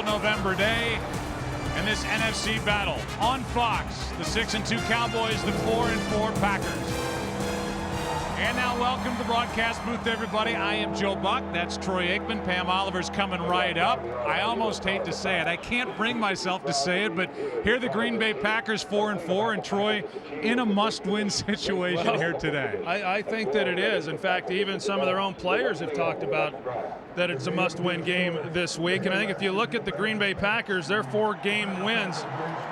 beautiful November day. And this NFC battle on Fox, the 6-2 Cowboys, the 4-4 Packers. And now welcome to the broadcast booth, everybody. I am Joe Buck. That's Troy Aikman. Pam Oliver's coming right up. I almost hate to say it. I can't bring myself to say it, but here the Green Bay Packers 4-4, and Troy in a must-win situation here today. I think that it is. In fact, even some of their own players have talked about that it's a must-win game this week. And I think if you look at the Green Bay Packers, their 4-game wins,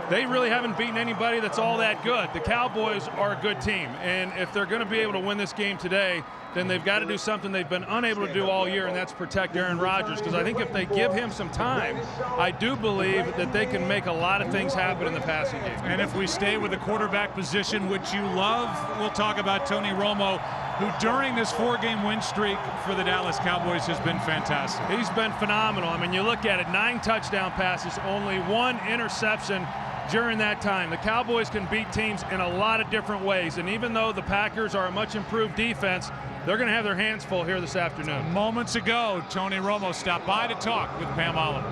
they really haven't beaten anybody that's all that good. The Cowboys are a good team, and if they're going to be able to win this game today, then they've got to do something they've been unable to do all year, and that's protect Aaron Rodgers. Because I think if they give him some time, I do believe that they can make a lot of things happen in the passing game. And if we stay with the quarterback position, which you love, we'll talk about Tony Romo, who during this 4-game win streak for the Dallas Cowboys has been fantastic. He's been phenomenal. I mean, you look at it, 9 touchdown passes, only 1 interception during that time. The Cowboys can beat teams in a lot of different ways, and even though the Packers are a much improved defense, they're going to have their hands full here this afternoon. Moments ago, Tony Romo stopped by to talk with Pam Oliver.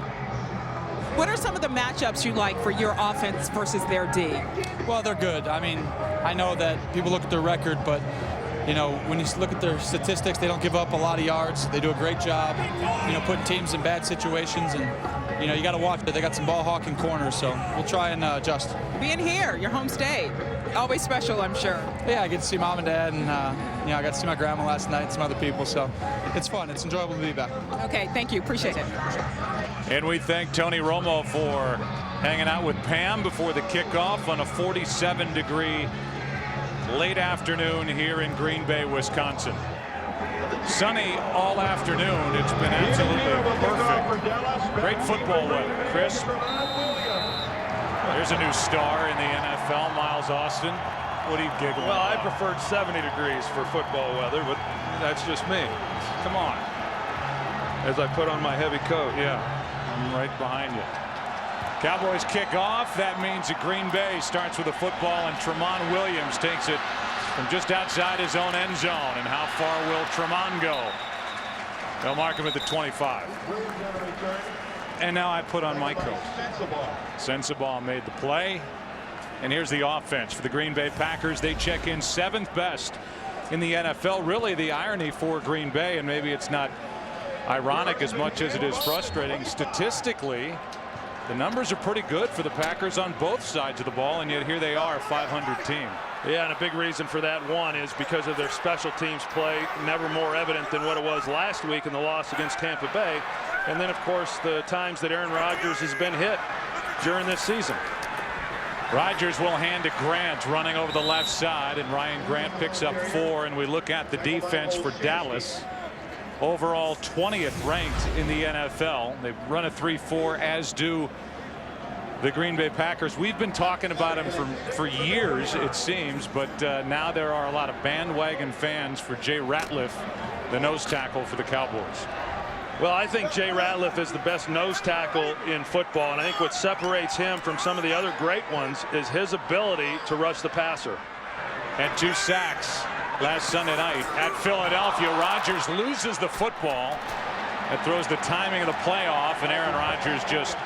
What are some of the matchups you like for your offense versus their D? Well, they're good. I mean, I know that people look at their record, but you know, when you look at their statistics, they don't give up a lot of yards. They do a great job, you know, putting teams in bad situations, and you know, you got to watch it. They got some ball hawking corners, so we'll try and adjust. Being here, your home state, always special, I'm sure. Yeah, I get to see mom and dad, and you know, I got to see my grandma last night and some other people, so it's fun. It's enjoyable to be back. Okay, thank you. Appreciate it. And we thank Tony Romo for hanging out with Pam before the kickoff on a 47-degree late afternoon here in Green Bay, Wisconsin. Sunny all afternoon. It's been absolutely perfect. Great football weather. Crisp. There's a new star in the NFL, Miles Austin. What are you giggling Well, about? I preferred 70 degrees for football weather, but that's just me. Come on. As I put on my heavy coat. Yeah, I'm right behind you. Cowboys kick off. That means that Green Bay starts with a football, and Tramon Williams takes it from just outside his own end zone. And how far will Tramon go? They'll mark him at the 25. And now I put on my coat. Sensabaugh made the play. And here's the offense for the Green Bay Packers. They check in 7th best in the NFL. Really the irony for Green Bay, and maybe it's not ironic as much as it is frustrating. Statistically, the numbers are pretty good for the Packers on both sides of the ball, and yet here they are, a 500 team. Yeah, and a big reason for that, one, is because of their special teams play, never more evident than what it was last week in the loss against Tampa Bay. And then, of course, the times that Aaron Rodgers has been hit during this season. Rodgers will hand to Grant running over the left side, and Ryan Grant picks up 4, and we look at the defense for Dallas. Overall 20th ranked in the NFL. They run a 3-4, as do the Green Bay Packers. We've been talking about them for years, it seems, but now there are a lot of bandwagon fans for Jay Ratliff, the nose tackle for the Cowboys. Well, I think Jay Ratliff is the best nose tackle in football, and I think what separates him from some of the other great ones is his ability to rush the passer. And 2 sacks last Sunday night at Philadelphia. Rodgers loses the football. That throws the timing of the play off, and Aaron Rodgers just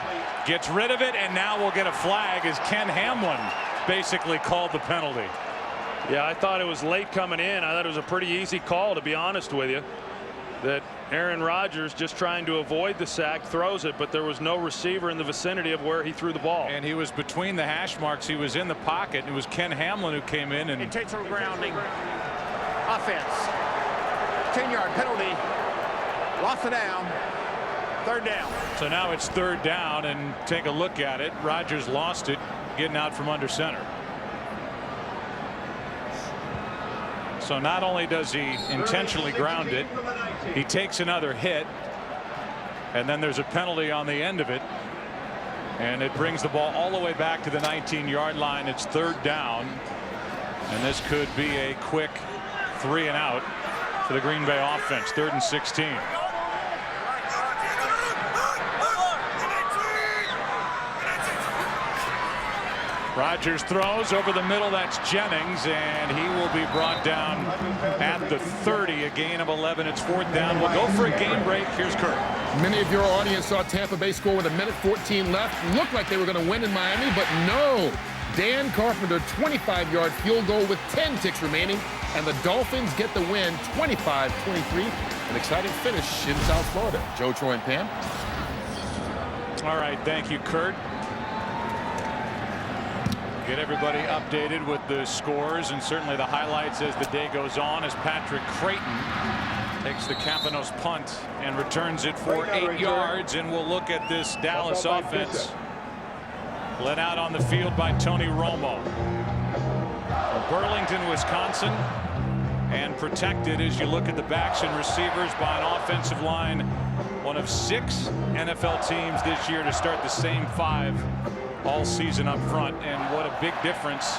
gets rid of it, and now we'll get a flag as Ken Hamlin basically called the penalty. Yeah, I thought it was late coming in. I thought it was a pretty easy call, to be honest with you, that Aaron Rodgers, just trying to avoid the sack, throws it, but there was no receiver in the vicinity of where he threw the ball. And he was between the hash marks. He was in the pocket, and it was Ken Hamlin who came in and intentional grounding. Offense. 10-yard penalty. Lost it down. 3rd down. So now it's 3rd down, and take a look at it. Rodgers lost it getting out from under center. So not only does he intentionally ground it, he takes another hit, and then there's a penalty on the end of it, and it brings the ball all the way back to the 19-yard line. It's 3rd down, and this could be a quick 3 and out for the Green Bay offense. 3rd and 16. Rodgers throws over the middle. That's Jennings, and he will be brought down at the 30. A gain of 11. It's 4th down. We'll go for a game break. Here's Kurt. Many of your audience saw Tampa Bay score with 1:14 left. Looked like they were going to win in Miami, but no. Dan Carpenter, 25-yard field goal with 10 ticks remaining, and the Dolphins get the win, 25-23. An exciting finish in South Florida. Joe, Troy, and Pam. All right, thank you, Kurt. Get everybody updated with the scores and certainly the highlights as the day goes on, as Patrick Creighton takes the Campanos punt and returns it for 8 yards. And we'll look at this Dallas offense led out on the field by Tony Romo from Burlington, Wisconsin, and protected as you look at the backs and receivers by an offensive line, one of 6 NFL teams this year to start the same 5 all season up front. And what a big difference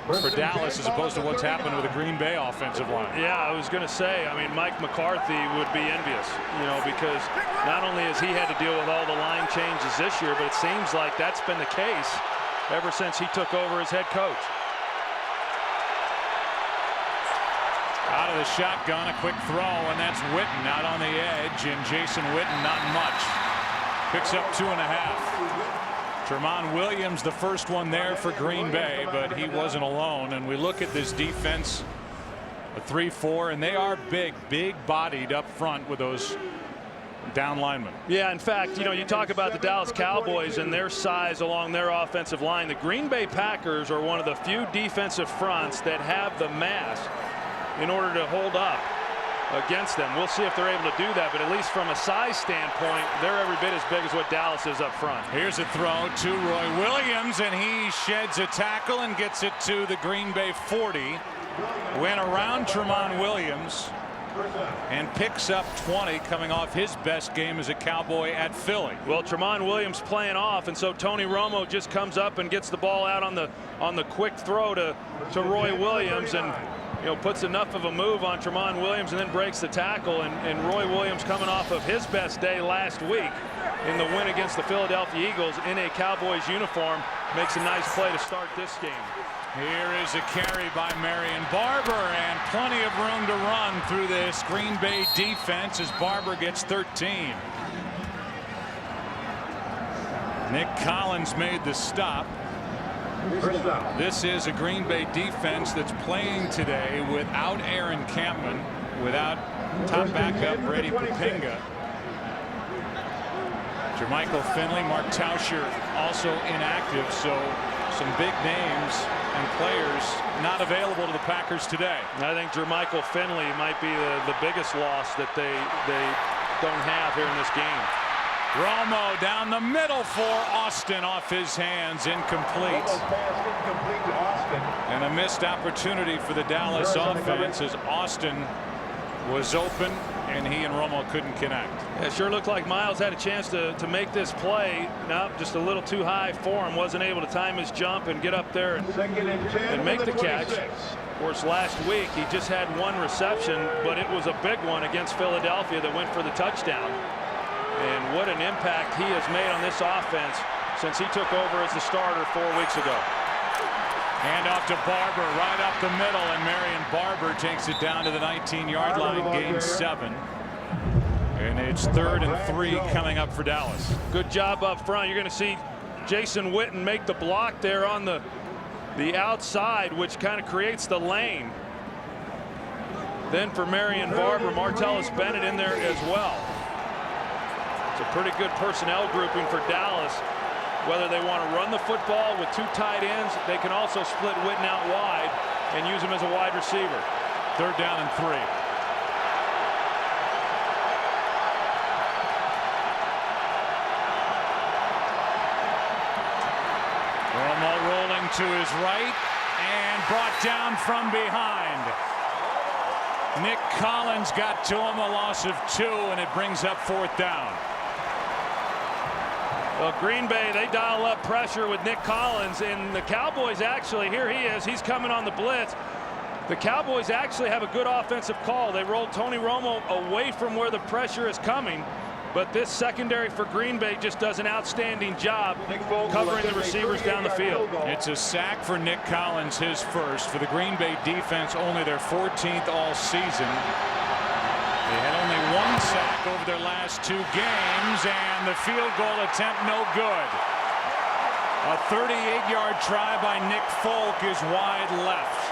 for Dallas as opposed to what's happened with the Green Bay offensive line. Yeah, I was going to say, I mean, Mike McCarthy would be envious, you know, because not only has he had to deal with all the line changes this year, but it seems like that's been the case ever since he took over as head coach. Out of the shotgun, a quick throw, and that's Witten out on the edge, and Jason Witten not much. Picks up 2.5. Tramon Williams, the first one there for Green Bay, but he wasn't alone. And we look at this defense, a 3-4, and they are big bodied up front with those down linemen. Yeah, in fact, you know, you talk about the Dallas Cowboys and their size along their offensive line. The Green Bay Packers are one of the few defensive fronts that have the mass in order to hold up against them. We'll see if they're able to do that, but at least from a size standpoint, they're every bit as big as what Dallas is up front. Here's a throw to Roy Williams, and he sheds a tackle and gets it to the Green Bay 40. Went around Tramon Williams and picks up 20, coming off his best game as a Cowboy at Philly. Well, Tramon Williams playing off, and so Tony Romo just comes up and gets the ball out on the quick throw to Roy Williams, and you know, puts enough of a move on Tramon Williams and then breaks the tackle. And Roy Williams, coming off of his best day last week in the win against the Philadelphia Eagles in a Cowboys uniform, makes a nice play to start this game. Here is a carry by Marion Barber, and plenty of room to run through this Green Bay defense as Barber gets 13. Nick Collins made the stop. This is a Green Bay defense that's playing today without Aaron Campman, without top backup Brady Papinga. Jermichael Finley, Mark Tauscher also inactive, so some big names and players not available to the Packers today. I think Jermichael Finley might be the biggest loss that they don't have here in this game. Romo down the middle for Austin, off his hands, incomplete. And a missed opportunity for the Dallas offense as Austin was open and he and Romo couldn't connect. It sure looked like Miles had a chance to make this play. No, just a little too high for him. Wasn't able to time his jump and get up there and make the catch. Of course, last week he just had 1 reception, but it was a big one against Philadelphia that went for the touchdown. And what an impact he has made on this offense since he took over as the starter 4 weeks ago. Hand off to Barber right up the middle, and Marion Barber takes it down to the 19-yard line, gain 7. And it's 3rd and 3 coming up for Dallas. Good job up front. You're going to see Jason Witten make the block there on the outside, which kind of creates the lane. Then for Marion Barber, Martellus Bennett in there as well. It's a pretty good personnel grouping for Dallas. Whether they want to run the football with 2 tight ends, they can also split Witten out wide and use him as a wide receiver. 3rd down and 3. Romo rolling to his right and brought down from behind. Nick Collins got to him, a loss of 2, and it brings up 4th down. Well, Green Bay, they dial up pressure with Nick Collins, and the Cowboys actually, here he is, he's coming on the blitz. The Cowboys actually have a good offensive call. They rolled Tony Romo away from where the pressure is coming, but this secondary for Green Bay just does an outstanding job covering the receivers down the field. It's a sack for Nick Collins, his first. For the Green Bay defense, only their 14th all season. They had only 1 sack over their last 2 games, and the field goal attempt no good. A 38-yard try by Nick Folk is wide left.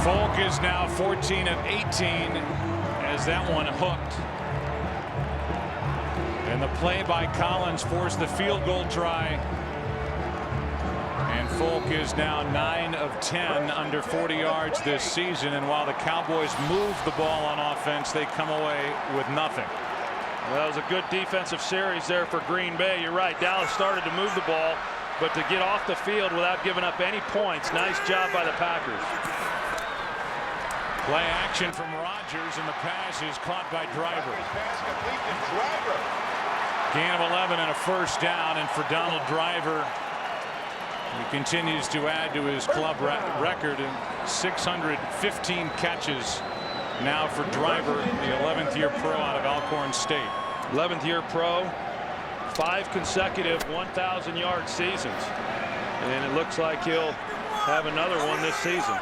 Folk is now 14 of 18 as that one hooked. And the play by Collins forced the field goal try. And Folk is now 9 of 10 under 40 yards this season. And while the Cowboys move the ball on offense, they come away with nothing. Well, that was a good defensive series there for Green Bay. You're right. Dallas started to move the ball, but to get off the field without giving up any points, nice job by the Packers. Play action from Rodgers, and the pass is caught by Driver. Gain of 11 and a first down, and for Donald Driver, he continues to add to his club record in 615 catches now for Driver, the 11th year pro out of Alcorn State. 11th year pro, 5 consecutive 1,000-yard seasons, and it looks like he'll have another one this season.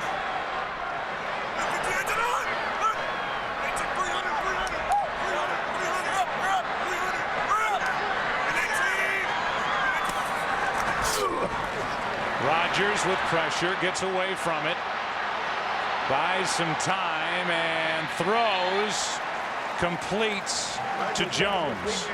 Rodgers with pressure, gets away from it, buys some time, and throws, completes to Jones.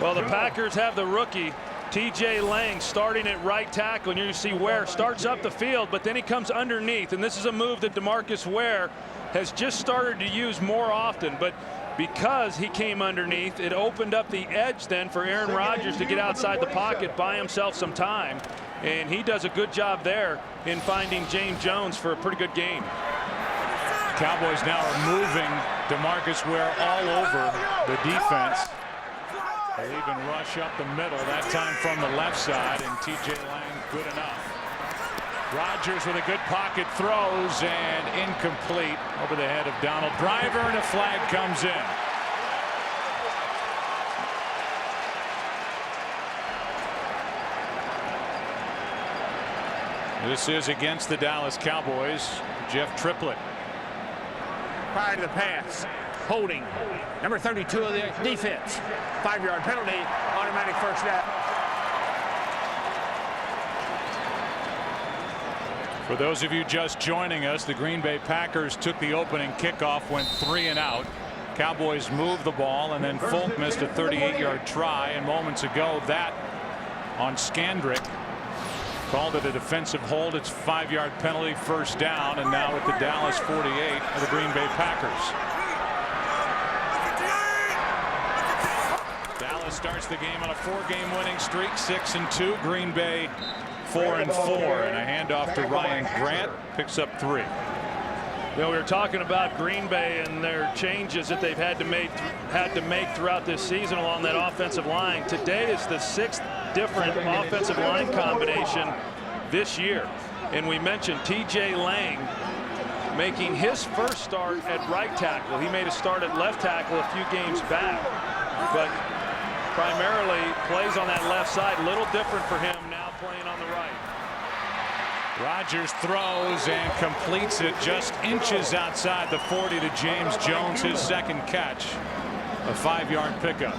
Well, the Packers have the rookie T.J. Lang starting at right tackle, and you see Ware starts up the field, but then he comes underneath, and this is a move that DeMarcus Ware has just started to use more often, but because he came underneath, it opened up the edge then for Aaron Rodgers to get outside the pocket, buy himself some time, and he does a good job there in finding James Jones for a pretty good game. Cowboys now are moving DeMarcus Ware all over the defense. They'll even rush up the middle, that time from the left side, and T.J. Lang good enough. Rodgers with a good pocket throws, and incomplete over the head of Donald Driver, and a flag comes in. This is against the Dallas Cowboys. Jeff Triplett. Prior to the pass, holding number 32 of the defense. 5-yard penalty, automatic first down. For those of you just joining us, the Green Bay Packers took the opening kickoff, went 3 and out. Cowboys moved the ball, and then Folk missed a 38-yard try, and moments ago that on Scandrick called it a defensive hold. It's a 5-yard penalty, first down, and now at the Dallas 48 of the Green Bay Packers. Dallas starts the game on a 4-game winning streak, 6-2. Green Bay 4-4, and a handoff to Ryan Grant, picks up 3. You know, we were talking about Green Bay and their changes that they've had to make throughout this season along that offensive line. Today is the 6th different offensive line combination this year, and we mentioned T.J. Lang making his first start at right tackle. He made a start at left tackle a few games back, but primarily plays on that left side. A little different for him now playing on the right. Rodgers throws and completes it just inches outside the 40 to James Jones, his second catch, a 5-yard pickup.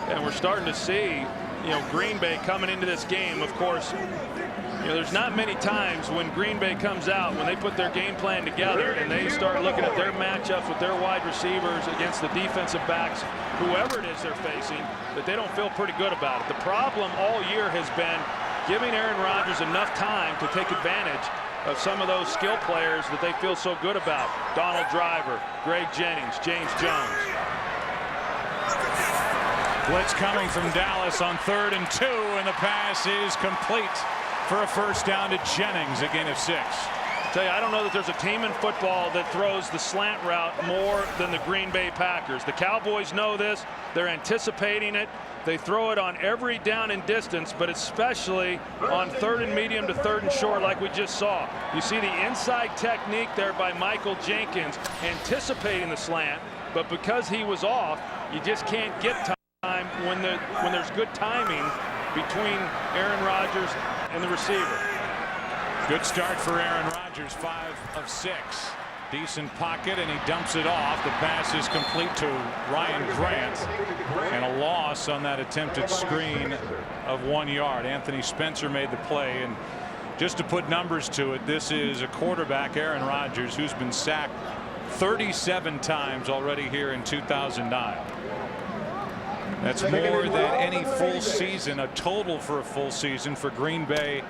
And we're starting to see, you know, Green Bay coming into this game. Of course, you know, there's not many times when Green Bay comes out, when they put their game plan together and they start looking at their matchups with their wide receivers against the defensive backs, whoever it is they're facing, that they don't feel pretty good about it. The problem all year has been giving Aaron Rodgers enough time to take advantage of some of those skill players that they feel so good about. Donald Driver, Greg Jennings, James Jones. Blitz coming from Dallas on 3rd and 2, and the pass is complete for a first down to Jennings, a gain of 6. I tell you, I don't know that there's a team in football that throws the slant route more than the Green Bay Packers. The Cowboys know this. They're anticipating it. They throw it on every down and distance, but especially on 3rd and medium to 3rd and short, like we just saw. You see the inside technique there by Michael Jenkins, anticipating the slant, but because he was off, you just can't get time when there's good timing between Aaron Rodgers and the receiver. Good start for Aaron Rodgers, 5 of 6. Decent pocket, and he dumps it off. The pass is complete to Ryan Grant, and a loss on that attempted screen of 1 yard. Anthony Spencer made the play, and just to put numbers to it, this is a quarterback, Aaron Rodgers, who's been sacked 37 times already here in 2009. That's more than any full season, a total for a full season for Green Bay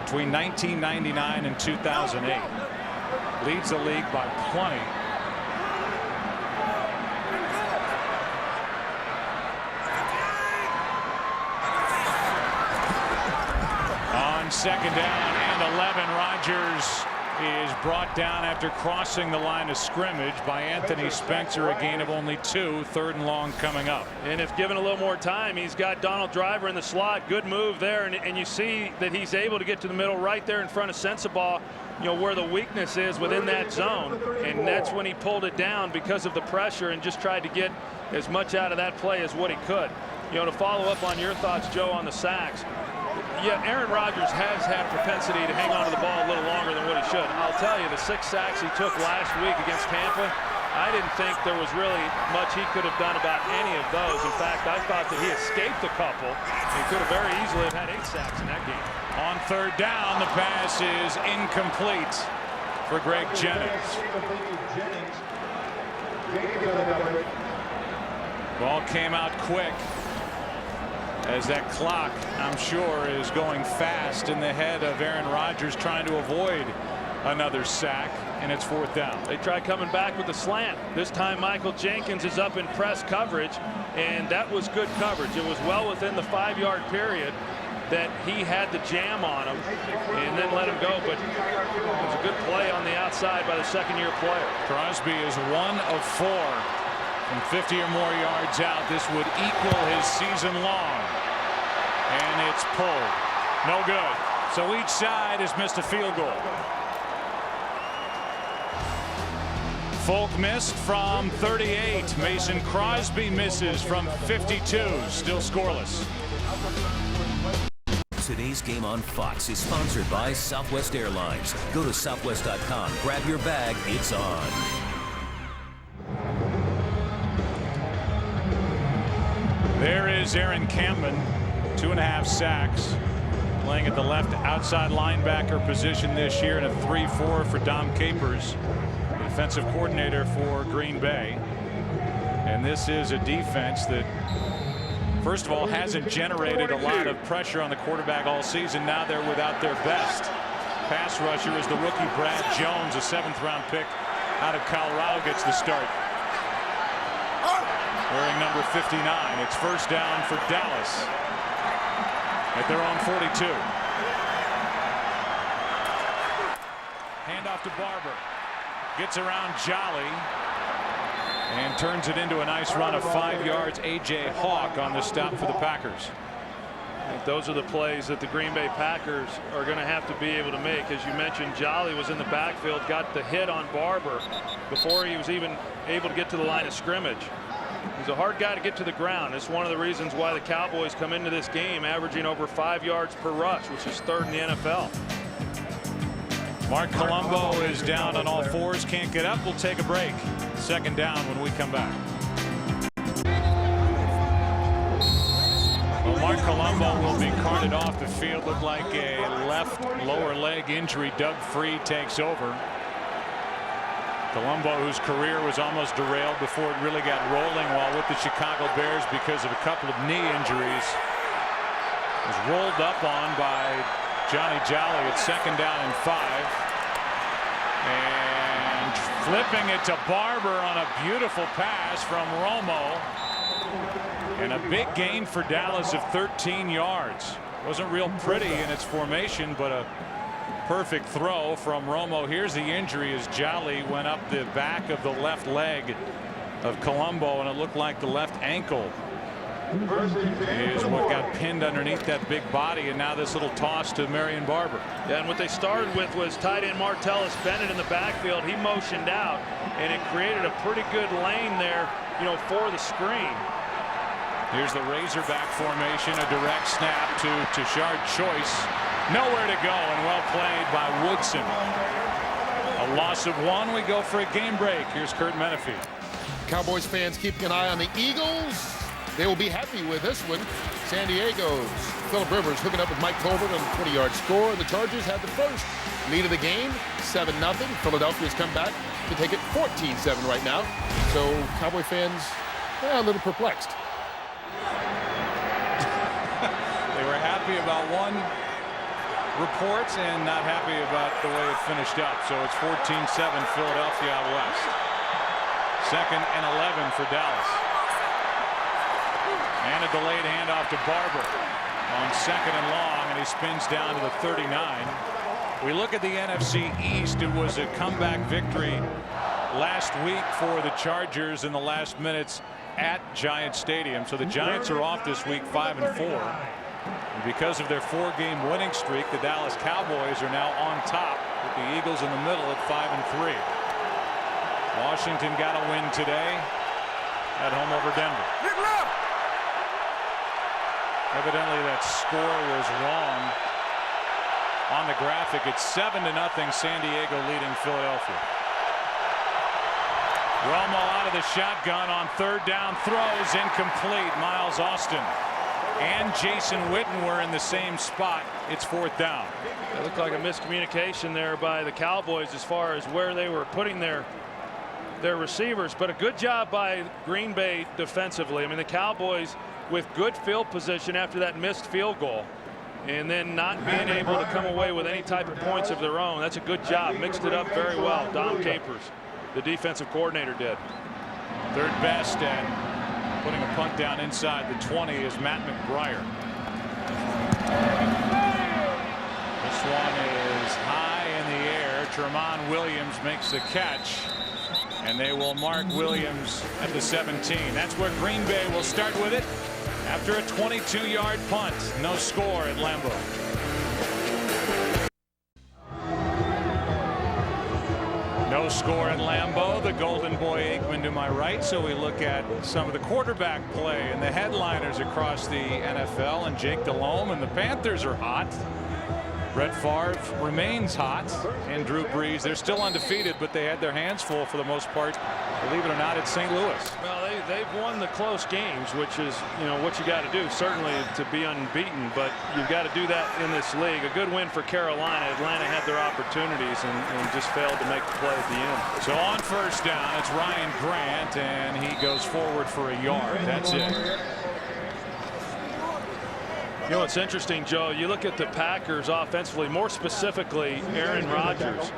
between 1999 and 2008. Leads the league by plenty. On second down and 11, Rodgers is brought down after crossing the line of scrimmage by Anthony Spencer. A gain of only 2. 3rd and long coming up. And if given a little more time, he's got Donald Driver in the slot. Good move there, and you see that he's able to get to the middle right there in front of Sensabaugh, you know, where the weakness is within that zone, and that's when he pulled it down because of the pressure and just tried to get as much out of that play as what he could. You know, to follow up on your thoughts, Joe, on the sacks, yeah, Aaron Rodgers has had propensity to hang on to the ball a little longer than what he should. I'll tell you, the 6 sacks he took last week against Tampa, I didn't think there was really much he could have done about any of those. In fact, I thought that he escaped a couple. He could have very easily have had 8 sacks in that game. On 3rd down, the pass is incomplete for Greg Jennings. Ball came out quick, as that clock, I'm sure, is going fast in the head of Aaron Rodgers, trying to avoid another sack, and it's 4th down. They try coming back with the slant. This time Michael Jenkins is up in press coverage, and that was good coverage. It was well within the 5-yard period that he had the jam on him and then let him go, but it was a good play on the outside by the 2nd-year player. Crosby is 1 of 4 from 50 or more yards out. This would equal his season long, and it's pulled. No good. So each side has missed a field goal. Folk missed from 38. Mason Crosby misses from 52. Still scoreless. Today's game on Fox is sponsored by Southwest Airlines. Go to southwest.com, grab your bag, it's on. There is Aaron Campbell, 2.5 sacks, playing at the left outside linebacker position this year, and a 3-4 for Dom Capers, the defensive coordinator for Green Bay. And this is a defense that, first of all, hasn't generated a lot of pressure on the quarterback all season. Now they're without their best pass rusher is the rookie Brad Jones, a 7th-round pick out of Colorado, gets the start. Wearing number 59. It's 1st down for Dallas at their own 42. Handoff to Barber. Gets around Jolly and turns it into a nice run of 5 yards. A.J. Hawk on the stop for the Packers. I think those are the plays that the Green Bay Packers are going to have to be able to make. As you mentioned, Jolly was in the backfield, got the hit on Barber before he was even able to get to the line of scrimmage. He's a hard guy to get to the ground. It's one of the reasons why the Cowboys come into this game averaging over 5 yards per rush, which is 3rd in the NFL. Mark Colombo is down on all 4s, can't get up. We'll take a break. 2nd down when we come back. Well, Mark Colombo will be carted off the field. Looked like a left lower leg injury. Doug Free takes over. Colombo, whose career was almost derailed before it really got rolling while with the Chicago Bears because of a couple of knee injuries, was rolled up on by Johnny Jolly at 2nd down and 5. And flipping it to Barber on a beautiful pass from Romo. And a big gain for Dallas of 13 yards. Wasn't real pretty in its formation, but a perfect throw from Romo. Here's the injury as Jolly went up the back of the left leg of Colombo, and it looked like the left ankle is what got pinned underneath that big body, and now this little toss to Marion Barber. Yeah, and what they started with was tight end Martellus Bennett in the backfield. He motioned out, and it created a pretty good lane there, you know, for the screen. Here's the Razorback formation, a direct snap to Tashard Choice. Nowhere to go, and well played by Woodson. A loss of 1. We go for a game break. Here's Kurt Menefee. Cowboys fans keeping an eye on the Eagles. They will be happy with this one. San Diego's Phillip Rivers hooking up with Mike Colbert on a 20-yard score. The Chargers had the first lead of the game, 7-0. Philadelphia's come back to take it 14-7 right now. So Cowboy fans, a little perplexed. They were happy about one report and not happy about the way it finished up. So it's 14-7 Philadelphia out west. 2nd and 11 for Dallas. And a delayed handoff to Barber on 2nd and long, and he spins down to the 39. We look at the NFC East. It was a comeback victory last week for the Chargers in the last minutes at Giant Stadium. So the Giants are off this week 5-4. And because of their 4-game winning streak, the Dallas Cowboys are now on top with the Eagles in the middle at 5-3. Washington got a win today at home over Denver. Evidently that score was wrong on the graphic. It's 7-0 San Diego leading Philadelphia. Romo out of the shotgun on 3rd down, throws incomplete. Miles Austin and Jason Witten were in the same spot. It's 4th down. It looked like a miscommunication there by the Cowboys as far as where they were putting their receivers, but a good job by Green Bay defensively. I mean, the Cowboys with good field position after that missed field goal, and then not being able to come away with any type of points of their own. That's a good job. Mixed it up very well. Dom Capers, the defensive coordinator, did. 3rd best, and putting a punt down inside the 20 is Matt McBriar. This one is high in the air. Tramon Williams makes the catch, and they will mark Williams at the 17. That's where Green Bay will start with it after a 22-yard punt. No score at Lambeau. No score at Lambeau. The Golden Boy Aikman to my right. So we look at some of the quarterback play and the headliners across the NFL. And Jake Delhomme and the Panthers are hot. Brett Favre remains hot, and Drew Brees, they're still undefeated, but they had their hands full for the most part, believe it or not, at St. Louis. Well, they've won the close games, which is, what you got to do, certainly to be unbeaten, but you've got to do that in this league. A good win for Carolina. Atlanta had their opportunities and just failed to make the play at the end. So on 1st down, it's Ryan Grant, and he goes forward for a yard. That's it. You know, it's interesting, Joe. You look at the Packers offensively, more specifically Aaron Rodgers.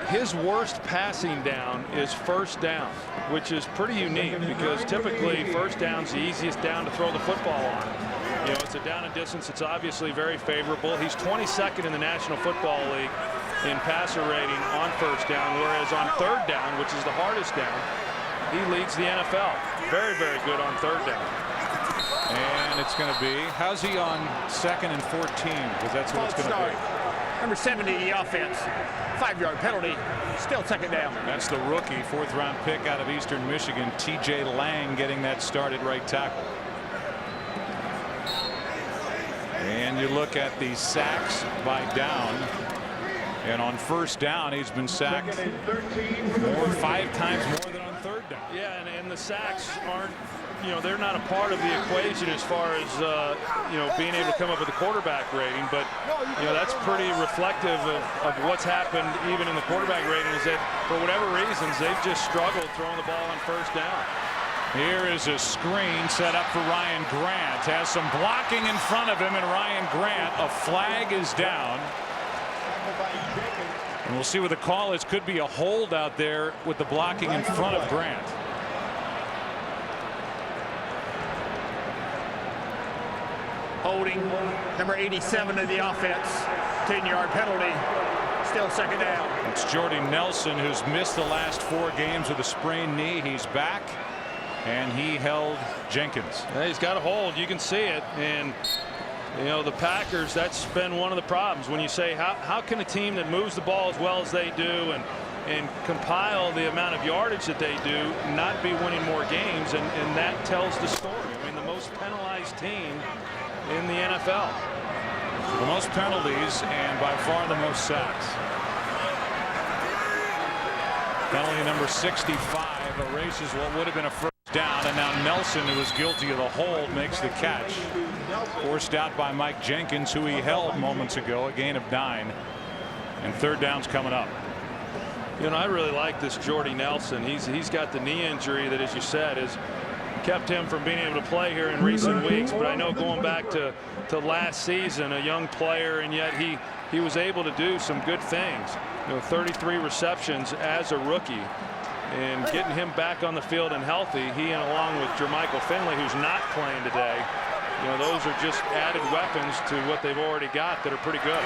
His worst passing down is 1st down, which is pretty unique because typically 1st down's the easiest down to throw the football on. You know, it's a down and distance. It's obviously very favorable. He's 22nd in the National Football League in passer rating on 1st down, whereas on 3rd down, which is the hardest down, he leads the NFL. Very, very good on 3rd down. And it's going to be, how's he on 2nd and 14? Because that's what it's going to be. Number 70, the offense. 5-yard penalty. Still 2nd down. That's the rookie 4th-round pick out of Eastern Michigan, T.J. Lang, getting that started right tackle. And you look at the sacks by down. And on 1st down, he's been sacked 5 times more than on 3rd down. Yeah, and the sacks aren't, they're not a part of the equation as far as, being able to come up with a quarterback rating. But, that's pretty reflective of what's happened even in the quarterback rating, is that for whatever reasons, they've just struggled throwing the ball on 1st down. Here is a screen set up for Ryan Grant. Has some blocking in front of him, and Ryan Grant, a flag is down. And we'll see what the call is. Could be a hold out there with the blocking in front of Grant. Holding number 87 of the offense. 10-yard penalty. Still 2nd down. It's Jordy Nelson, who's missed the last 4 games with a sprained knee. He's back, and he held Jenkins. Yeah, he's got a hold. You can see it. And the Packers, that's been one of the problems when you say how can a team that moves the ball as well as they do and and compile the amount of yardage that they do, not be winning more games, and that tells the story. I mean, the most penalized team in the NFL. The most penalties and by far the most sacks. Penalty number 65 erases what would have been a first down, and now Nelson, who was guilty of the hold, makes the catch. Forced out by Mike Jenkins, who he held moments ago, a gain of 9. And third down's coming up. You know, I really like this Jordy Nelson. He's got the knee injury that, as you said, has kept him from being able to play here in recent weeks. But I know going back to last season, a young player, and yet he was able to do some good things. You know, 33 receptions as a rookie, and getting him back on the field and healthy, he and along with Jermichael Finley, who's not playing today, you know, those are just added weapons to what they've already got that are pretty good.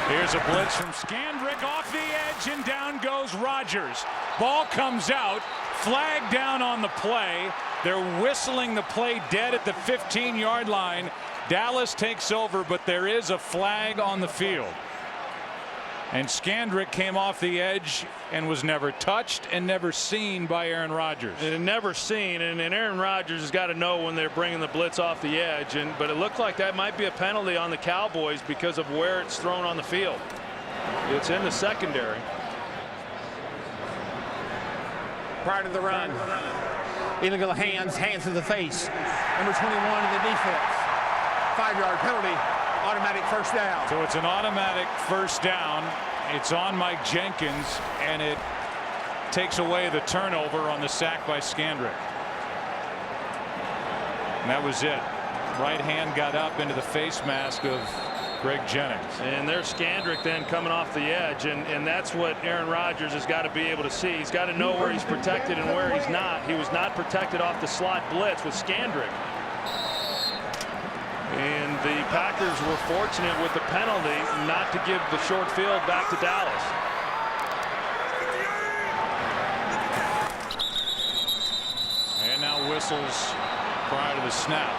Here's a blitz from Scandrick off the edge, and down goes Rodgers. Ball comes out, flag down on the play. They're whistling the play dead at the 15-yard line. Dallas takes over, but there is a flag on the field. And Scandrick came off the edge and was never touched and never seen by Aaron Rodgers. And never seen, and Aaron Rodgers has got to know when they're bringing the blitz off the edge. But it looked like that might be a penalty on the Cowboys because of where it's thrown on the field. It's in the secondary. Prior to the run, illegal hands to the face. Number 21 in the defense. 5-yard penalty. Automatic first down. So it's an automatic first down. It's on Mike Jenkins, and it takes away the turnover on the sack by Scandrick. And that was it. Right hand got up into the face mask of Greg Jennings. And there's Scandrick then coming off the edge, and that's what Aaron Rodgers has got to be able to see. He's got to know where he's protected and where he's not. He was not protected off the slot blitz with Scandrick. And the Packers were fortunate with the penalty not to give the short field back to Dallas. And now whistles prior to the snap.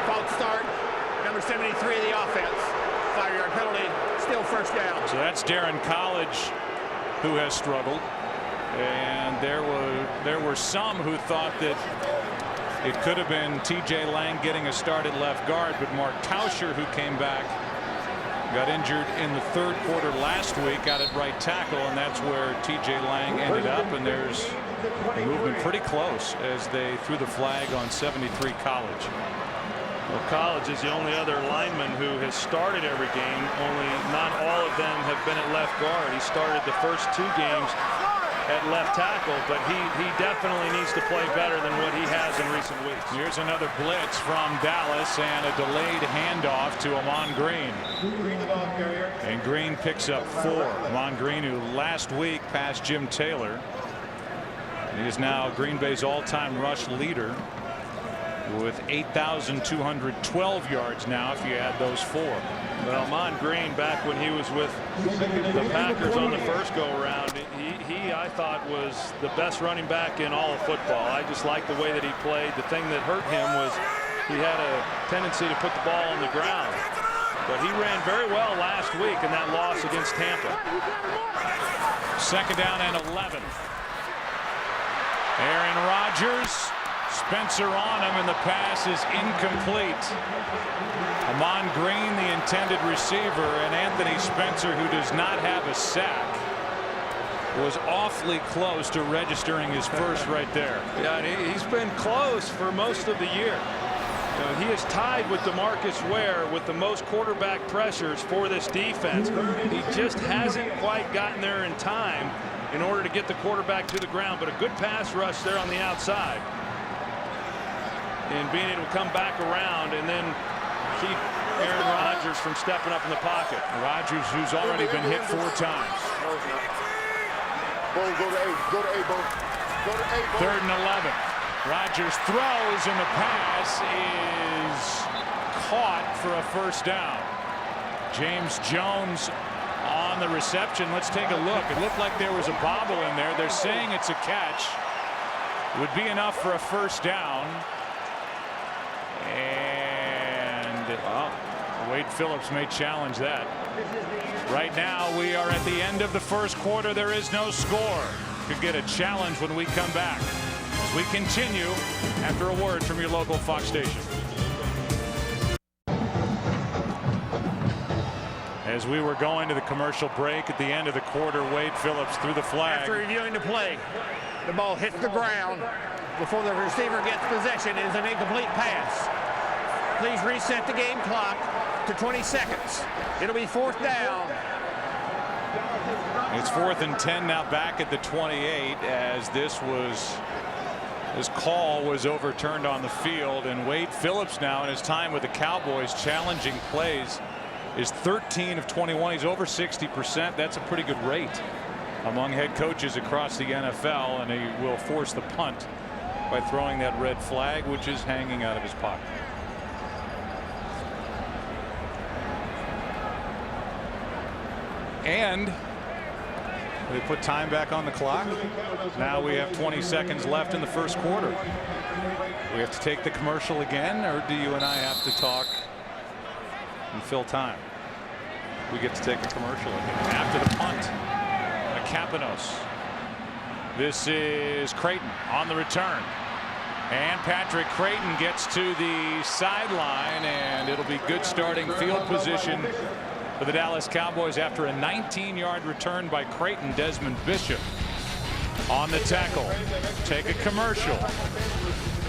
False start. Number 73 of the offense. 5-yard penalty. Still first down. So that's Darren College, who has struggled. And there were some who thought that it could have been T.J. Lang getting a start at left guard, but Mark Tauscher, who came back, got injured in the third quarter last week out at right tackle, and that's where T.J. Lang ended up. And there's movement pretty close as they threw the flag on 73 College. Well, College is the only other lineman who has started every game, only not all of them have been at left guard. He started the first 2 games at left tackle, but he definitely needs to play better than what he has in recent weeks. Here's another blitz from Dallas and a delayed handoff to Amon Green. And Green picks up 4. Amon Green, who last week passed Jim Taylor. He is now Green Bay's all-time rush leader with 8,212 yards now if you add those 4. Well, Amon Green, back when he was with the Packers on the first go-around, he I thought was the best running back in all of football. I just liked the way that he played. The thing that hurt him was he had a tendency to put the ball on the ground. But he ran very well last week in that loss against Tampa. Second down and 11. Aaron Rodgers, Spencer on him, and the pass is incomplete. Amon Green, the intended receiver, and Anthony Spencer, who does not have a sack, was awfully close to registering his first right there. Yeah, and he's been close for most of the year. You know, he is tied with DeMarcus Ware with the most quarterback pressures for this defense. He just hasn't quite gotten there in time in order to get the quarterback to the ground, but a good pass rush there on the outside. And being able to come back around and then keep Aaron Rodgers from stepping up in the pocket. Rodgers, who's already been hit 4 times. Bo, go to A. Go to A, Bo. Go to A, Bo. 3rd and 11. Rodgers throws, and the pass is caught for a first down. James Jones on the reception. Let's take a look. It looked like there was a bobble in there. They're saying it's a catch. Would be enough for a first down. And Wade Phillips may challenge that. Right now, we are at the end of the first quarter. There is no score. Could get a challenge when we come back. As we continue after a word from your local Fox station. As we were going to the commercial break at the end of the quarter, Wade Phillips threw the flag. After reviewing the play, the ball hits the ground before the receiver gets possession. It is an incomplete pass. Please reset the game clock to 20 seconds. It'll be 4th down. It's 4th and 10 now, back at the 28, as this call was overturned on the field, and Wade Phillips now in his time with the Cowboys challenging plays is 13 of 21. He's over 60%. That's a pretty good rate among head coaches across the NFL, and he will force the punt by throwing that red flag, which is hanging out of his pocket. And they put time back on the clock. Now we have 20 seconds left in the first quarter. We have to take the commercial again, or do you and I have to talk and fill time? We get to take a commercial again. After the punt, Capanos. This is Creighton on the return. And Patrick Creighton gets to the sideline, and it'll be good starting field position for the Dallas Cowboys after a 19-yard return by Creighton. Desmond Bishop on the tackle. Take a commercial.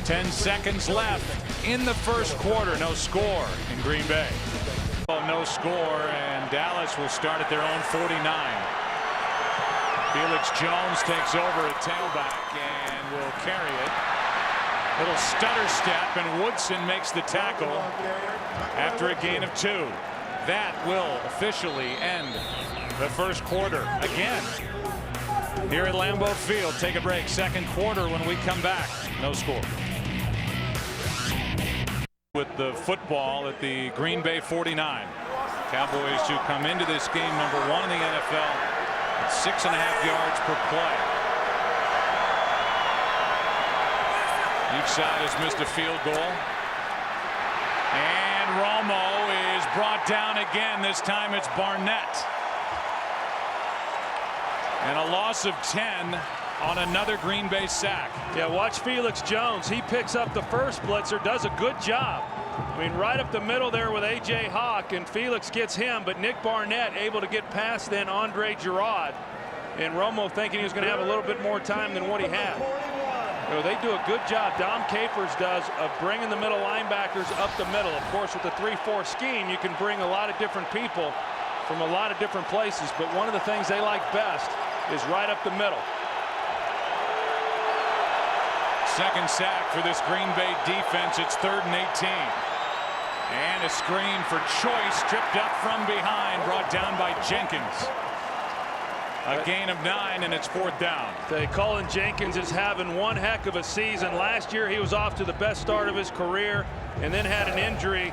10 seconds left in the first quarter. No score in Green Bay. No score, and Dallas will start at their own 49. Felix Jones takes over at tailback and will carry it. Little stutter step, and Woodson makes the tackle after a gain of 2. That will officially end the first quarter again here at Lambeau Field. Take a break. Second quarter when we come back. No score. With the football at the Green Bay 49. Cowboys to come into this game number 1 in the NFL at 6.5 yards per play. Each side has missed a field goal. And Romo is brought down again. This time it's Barnett. And a loss of 10 on another Green Bay sack. Yeah, watch Felix Jones. He picks up the first blitzer, does a good job. I mean, right up the middle there with A.J. Hawk, and Felix gets him, but Nick Barnett able to get past then Andre Gerard. And Romo thinking he was going to have a little bit more time than what he had. You know, they do a good job, Dom Capers does, of bringing the middle linebackers up the middle. Of course, with the 3-4 scheme, you can bring a lot of different people from a lot of different places, but one of the things they like best is right up the middle. Second sack for this Green Bay defense. It's 3rd and 18. And a screen for Choice, stripped up from behind, brought down by Jenkins. A gain of 9, and it's 4th down. Colin Jenkins is having one heck of a season. Last year he was off to the best start of his career and then had an injury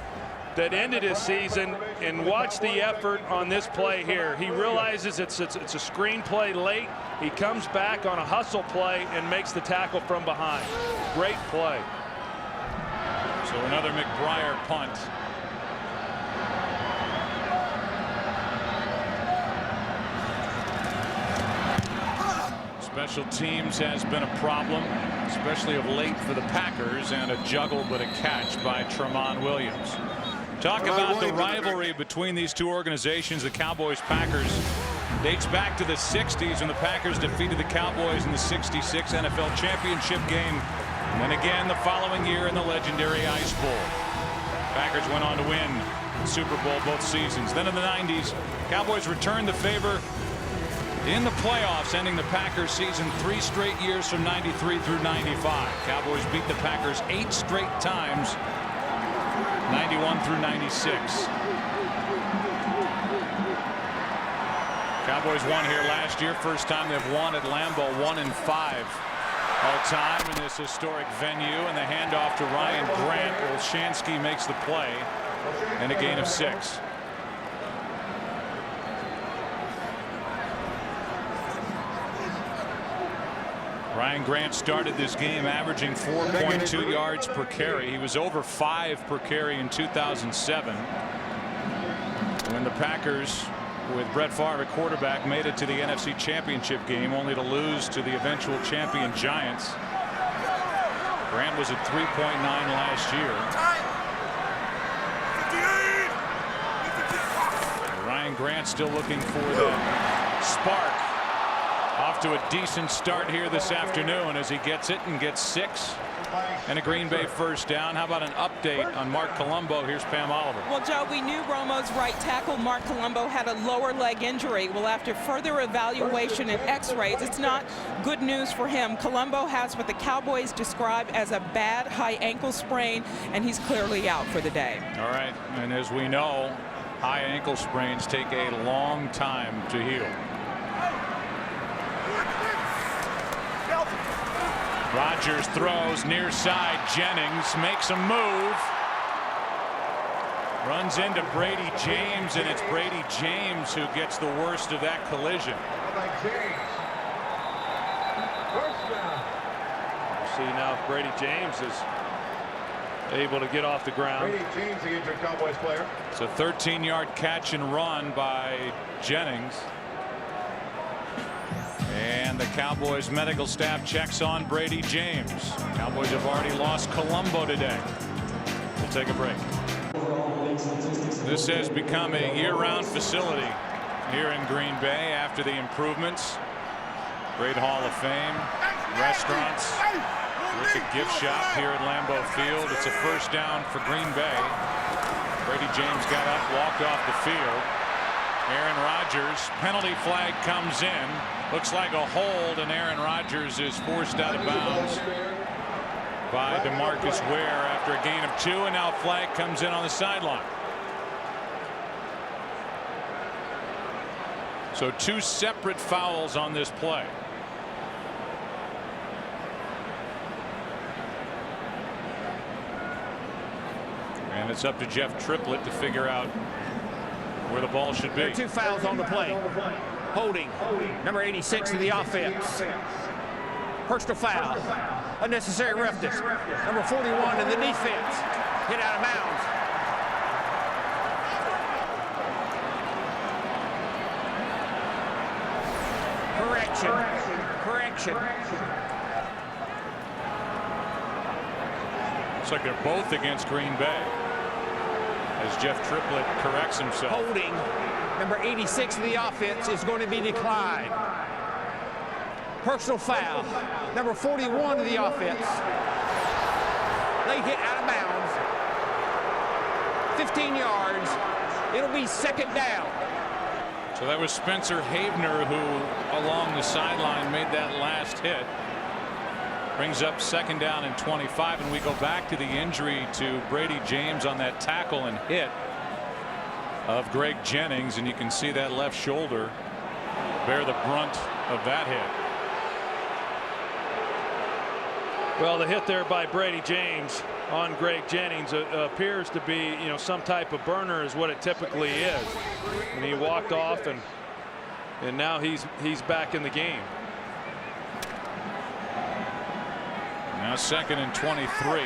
that ended his season. And watch the effort on this play here. He realizes it's a screen play late. He comes back on a hustle play and makes the tackle from behind. Great play. So another McBriar punt. Special teams has been a problem, especially of late for the Packers, and a juggle but a catch by Tramon Williams. Talk about the rivalry between these two organizations. The Cowboys-Packers dates back to the 60s when the Packers defeated the Cowboys in the '66 NFL Championship game, and then again the following year in the legendary Ice Bowl. Packers went on to win the Super Bowl both seasons. Then in the '90s, Cowboys returned the favor in the playoffs, ending the Packers season 3 straight years from '93 through '95. Cowboys beat the Packers 8 straight times, '91 through '96. Cowboys won here last year. First time they've won at Lambeau, 1-5 all time in this historic venue. And the handoff to Ryan Grant. Olshansky makes the play, and a gain of 6. Ryan Grant started this game averaging 4.2 yards per carry. He was over 5 per carry in 2007. When the Packers, with Brett Favre at quarterback, made it to the NFC Championship game, only to lose to the eventual champion Giants. Grant was at 3.9 last year. Ryan Grant still looking for the spark. Off to a decent start here this afternoon as he gets it and gets 6 and a Green Bay first down. How about an update on Mark Colombo? Here's Pam Oliver. Well, Joe, we knew Romo's right tackle Mark Colombo had a lower leg injury. Well, after further evaluation and x-rays, it's not good news for him. Colombo has what the Cowboys describe as a bad high ankle sprain, and he's clearly out for the day. All right, and as we know, high ankle sprains take a long time to heal. Rodgers throws near side. Jennings makes a move. Runs into Brady James, and it's Brady James who gets the worst of that collision. See now if Brady James is able to get off the ground. Brady James, the injured Cowboys player. It's a 13-yard catch and run by Jennings. And the Cowboys medical staff checks on Brady James. Cowboys have already lost Colombo today. We'll take a break. This has become a year-round facility here in Green Bay after the improvements. Great Hall of Fame, restaurants, terrific gift shop here at Lambeau Field. It's a first down for Green Bay. Brady James got up, walked off the field. Aaron Rodgers, penalty flag comes in. Looks like a hold, and Aaron Rodgers is forced out of bounds by DeMarcus Ware after a gain of 2, and now a flag comes in on the sideline. So 2 separate fouls on this play. And it's up to Jeff Triplett to figure out where the ball should be. 2 fouls on the play. Holding, number 86 of the offense. Personal foul. Unnecessary roughness. Number 41 in the defense. Hit out of bounds. Correction. Looks like they're both against Green Bay as Jeff Triplett corrects himself. Holding, number 86 of the offense is going to be declined. Personal foul, number 41 of the offense. They hit out of bounds. 15 yards. It'll be second down. So that was Spencer Havener who, along the sideline, made that last hit. Brings up second down and 25, and we go back to the injury to Brady James on that tackle and hit of Greg Jennings, and you can see that left shoulder bear the brunt of that hit. Well, the hit there by Brady James on Greg Jennings appears to be, you know, some type of burner is what it typically is. And he walked off, and now he's back in the game. Now second and 23 for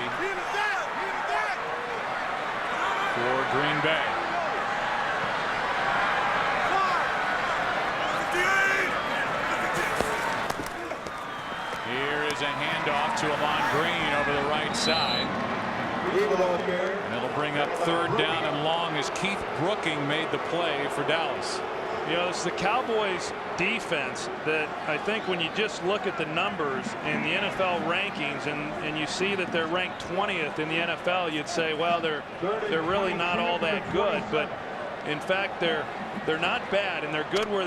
Green Bay. Here is a handoff to Amon Green over the right side. And it'll bring up third down and long as Keith Brooking made the play for Dallas. You know, it's the Cowboys defense that I think when you just look at the numbers in the NFL rankings and you see that they're ranked 20th in the NFL, you'd say, well, they're really not all that good. But in fact, they're not bad, and they're good where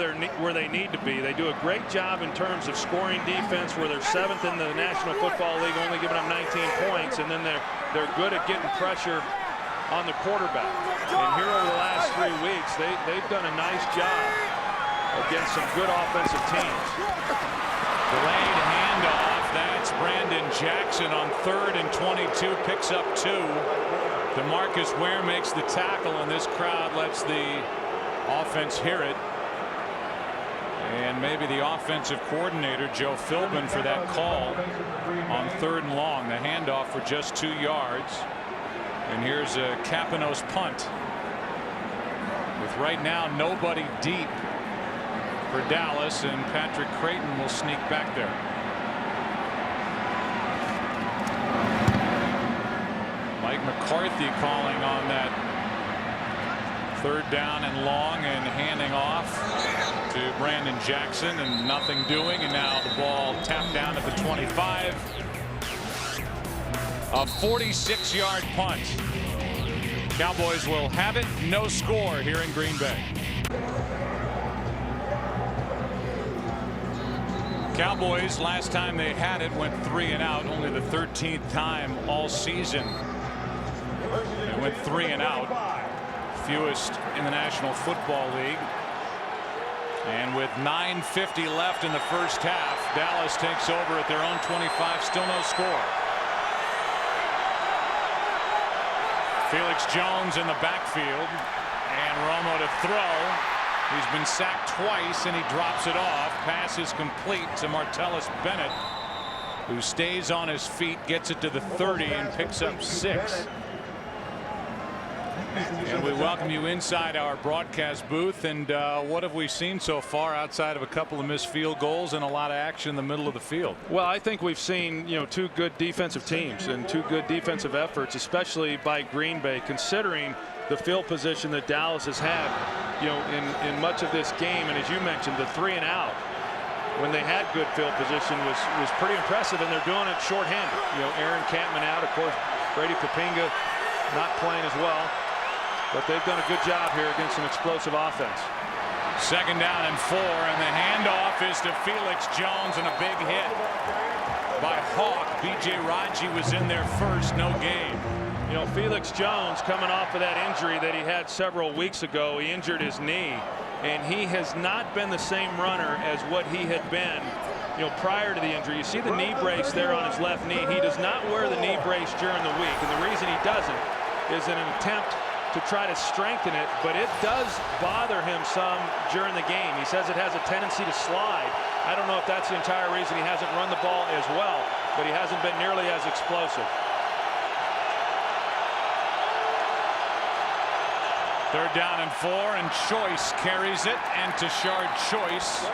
they need to be. They do a great job in terms of scoring defense, where they're 7th in the National Football League, only giving up 19 points, and then they're good at getting pressure on the quarterback. And here over the last 3 weeks, they've done a nice job against some good offensive teams. Delayed handoff. That's Brandon Jackson on 3rd and 22, picks up 2. DeMarcus Ware makes the tackle, and this crowd lets the offense hear it. And maybe the offensive coordinator, Joe Philbin, for that call on 3rd and long. The handoff for just 2 yards. And here's a Capanos punt with with right now nobody deep for Dallas, and Patrick Creighton will sneak back there. Mike McCarthy calling on that 3rd down and long and handing off to Brandon Jackson, and nothing doing, and now the ball tapped down at the 25. A 46-yard punt. Cowboys will have it, no score here in Green Bay. Cowboys, last time they had it, went 3 and out, only the 13th time all season. They went 3 and out, fewest in the National Football League. And with 9:50 left in the first half, Dallas takes over at their own 25, still no score. Felix Jones in the backfield, and Romo to throw. He's been sacked twice and he drops it off. Pass is complete to Martellus Bennett, who stays on his feet, gets it to the 30 and picks up 6. And we welcome you inside our broadcast booth. And what have we seen so far outside of a couple of missed field goals and a lot of action in the middle of the field? Well, I think we've seen, two good defensive teams and 2 good defensive efforts, especially by Green Bay, considering the field position that Dallas has had, in much of this game. And as you mentioned, the 3 and out when they had good field position was pretty impressive, and they're doing it shorthanded. Aaron Campman out, of course, Brady Papinga not playing as well. But they've done a good job here against an explosive offense. 2nd down and 4, and the handoff is to Felix Jones, and a big hit by Hawk. B.J. Raji was in there first, no gain. Felix Jones coming off of that injury that he had several weeks ago. He injured his knee, and he has not been the same runner as what he had been prior to the injury. You see the knee brace there on his left knee. He does not wear the knee brace during the week, and the reason he doesn't is in an attempt to try to strengthen it, but it does bother him some during the game. He says it has a tendency to slide. I don't know if that's the entire reason he hasn't run the ball as well, but he hasn't been nearly as explosive. 3rd down and 4, and Choice carries it, and Tashard Choice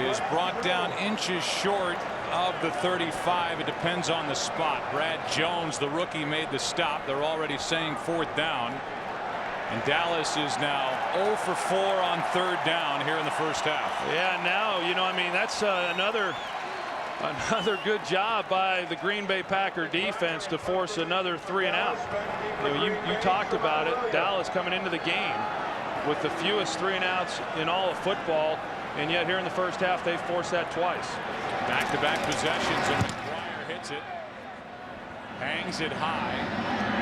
is brought down inches short of the 35. It depends on the spot. Brad Jones, the rookie, made the stop. They're already saying 4th down, and Dallas is now 0 for 4 on 3rd down here in the first half. Yeah, now that's another good job by the Green Bay Packer defense to force another 3 and out. You talked about it. Dallas coming into the game with the fewest 3 and outs in all of football, and yet here in the first half they forced that twice. Back-to-back possessions, and McGuire hits it, hangs it high.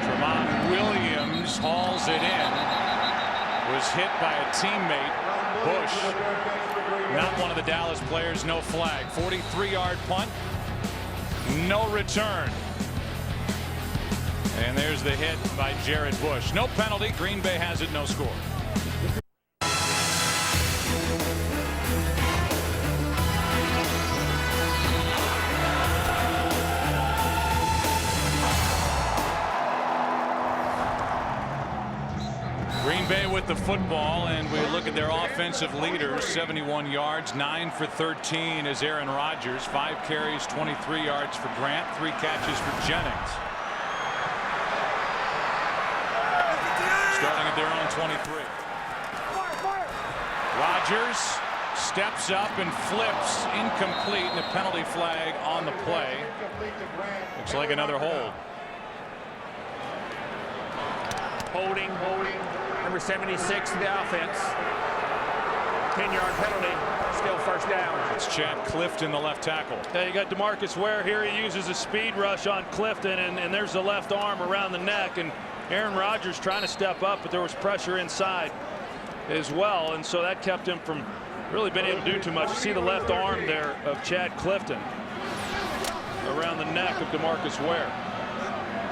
Tremont Williams hauls it in, was hit by a teammate, Bush. Not one of the Dallas players, no flag. 43-yard punt, no return. And there's the hit by Jared Bush. No penalty. Green Bay has it, no score. Green Bay with the football, and we look at their offensive leaders. 71 yards, 9 for 13 is Aaron Rodgers. 5 carries, 23 yards for Grant, 3 catches for Jennings. Starting at their own 23. Rodgers steps up and flips, incomplete, and a penalty flag on the play. Looks like another hold. Holding. Number 76 to the offense. 10-yard penalty. Still first down. It's Chad Clifton, the left tackle. Yeah, you got DeMarcus Ware here. He uses a speed rush on Clifton, and there's the left arm around the neck. And Aaron Rodgers trying to step up, but there was pressure inside as well. And so that kept him from really being able to do too much. You see the left arm there of Chad Clifton around the neck of DeMarcus Ware.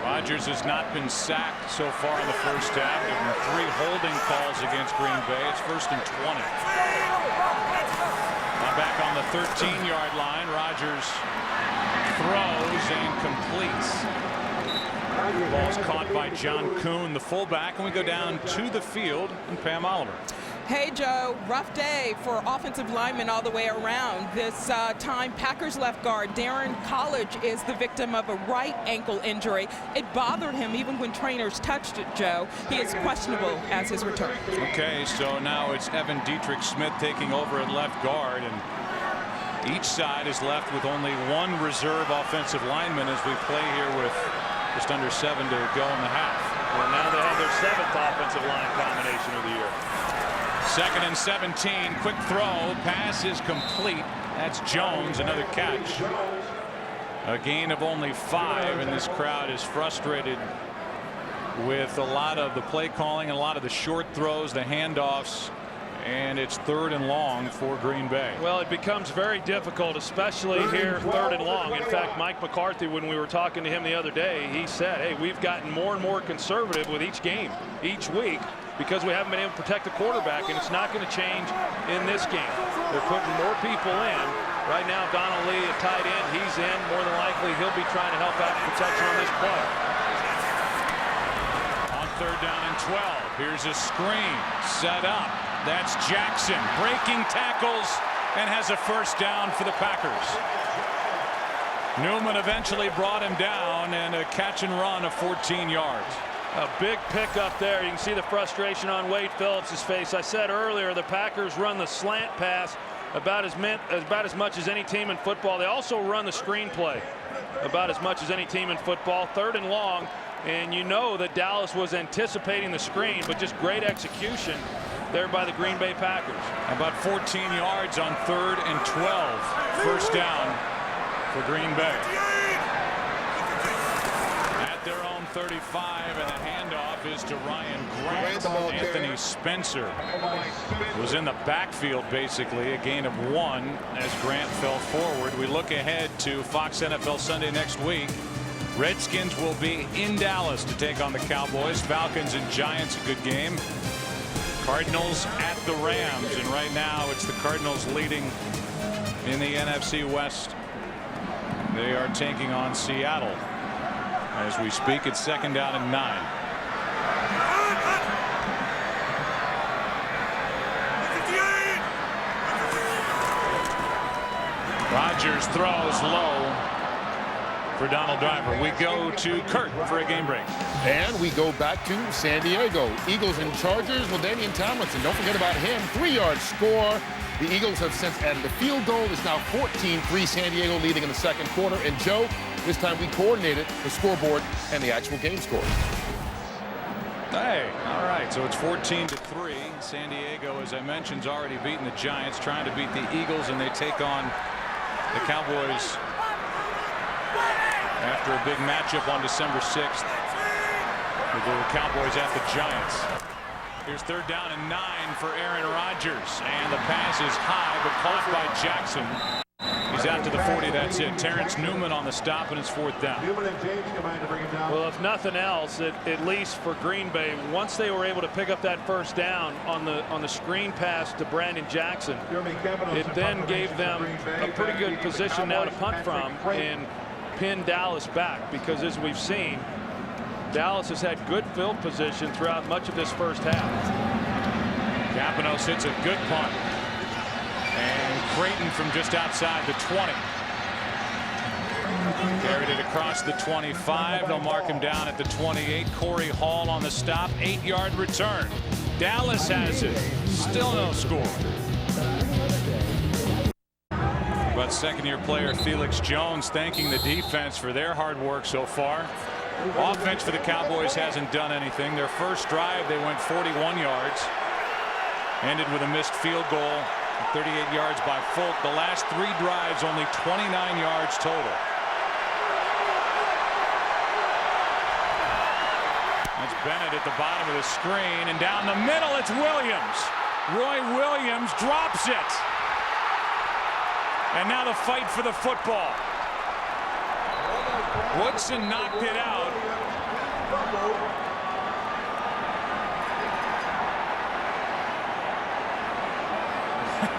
Rodgers has not been sacked so far in the first half. There have been 3 holding calls against Green Bay. It's 1st and 20. Now back on the 13-yard line. Rodgers throws and completes. Ball's caught by John Kuhn, the fullback, and we go down to the field and Pam Oliver. Hey, Joe, rough day for offensive linemen all the way around. This time, Packers left guard Darren College is the victim of a right ankle injury. It bothered him even when trainers touched it, Joe. He is questionable as his return. Okay, so now it's Evan Dietrich Smith taking over at left guard, and each side is left with only one reserve offensive lineman as we play here with just under 7 to go in the half. Well, now they have their 7th offensive line combination of the year. 2nd and 17. Quick throw. Pass is complete. That's Jones. Another catch. A gain of only 5, and this crowd is frustrated with a lot of the play calling, a lot of the short throws, the handoffs, and it's 3rd and long for Green Bay. Well, it becomes very difficult, especially here 3rd and long. In fact, Mike McCarthy, when we were talking to him the other day, he said, hey, we've gotten more and more conservative with each game, each week, because we haven't been able to protect the quarterback, and it's not going to change in this game. They're putting more people in. Right now, Donald Lee, a tight end, he's in. More than likely, he'll be trying to help out the protection on this play. On 3rd down and 12. Here's a screen set up. That's Jackson breaking tackles and has a 1st down for the Packers. Newman eventually brought him down, and a catch and run of 14 yards. A big pickup there. You can see the frustration on Wade Phillips' face. I said earlier, the Packers run the slant pass about as much as any team in football. They also run the screen play about as much as any team in football. 3rd and long, and you know that Dallas was anticipating the screen, but just great execution there by the Green Bay Packers. About 14 yards on 3rd and 12. 1st down for Green Bay. At their own 35, and the handoff is to Ryan Grant. Anthony Spencer was in the backfield, basically, a gain of 1 as Grant fell forward. We look ahead to Fox NFL Sunday next week. Redskins will be in Dallas to take on the Cowboys. Falcons and Giants, a good game. Cardinals at the Rams, and right now it's the Cardinals leading in the NFC West. They are taking on Seattle. As we speak, it's 2nd down and 9. Rodgers throws low for Donald Driver. We go to Kurt for a game break. And we go back to San Diego. Eagles and Chargers. Well, Damian Tomlinson, don't forget about him. 3-yard score. The Eagles have since added a field goal. It's now 14-3 San Diego leading in the 2nd quarter. And Joe, this time we coordinated the scoreboard and the actual game score. Hey, all right, so it's 14-3. San Diego, as I mentioned, has already beaten the Giants, trying to beat the Eagles, and they take on the Cowboys after a big matchup on December 6th. The Cowboys at the Giants. Here's 3rd down and 9 for Aaron Rodgers, and the pass is high but caught by Jackson. He's out to the 40. That's it. Terrence Newman on the stop, and it's 4th down. Well, if nothing else, at least for Green Bay, once they were able to pick up that 1st down on the screen pass to Brandon Jackson, it then gave them a pretty good position now to punt from and pin Dallas back, because as we've seen, Dallas has had good field position throughout much of this 1st half. Capanos hits a good punt. And Creighton from just outside the 20. Carried it across the 25. They'll mark him down at the 28. Corey Hall on the stop. 8-yard return. Dallas has it. Still no score. But 2nd-year player Felix Jones thanking the defense for their hard work so far. Offense for the Cowboys hasn't done anything. Their first drive, they went 41 yards. Ended with a missed field goal. 38 yards by Folk. The last 3 drives, only 29 yards total. That's Bennett at the bottom of the screen, and down the middle it's Williams. Roy Williams drops it. And now the fight for the football. Woodson knocked it out.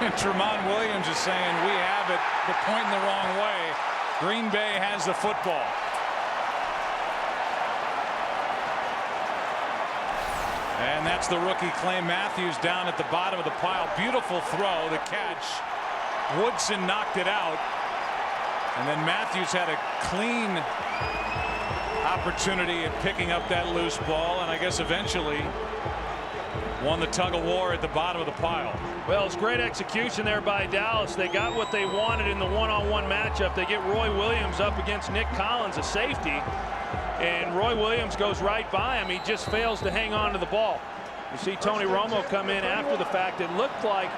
And Tramon Williams is saying, we have it, but pointing the wrong way. Green Bay has the football. And that's the rookie Clay Matthews down at the bottom of the pile. Beautiful throw, the catch. Woodson knocked it out. And then Matthews had a clean opportunity at picking up that loose ball, and I guess eventually won the tug of war at the bottom of the pile. Well, it's great execution there by Dallas. They got what they wanted in the one-on-one matchup. They get Roy Williams up against Nick Collins, a safety, and Roy Williams goes right by him. He just fails to hang on to the ball. You see Tony Romo come in after the fact. It looked like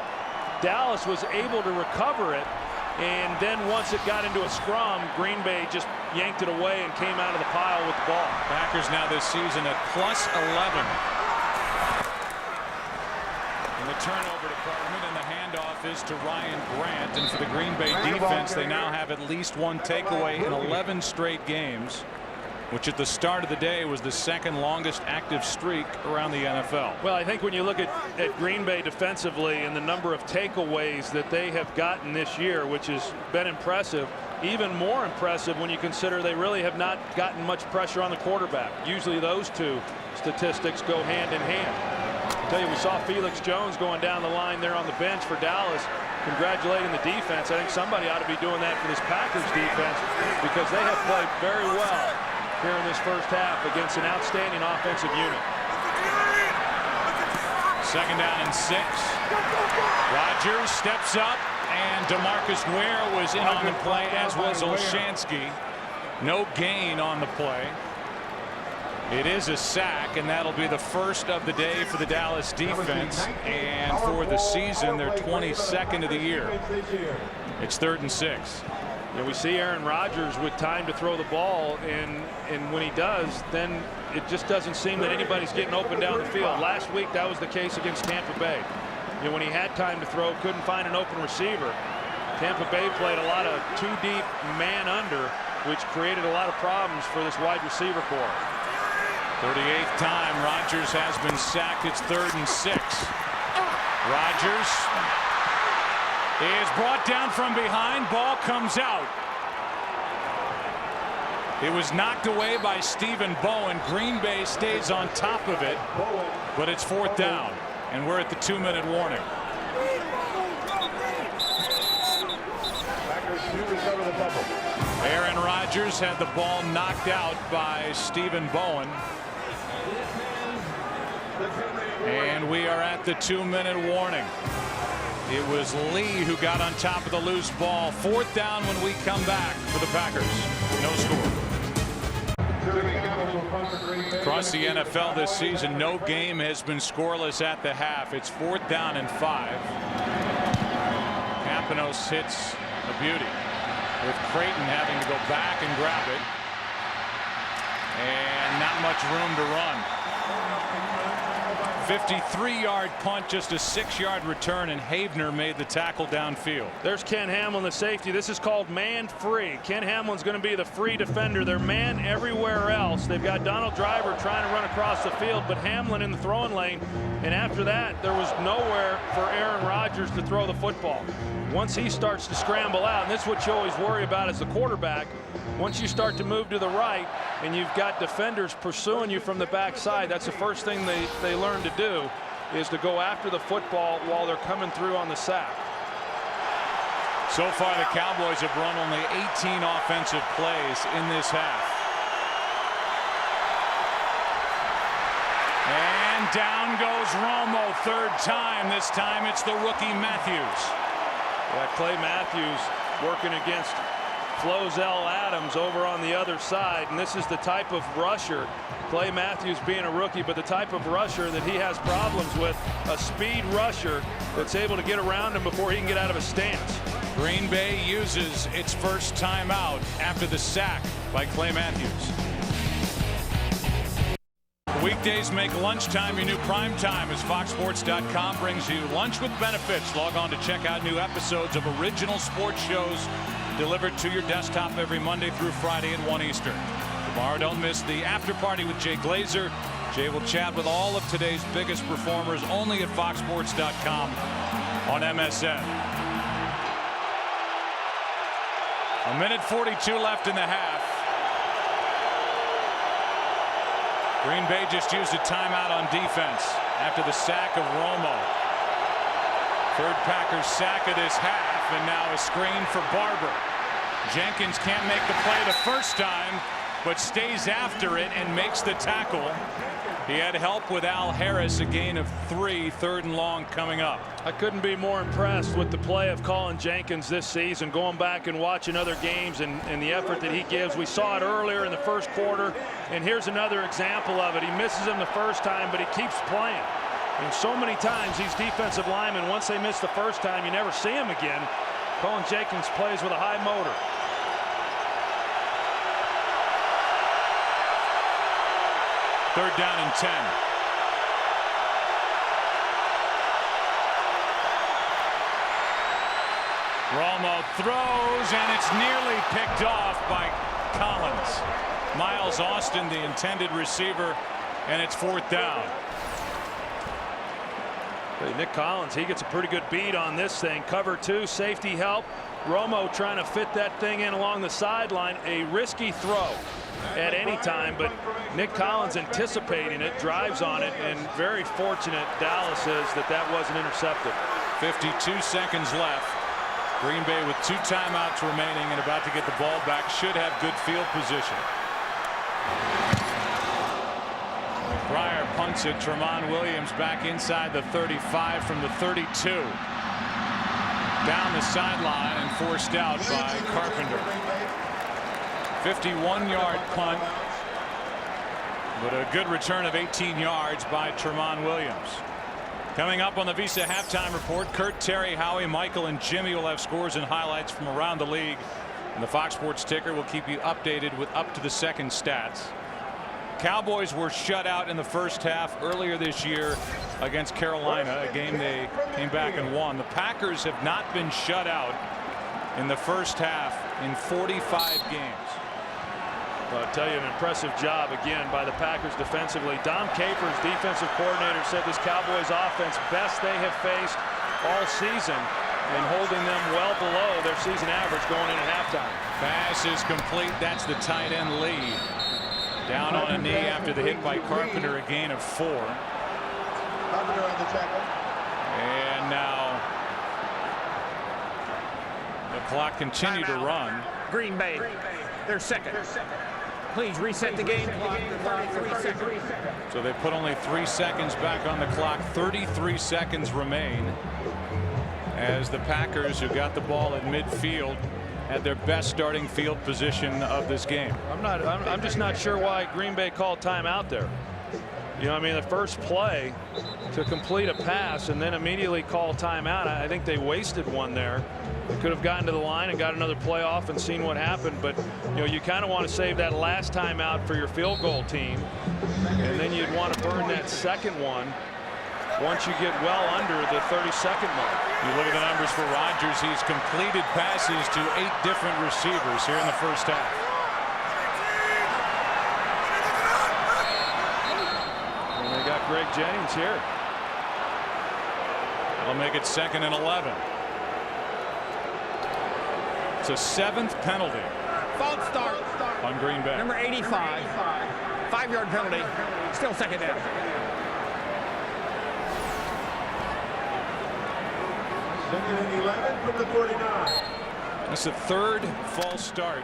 Dallas was able to recover it, and then once it got into a scrum, Green Bay just yanked it away and came out of the pile with the ball. Packers now this season at +11. In the turnover department, and the handoff is to Ryan Grant. And for the Green Bay defense, they now have at least one takeaway in 11 straight games, which at the start of the day was the second longest active streak around the NFL. Well, I think when you look at Green Bay defensively and the number of takeaways that they have gotten this year, which has been impressive, even more impressive when you consider they really have not gotten much pressure on the quarterback. Usually those two statistics go hand in hand. I tell you, we saw Felix Jones going down the line there on the bench for Dallas, congratulating the defense. I think somebody ought to be doing that for this Packers defense, because they have played very well here in this first half against an outstanding offensive unit. Second down and 6. Rodgers steps up, and DeMarcus Ware was in on the play, as was Olshansky. No gain on the play. It is a sack, and that'll be the first of the day for the Dallas defense, and for the season they're 22nd of the year. It's 3rd and 6. And we see Aaron Rodgers with time to throw the ball, and when he does, then it just doesn't seem that anybody's getting open down the field. Last week that was the case against Tampa Bay. You know, when he had time to throw, couldn't find an open receiver. Tampa Bay played a lot of too deep man under, which created a lot of problems for this wide receiver corps. 38th time Rodgers has been sacked. It's 3rd and 6. Rodgers is brought down from behind. Ball comes out. It was knocked away by Stephen Bowen. Green Bay stays on top of it, but it's 4th down, and we're at the 2-minute warning. Aaron Rodgers had the ball knocked out by Stephen Bowen. And we are at the 2-minute warning. It was Lee who got on top of the loose ball. 4th down when we come back for the Packers. No score. Across the NFL this season, no game has been scoreless at the half. It's 4th down and 5. Campanos hits a beauty, with Creighton having to go back and grab it. And not much room to run. 53-yard punt, just a 6-yard return, and Havener made the tackle downfield. There's Ken Hamlin, the safety. This is called man free. Ken Hamlin's going to be the free defender. They're man everywhere else. They've got Donald Driver trying to run across the field, but Hamlin in the throwing lane. And after that, there was nowhere for Aaron Rodgers to throw the football. Once he starts to scramble out, and this is what you always worry about as the quarterback, once you start to move to the right and you've got defenders pursuing you from the backside, that's the first thing they learn to do, is to go after the football while they're coming through on the sack. So far the Cowboys have run only 18 offensive plays in this half. And down goes Romo, 3rd time. This time it's the rookie Matthews. Yeah, Clay Matthews working against Flozell Adams over on the other side, and this is the type of rusher, Clay Matthews being a rookie, but the type of rusher that he has problems with, a speed rusher that's able to get around him before he can get out of a stance. Green Bay uses its first timeout after the sack by Clay Matthews. Weekdays make lunchtime your new prime time as FoxSports.com brings you lunch with benefits. Log on to check out new episodes of original sports shows delivered to your desktop every Monday through Friday at 1 Eastern. Tomorrow, don't miss the after party with Jay Glazer. Jay will chat with all of today's biggest performers only at FoxSports.com on MSN. 1:42 left in the half. Green Bay just used a timeout on defense after the sack of Romo. Third Packers sack of this half, and now a screen for Barber. Jenkins can't make the play the first time, but stays after it and makes the tackle. He had help with Al Harris, a gain of 3, 3rd and long coming up. I couldn't be more impressed with the play of Colin Jenkins this season, going back and watching other games and the effort that he gives. We saw it earlier in the first quarter, and here's another example of it. He misses him the first time, but he keeps playing. And so many times these defensive linemen, once they miss the first time, you never see them again. Colin Jenkins plays with a high motor. Third down and 10. Romo throws, and it's nearly picked off by Collins. Miles Austin, the intended receiver, and it's 4th down. Nick Collins, he gets a pretty good beat on this thing. Cover 2, safety help. Romo trying to fit that thing in along the sideline. A risky throw at any time, but Nick Collins anticipating it, drives on it, and very fortunate Dallas is that wasn't intercepted. 52 seconds left. Green Bay with 2 timeouts remaining and about to get the ball back. Should have good field position. Pryor punts it. Tramon Williams back inside the 35 from the 32. Down the sideline and forced out by Carpenter. 51-yard punt, but a good return of 18 yards by Tramon Williams. Coming up on the Visa halftime report, Kurt, Terry, Howie, Michael, and Jimmy will have scores and highlights from around the league. And the Fox Sports ticker will keep you updated with up-to-the-second stats. Cowboys were shut out in the first half earlier this year against Carolina, a game they came back and won. The Packers have not been shut out in the first half in 45 games. Well, I'll tell you, an impressive job again by the Packers defensively. Dom Capers, defensive coordinator, said this Cowboys offense best they have faced all season, and holding them well below their season average going into halftime. Pass is complete. That's the tight end lead. Down on a knee after the hit by Carpenter, a gain of 4. Carpenter on the tackle. And now the clock continued to run. Green Bay, they're second. Please reset the game clock to 33 seconds. So they put only 3 seconds back on the clock. 33 seconds remain as the Packers, who got the ball at midfield, had their best starting field position of this game. I'm just not sure why Green Bay called timeout there. You know, I mean, the first play to complete a pass and then immediately call timeout. I think they wasted one there. They could have gotten to the line and got another play off and seen what happened, but you know, you kind of want to save that last timeout for your field goal team, and then you'd want to burn that second one once you get well under the 30-second mark. You look at the numbers for Rodgers. He's completed passes to 8 different receivers here in the first half. And they got Greg Jennings here. That'll make it 2nd and 11. It's a 7th penalty. False start on Green Bay. Number 85. 5-yard penalty. Still 2nd down. Second and 11 from the 49. That's the 3rd false start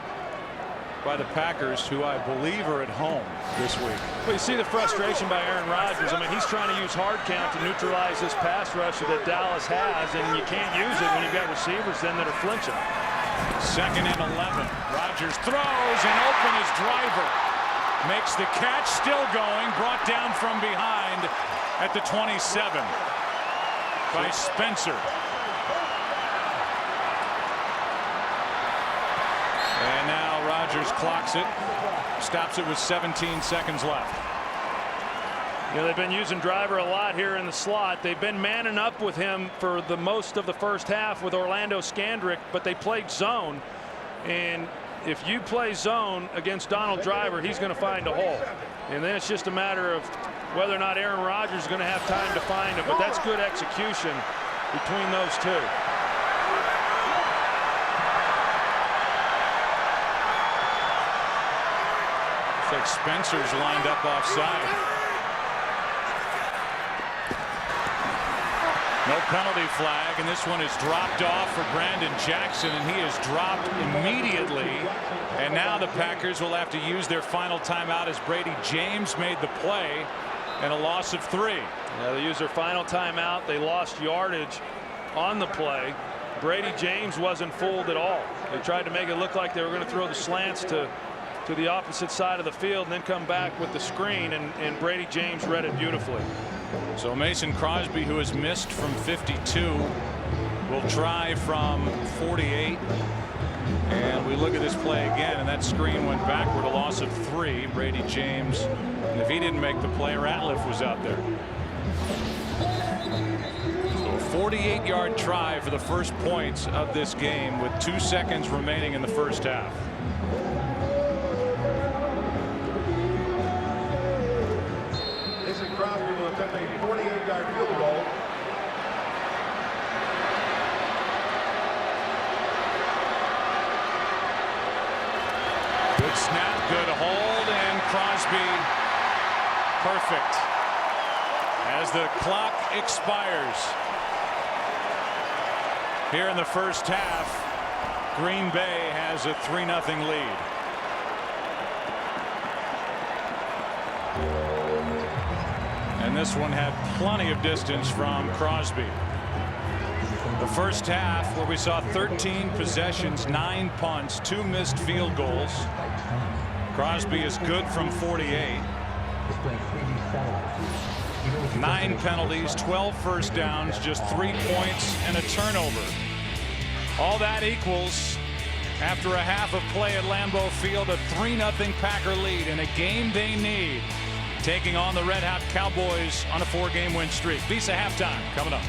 by the Packers, who I believe are at home this week. Well, you see the frustration by Aaron Rodgers. I mean, he's trying to use hard count to neutralize this pass rush that Dallas has, and you can't use it when you've got receivers then that are flinching. 2nd and 11. Rodgers throws, and open is Driver. Makes the catch, still going, brought down from behind at the 27 by Spencer. And now Rodgers clocks it, stops it with 17 seconds left. You know, they've been using Driver a lot here in the slot. They've been manning up with him for the most of the first half with Orlando Scandrick, but they played zone. And if you play zone against Donald Driver, he's going to find a hole. And then it's just a matter of whether or not Aaron Rodgers is going to have time to find him. But that's good execution between those two. Looks like Spencer's lined up offside. No penalty flag, and this one is dropped off for Brandon Jackson, and he is dropped immediately. And now the Packers will have to use their final timeout as Brady James made the play, and a loss of 3. Yeah, they used their final timeout. They lost yardage on the play. Brady James wasn't fooled at all. They tried to make it look like they were going to throw the slants to the opposite side of the field and then come back with the screen, and Brady James read it beautifully. So Mason Crosby, who has missed from 52, will try from 48. And we look at this play again, and that screen went backward, a loss of 3. Brady James, and if he didn't make the play, Ratliff was out there. So a 48-yard try for the first points of this game with 2 seconds remaining in the first half. Crosby will attempt a 48-yard field goal. Good snap, good hold, and Crosby perfect as the clock expires. Here in the first half, Green Bay has a 3-0 lead. And this one had plenty of distance from Crosby. The first half, where we saw 13 possessions, 9 punts, 2 missed field goals. Crosby is good from 48. 9 penalties, 12 first downs, just 3 points and a turnover. All that equals, after a half of play at Lambeau Field, a 3-0 Packer lead in a game they need, taking on the Red Hot Cowboys on a 4-game win streak. Visa halftime coming up.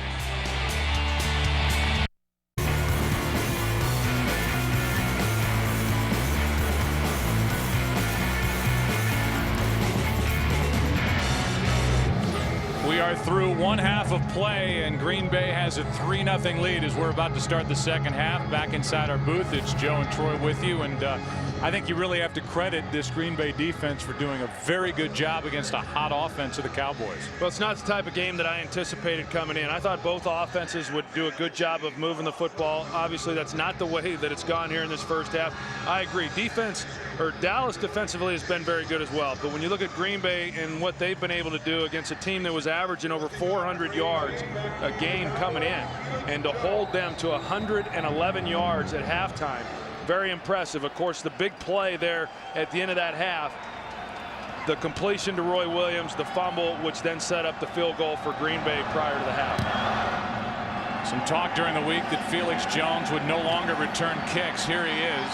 We are through one half of play, and Green Bay has a 3-0 lead as we're about to start the second half. Back inside our booth, it's Joe and Troy with you, and I think you really have to credit this Green Bay defense for doing a very good job against a hot offense of the Cowboys. Well, it's not the type of game that I anticipated coming in. I thought both offenses would do a good job of moving the football. Obviously, that's not the way that it's gone here in this first half. I agree. Dallas defensively has been very good as well. But when you look at Green Bay and what they've been able to do against a team that was averaging over 400 yards a game coming in, and to hold them to 111 yards at halftime, very impressive. Of course, the big play there at the end of that half, the completion to Roy Williams, the fumble, which then set up the field goal for Green Bay prior to the half. Some talk during the week that Felix Jones would no longer return kicks. Here he is.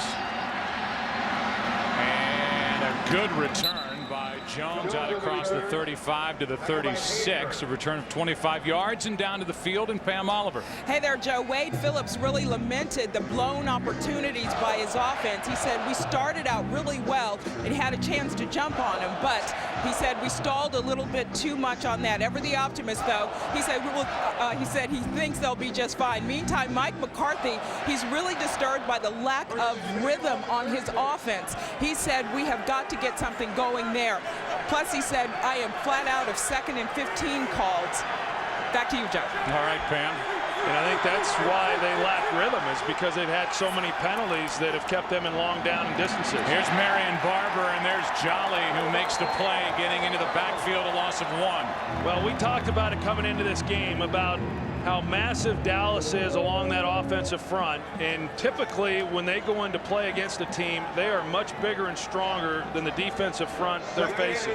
And a good return by Jones out across the 35 to the 36. A return of 25 yards and down to the field, and Pam Oliver. Hey there, Joe. Wade Phillips really lamented the blown opportunities by his offense. He said we started out really well and had a chance to jump on him, but he said we stalled a little bit too much on that. Ever the optimist, though, he said he thinks they'll be just fine. Meantime, Mike McCarthy, he's really disturbed by the lack of rhythm on his offense. He said we have got to get something going there. Plus, he said, I am flat out of 2nd and 15 calls. Back to you, Joe. All right, Pam. And I think that's why they lack rhythm, is because they've had so many penalties that have kept them in long down and distances. Here's Marion Barber, and there's Jolly, who makes the play, getting into the backfield, a loss of 1. Well, we talked about it coming into this game, about how massive Dallas is along that offensive front, and typically when they go into play against a team, they are much bigger and stronger than the defensive front they're facing.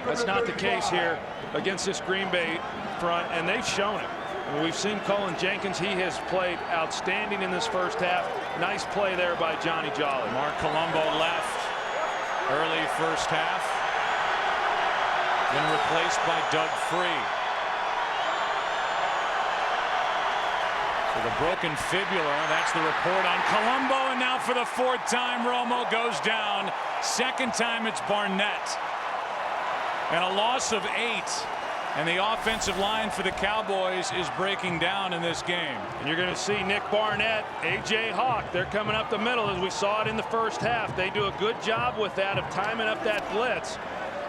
That's not the case here against this Green Bay front, and they've shown it. And we've seen Cullen Jenkins. He has played outstanding in this first half. Nice play there by Johnny Jolly. Mark Colombo left early first half, then replaced by Doug Free. The broken fibula, that's the report on Colombo, and now for the 4th time, Romo goes down. 2nd time, it's Barnett. And a loss of 8. And the offensive line for the Cowboys is breaking down in this game. And you're going to see Nick Barnett, A.J. Hawk, they're coming up the middle as we saw it in the first half. They do a good job with that of timing up that blitz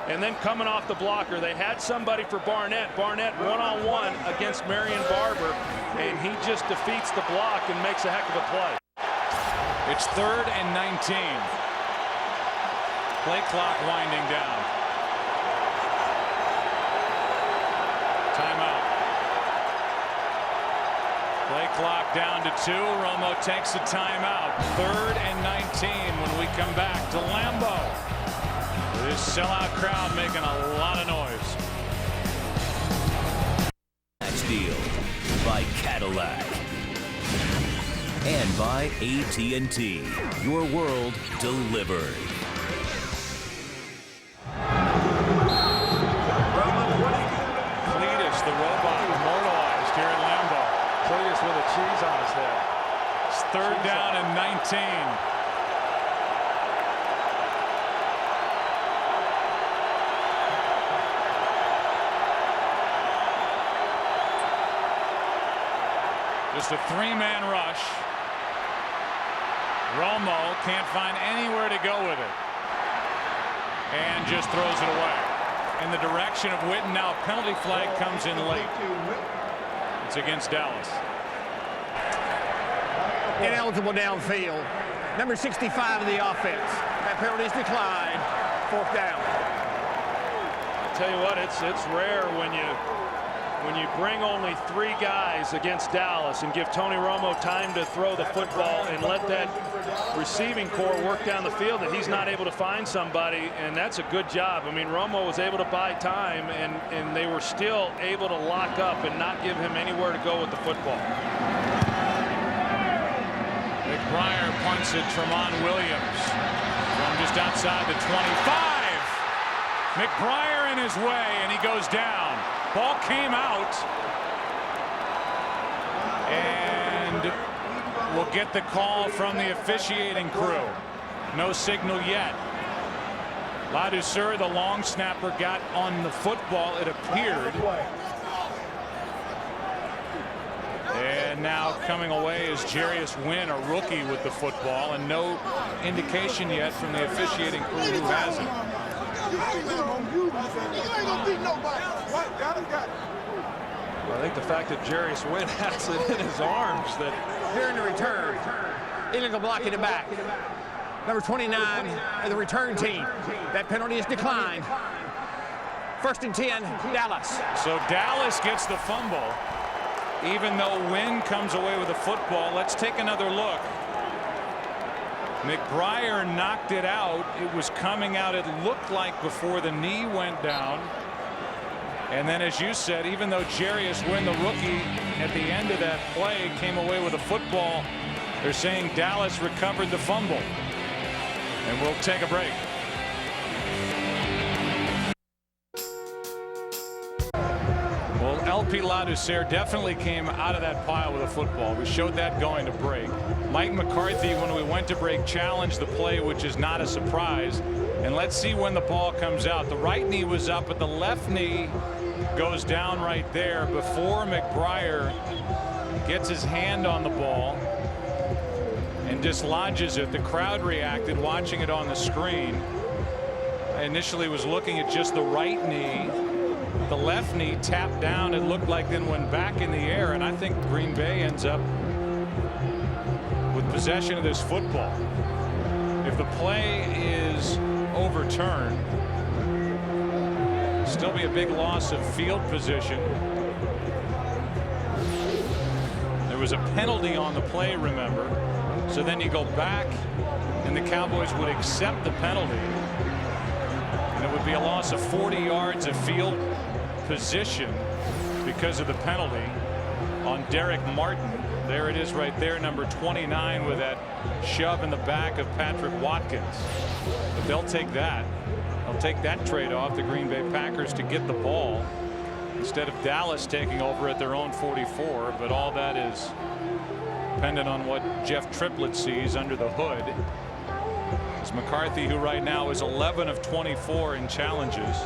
and then coming off the blocker. They had somebody for Barnett. Barnett one-on-one against Marion Barber, and he just defeats the block and makes a heck of a play. It's 3rd and 19. Play clock winding down. Timeout. Play clock down to 2. Romo takes a timeout. 3rd and 19 when we come back to Lambeau. This sellout crowd making a lot of noise. Match deal by Cadillac and by AT&T. Your world delivered. The robot immortalized here in Lambeau. Cletus with a cheese on his head. It's 3rd down and 19. Just a 3-man rush. Romo can't find anywhere to go with it. And just throws it away. In the direction of Witten. Now a penalty flag comes in late. It's against Dallas. Ineligible downfield. Number 65 of the offense. That penalty's declined. 4th down. I tell you what, it's rare when you bring only 3 guys against Dallas and give Tony Romo time to throw the football and let that receiving core work down the field, that he's not able to find somebody, and that's a good job. I mean, Romo was able to buy time, and they were still able to lock up and not give him anywhere to go with the football. McBriar punts at Tremont Williams from just outside the 25. McBriar in his way, and he goes down. Ball came out, and we'll get the call from the officiating crew. No signal yet. Ladouceur, the long snapper, got on the football, it appeared. And now coming away is Jarius Wynn, a rookie with the football, and no indication yet from the officiating crew who has it. Well, I think the fact that Jarius Wynn has it in his arms that... Here in the return. Illegal blocking the back. Number 29 of the return team. That penalty is declined. 1st and 10, Dallas. So Dallas gets the fumble, even though Wynn comes away with the football. Let's take another look. McBriar knocked it out. It was coming out, it looked like, before the knee went down. And then, as you said, even though Jarius Wynn, the rookie, at the end of that play came away with a football, they're saying Dallas recovered the fumble. And we'll take a break. Well, LP Ladouceur definitely came out of that pile with a football. We showed that going to break. Mike McCarthy, when we went to break, challenged the play, which is not a surprise. And let's see when the ball comes out. The right knee was up, but the left knee goes down right there before McBriar gets his hand on the ball and dislodges it. The crowd reacted watching it on the screen. I initially was looking at just the right knee. The left knee tapped down. It looked like then went back in the air, and I think Green Bay ends up with possession of this football. If the play is overturned, still be a big loss of field position. There was a penalty on the play, remember, so then you go back and the Cowboys would accept the penalty, and it would be a loss of 40 yards of field position because of the penalty on Derek Martin. There it is right there, number 29, with that shove in the back of Patrick Watkins. But they'll take that. They'll take that trade-off, the Green Bay Packers, to get the ball instead of Dallas taking over at their own 44. But all that is dependent on what Jeff Triplett sees under the hood. It's McCarthy, who right now is 11 of 24 in challenges.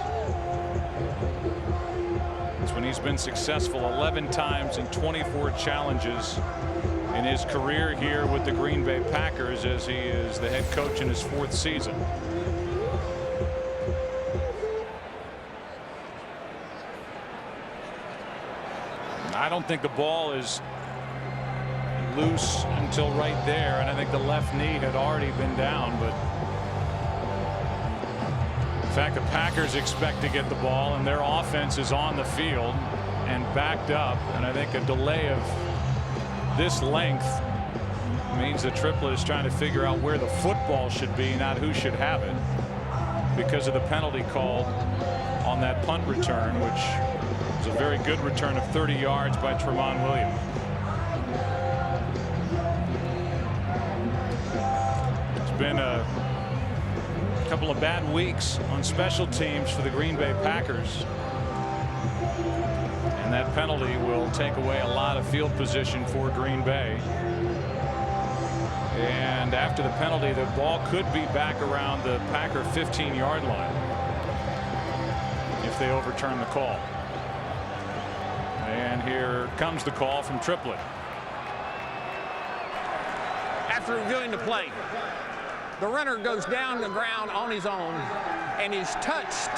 and he's been successful 11 times in 24 challenges in his career here with the Green Bay Packers, as he is the head coach in his 4th season. I don't think the ball is loose until right there, and I think the left knee had already been down, but in fact the Packers expect to get the ball, and their offense is on the field and backed up, and I think a delay of this length means the Triplet is trying to figure out where the football should be, not who should have it, because of the penalty called on that punt return, which was a very good return of 30 yards by Tramon Williams. It's been a couple of bad weeks on special teams for the Green Bay Packers, and that penalty will take away a lot of field position for Green Bay. And after the penalty, the ball could be back around the Packer 15-yard line if they overturn the call. And here comes the call from Triplet. After reviewing the play, the runner goes down the ground on his own and is touched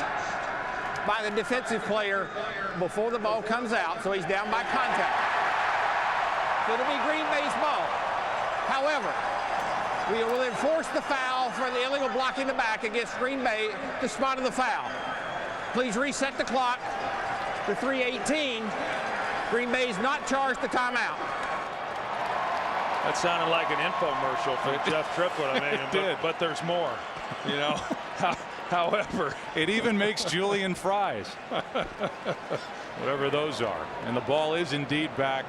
by the defensive player before the ball comes out, so he's down by contact. So it'll be Green Bay's ball. However, we will enforce the foul for the illegal blocking the back against Green Bay, the spot of the foul. Please reset the clock to 3:18. Green Bay's not charged the timeout. That sounded like an infomercial for Jeff Triplet. I mean, it did. But there's more. You know. However, it even makes Julian fries, whatever those are, and the ball is indeed back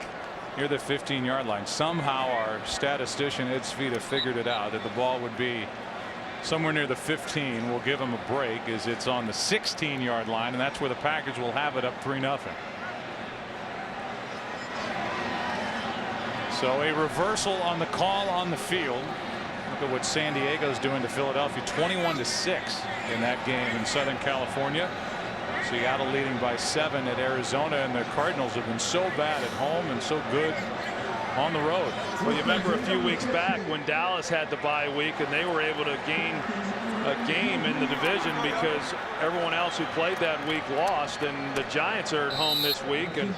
near the 15-yard line. Somehow our statistician Ed Svita figured it out that the ball would be somewhere near the 15. We'll give him a break as it's on the 16-yard line, and that's where the Packers will have it up 3-0. So a reversal on the call on the field. Look at what San Diego's doing to Philadelphia, 21-6 in that game in Southern California. Seattle leading by 7 at Arizona, and the Cardinals have been so bad at home and so good on the road. Well, you remember a few weeks back when Dallas had the bye week and they were able to gain a game in the division because everyone else who played that week lost, and the Giants are at home this week and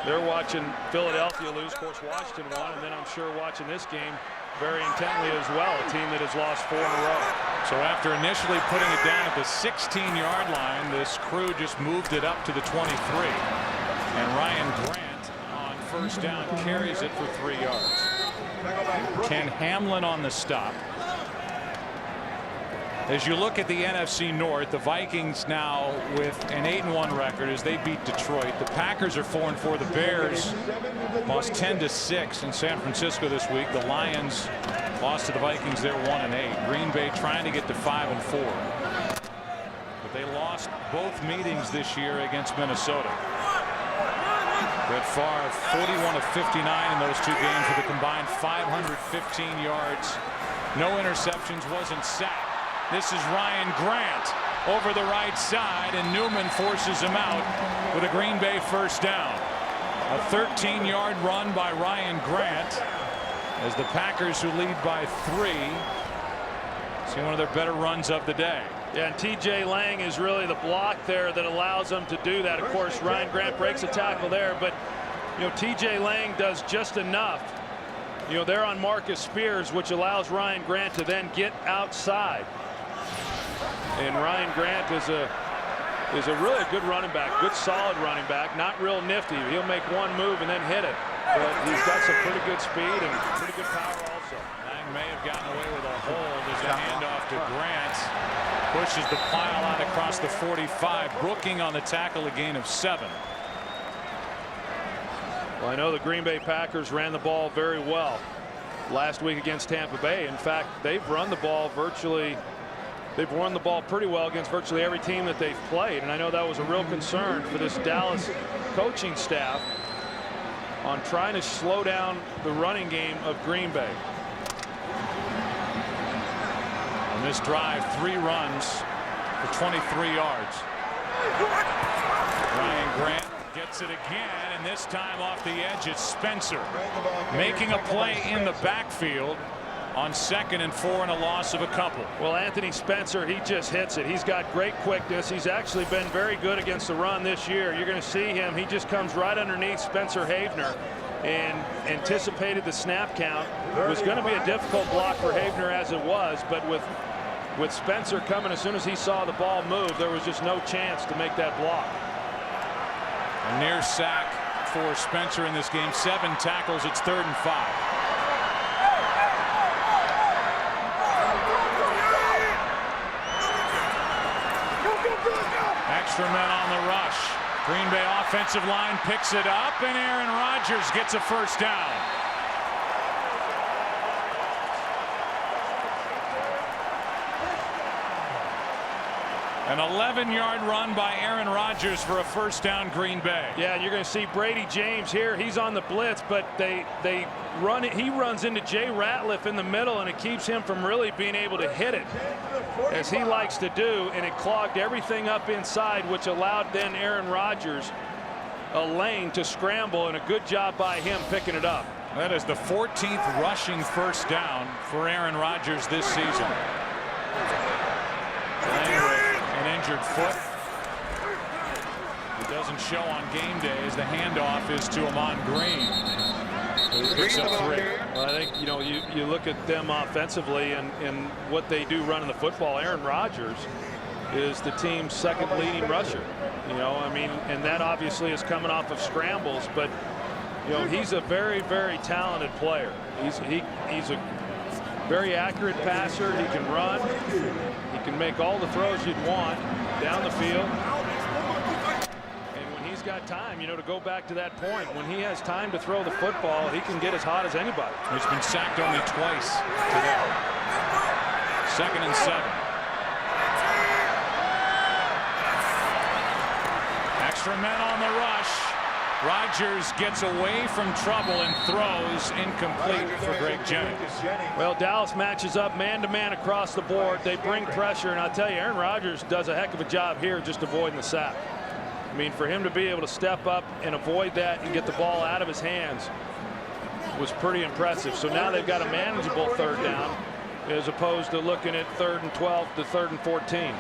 they're watching Philadelphia lose. Of course, Washington won, and then I'm sure watching this game very intently as well, a team that has lost 4 in a row. So after initially putting it down at the 16-yard line, this crew just moved it up to the 23, and Ryan Grant on first down carries it for 3 yards. Ken Hamlin on the stop. As you look at the NFC North, the Vikings now with an 8-1 record as they beat Detroit. The Packers are 4-4. The Bears lost 10-6 in San Francisco this week. The Lions lost to the Vikings. They're 1-8. Green Bay trying to get to 5-4. But they lost both meetings this year against Minnesota. Brett Favre 41 of 59 in those 2 games with a combined 515 yards. No interceptions, wasn't sacked. This is Ryan Grant over the right side, and Newman forces him out with a Green Bay first down. A 13-yard run by Ryan Grant as the Packers, who lead by 3, see one of their better runs of the day. Yeah, and TJ Lang is really the block there that allows them to do that. Of course, Ryan Grant breaks a tackle there, but you know, TJ Lang does just enough. You know, they're on Marcus Spears, which allows Ryan Grant to then get outside. And Ryan Grant is a really good running back, good solid running back, not real nifty. He'll make one move and then hit it, but he's got some pretty good speed and pretty good power also. Lang may have gotten away with a hold as a handoff to Grant. Pushes the pile out across the 45. Brooking on the tackle, a gain of 7. Well, I know the Green Bay Packers ran the ball very well last week against Tampa Bay. In fact, they've run the ball virtually. They've run the ball pretty well against virtually every team that they've played, and I know that was a real concern for this Dallas coaching staff on trying to slow down the running game of Green Bay. On this drive, 3 runs for 23 yards. Ryan Gets it again, and this time off the edge it's Spencer making a play in the backfield on 2nd and 4 and a loss of a couple. Well, Anthony Spencer, he just hits it. He's got great quickness. He's actually been very good against the run this year. You're going to see him. He just comes right underneath Spencer Havener and anticipated the snap count. It was going to be a difficult block for Havener as it was, but with Spencer coming as soon as he saw the ball move, there was just no chance to make that block. A near sack for Spencer in this game. 7 tackles. It's 3rd and 5. Extra men on the rush. Green Bay offensive line picks it up, and Aaron Rodgers gets a first down. An 11-yard run by Aaron Rodgers for a first down, Green Bay. Yeah, and you're going to see Brady James here. He's on the blitz, but they run it. He runs into Jay Ratliff in the middle, and it keeps him from really being able to hit it as he likes to do, and it clogged everything up inside, which allowed then Aaron Rodgers a lane to scramble, and a good job by him picking it up. That is the 14th rushing first down for Aaron Rodgers this season. An injured foot. It doesn't show on game day as the handoff is to Amon Green. Who picks up 3. Well, I think, you look at them offensively and what they do running the football. Aaron Rodgers is the team's 2nd leading rusher. I mean, and that obviously is coming off of scrambles, but he's a very, very talented player. He's a very accurate passer. He can run. He can make all the throws you'd want down the field. And when he's got time, to go back to that point, when he has time to throw the football, he can get as hot as anybody. He's been sacked only twice today. 2nd and 7. Extra men on the rush. Rodgers gets away from trouble and throws incomplete for Greg Jennings. Well, Dallas matches up man-to-man across the board. They bring pressure, and I'll tell you, Aaron Rodgers does a heck of a job here just avoiding the sack. I mean, for him to be able to step up and avoid that and get the ball out of his hands was pretty impressive. So now they've got a manageable 3rd down as opposed to looking at 3rd and 12 to 3rd and 14.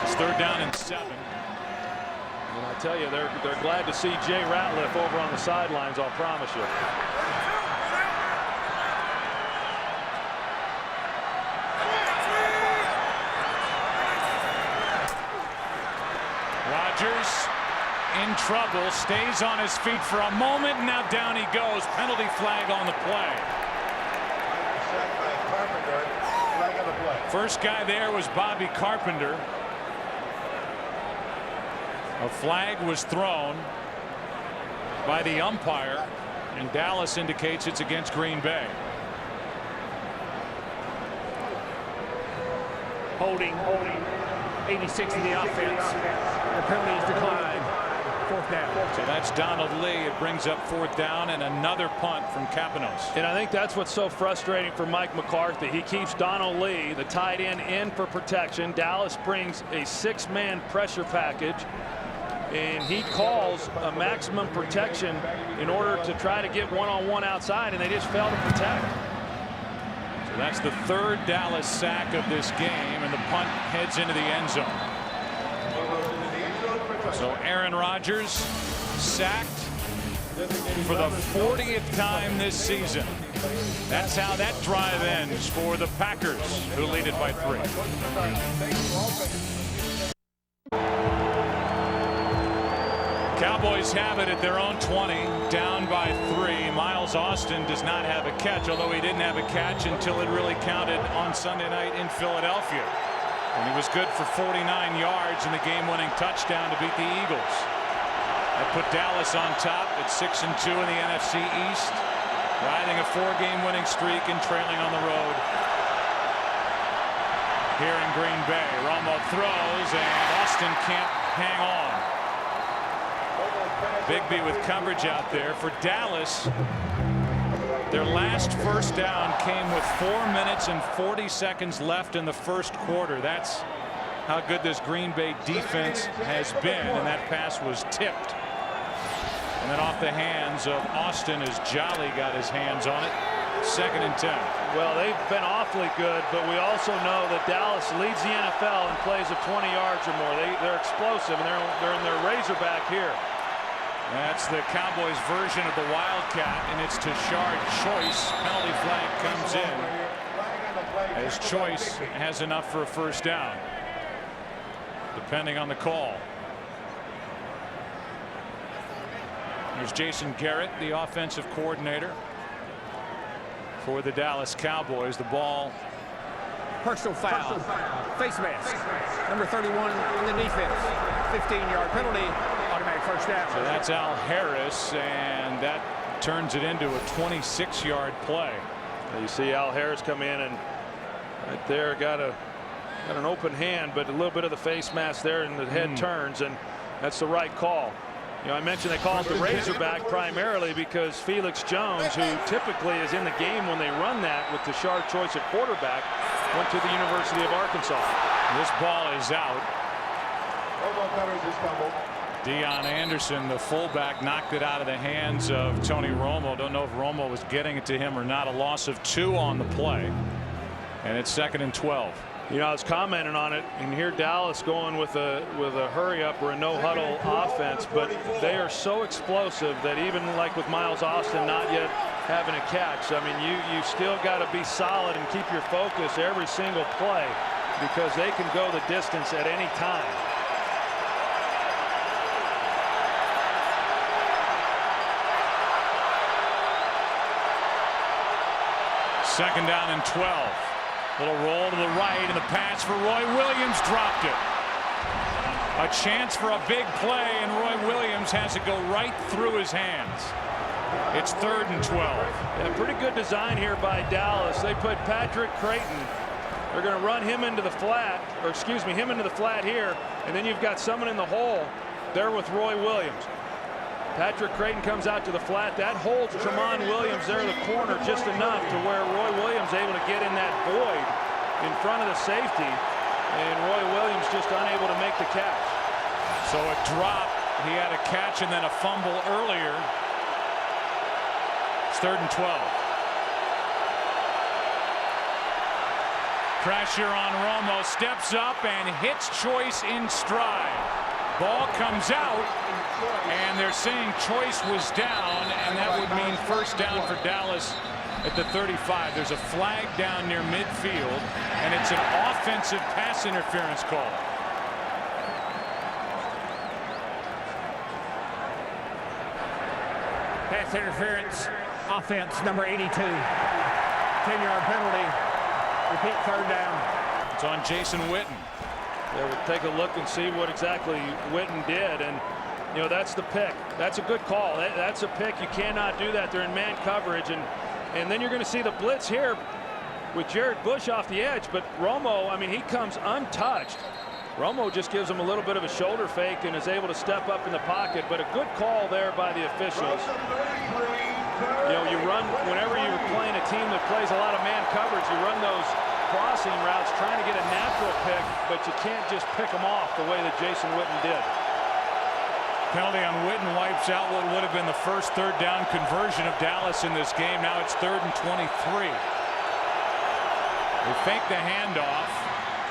It's 3rd down and 7. And I tell you, they're glad to see Jay Ratliff over on the sidelines, I'll promise you. Rodgers in trouble, stays on his feet for a moment, and now down he goes. Penalty flag on the play. First guy there was Bobby Carpenter. A flag was thrown by the umpire, and Dallas indicates it's against Green Bay. Holding 86 in the offense. The penalty is declined. 4th down. So that's Donald Lee. It brings up 4th down and another punt from Kapanos. And I think that's what's so frustrating for Mike McCarthy. He keeps Donald Lee, the tight end, in for protection. Dallas brings a 6-man pressure package, and he calls a maximum protection in order to try to get one-on-one outside, and they just fail to protect. So that's the 3rd Dallas sack of this game, and the punt heads into the end zone. So Aaron Rodgers sacked for the 40th time this season. That's how that drive ends for the Packers, who lead it by 3. Cowboys have it at their own 20, down by 3. Miles Austin does not have a catch, although he didn't have a catch until it really counted on Sunday night in Philadelphia. And he was good for 49 yards in the game-winning touchdown to beat the Eagles. That put Dallas on top at 6-2 in the NFC East, riding a 4-game winning streak and trailing on the road here in Green Bay. Romo throws, and Austin can't hang on. Bigby with coverage out there for Dallas. Their last first down came with 4 minutes and 40 seconds left in the first quarter. That's how good this Green Bay defense has been, and that pass was tipped And then off the hands of Austin as Jolly got his hands on it. 2nd and 10. Well, they've been awfully good, but we also know that Dallas leads the NFL in plays of 20 yards or more. They're explosive, and they're in their razorback here. That's the Cowboys version of the Wildcat, and it's Tashard Choice. Penalty flag comes in as Choice has enough for a first down, depending on the call. There's Jason Garrett, the offensive coordinator for the Dallas Cowboys. The ball. Personal foul. Face mask. Number 31 in the defense. 15-yard penalty. Automatic first down. So that's Al Harris, and that turns it into a 26-yard play. You see Al Harris come in and right there got an open hand, but a little bit of the face mask there, and the head turns, and that's the right call. You know, I mentioned they call it the Razorback primarily because Felix Jones, who typically is in the game when they run that with Tashard Choice at quarterback, went to the University of Arkansas. This ball is out. Deion Anderson, the fullback, knocked it out of the hands of Tony Romo. Don't know if Romo was getting it to him or not. A loss of 2 on the play, and it's 2nd and 12. You know, I was commenting on it, and here Dallas going with a hurry up or a no huddle offense, but they are so explosive that even like with Miles Austin not yet having a catch, I mean, you still got to be solid and keep your focus every single play because they can go the distance at any time. Second down and 12. Little roll to the right, and the pass for Roy Williams dropped it. A chance for a big play, and Roy Williams has it go right through his hands. It's 3rd and 12. Yeah, pretty good design here by Dallas. They put Patrick Creighton. They're going to run him into the flat, or excuse me, him into the flat here, and then you've got someone in the hole there with Roy Williams. Patrick Creighton comes out to the flat. That holds Tramon Williams there in the corner just enough to where Roy Williams able to get in that void in front of the safety, and Roy Williams just unable to make the catch. So a drop. He had a catch and then a fumble earlier. It's 3rd and 12. Pressure on Romo. Steps up and hits Choice in stride. Ball comes out, and they're saying Choice was down, and that would mean first down for Dallas at the 35. There's a flag down near midfield, and it's an offensive pass interference call. Pass interference. Offense number 82. 10-yard penalty. Repeat 3rd down. It's on Jason Witten. Yeah, we'll take a look and see what exactly Witten did, and you know that's the pick. That's a good call. That's a pick. You cannot do that. They're in man coverage, and then you're going to see the blitz here with Jared Bush off the edge. But Romo, I mean, he comes untouched. Romo just gives him a little bit of a shoulder fake and is able to step up in the pocket. But a good call there by the officials. You know, you run whenever you're playing a team that plays a lot of man coverage, you run those crossing routes trying to get a natural pick, but you can't just pick them off the way that Jason Witten did. Penalty on Witten wipes out what would have been the first 3rd down conversion of Dallas in this game. Now it's 3rd and 23. They fake the handoff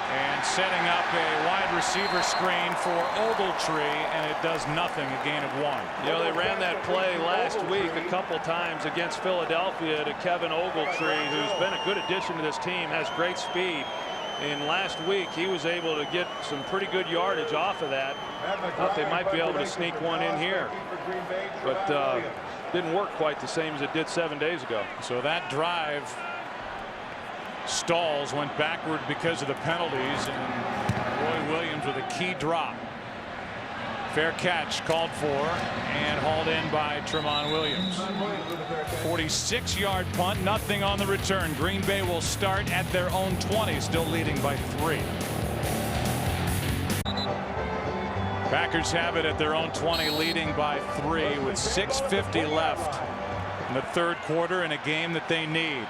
and setting up a wide receiver screen for Ogletree, and it does nothing, a gain of 1. You know, they ran that play last week a couple times against Philadelphia to Kevin Ogletree, who's been a good addition to this team, has great speed. And last week he was able to get some pretty good yardage off of that. Thought they might be able to sneak one in here, but didn't work quite the same as it did 7 days ago. So that drive stalls, went backward because of the penalties, and Roy Williams with a key drop. Fair catch called for and hauled in by Tramon Williams. 46-yard punt, nothing on the return. Green Bay will start at their own 20, still leading by 3. Packers have it at their own 20, leading by 3 with 6:50 left in the 3rd quarter in a game that they need.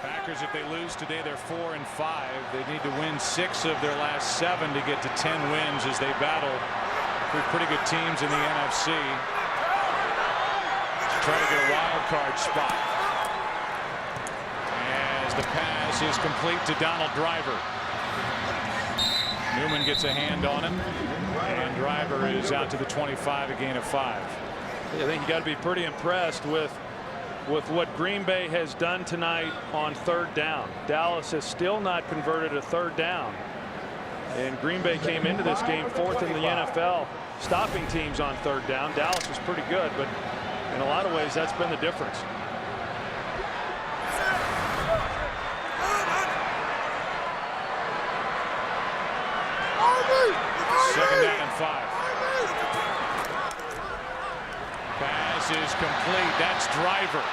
Packers, if they lose today, they're 4-5. They need to win 6 of their last 7 to get to 10 wins as they battle Three pretty good teams in the NFC to try to get a wild card spot. As the pass is complete to Donald Driver. Newman gets a hand on him, and Driver is out to the 25, a gain of 5. I think you got to be pretty impressed with what Green Bay has done tonight on third down. Dallas has still not converted a third down. And Green Bay came into this game 4th in the NFL stopping teams on third down. Dallas was pretty good, but in a lot of ways that's been the difference. Second down and 5. Pass is complete. That's Driver.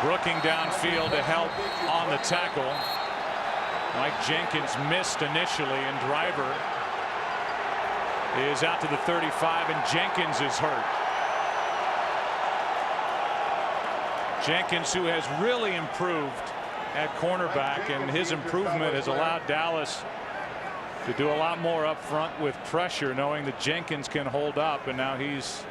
Brooking downfield to help on the tackle. Mike Jenkins missed initially, and Driver is out to the 35, and Jenkins is hurt. Jenkins, who has really improved at cornerback, and his improvement has allowed Dallas to do a lot more up front with pressure, knowing that Jenkins can hold up, and now he's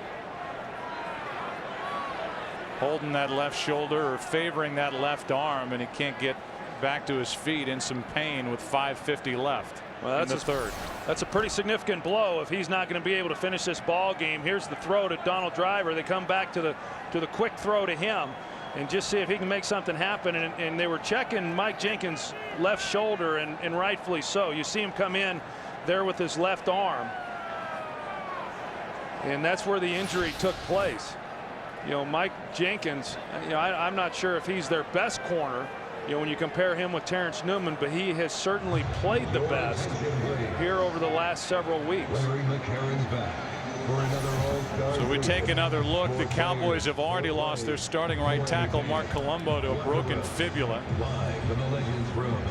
holding that left shoulder or favoring that left arm, and he can't get back to his feet, in some pain with 5:50 left in the third. That's a pretty significant blow if he's not going to be able to finish this ball game. Here's the throw to Donald Driver. They come back to the quick throw to him and just see if he can make something happen. And they were checking Mike Jenkins' left shoulder, and rightfully so. You see him come in there with his left arm, and that's where the injury took place. You know, Mike Jenkins, you know, I'm not sure if he's their best corner, you know, when you compare him with Terrence Newman, but he has certainly played the best here over the last several weeks. So we take another look. The Cowboys have already lost their starting right tackle, Mark Colombo, to a broken fibula.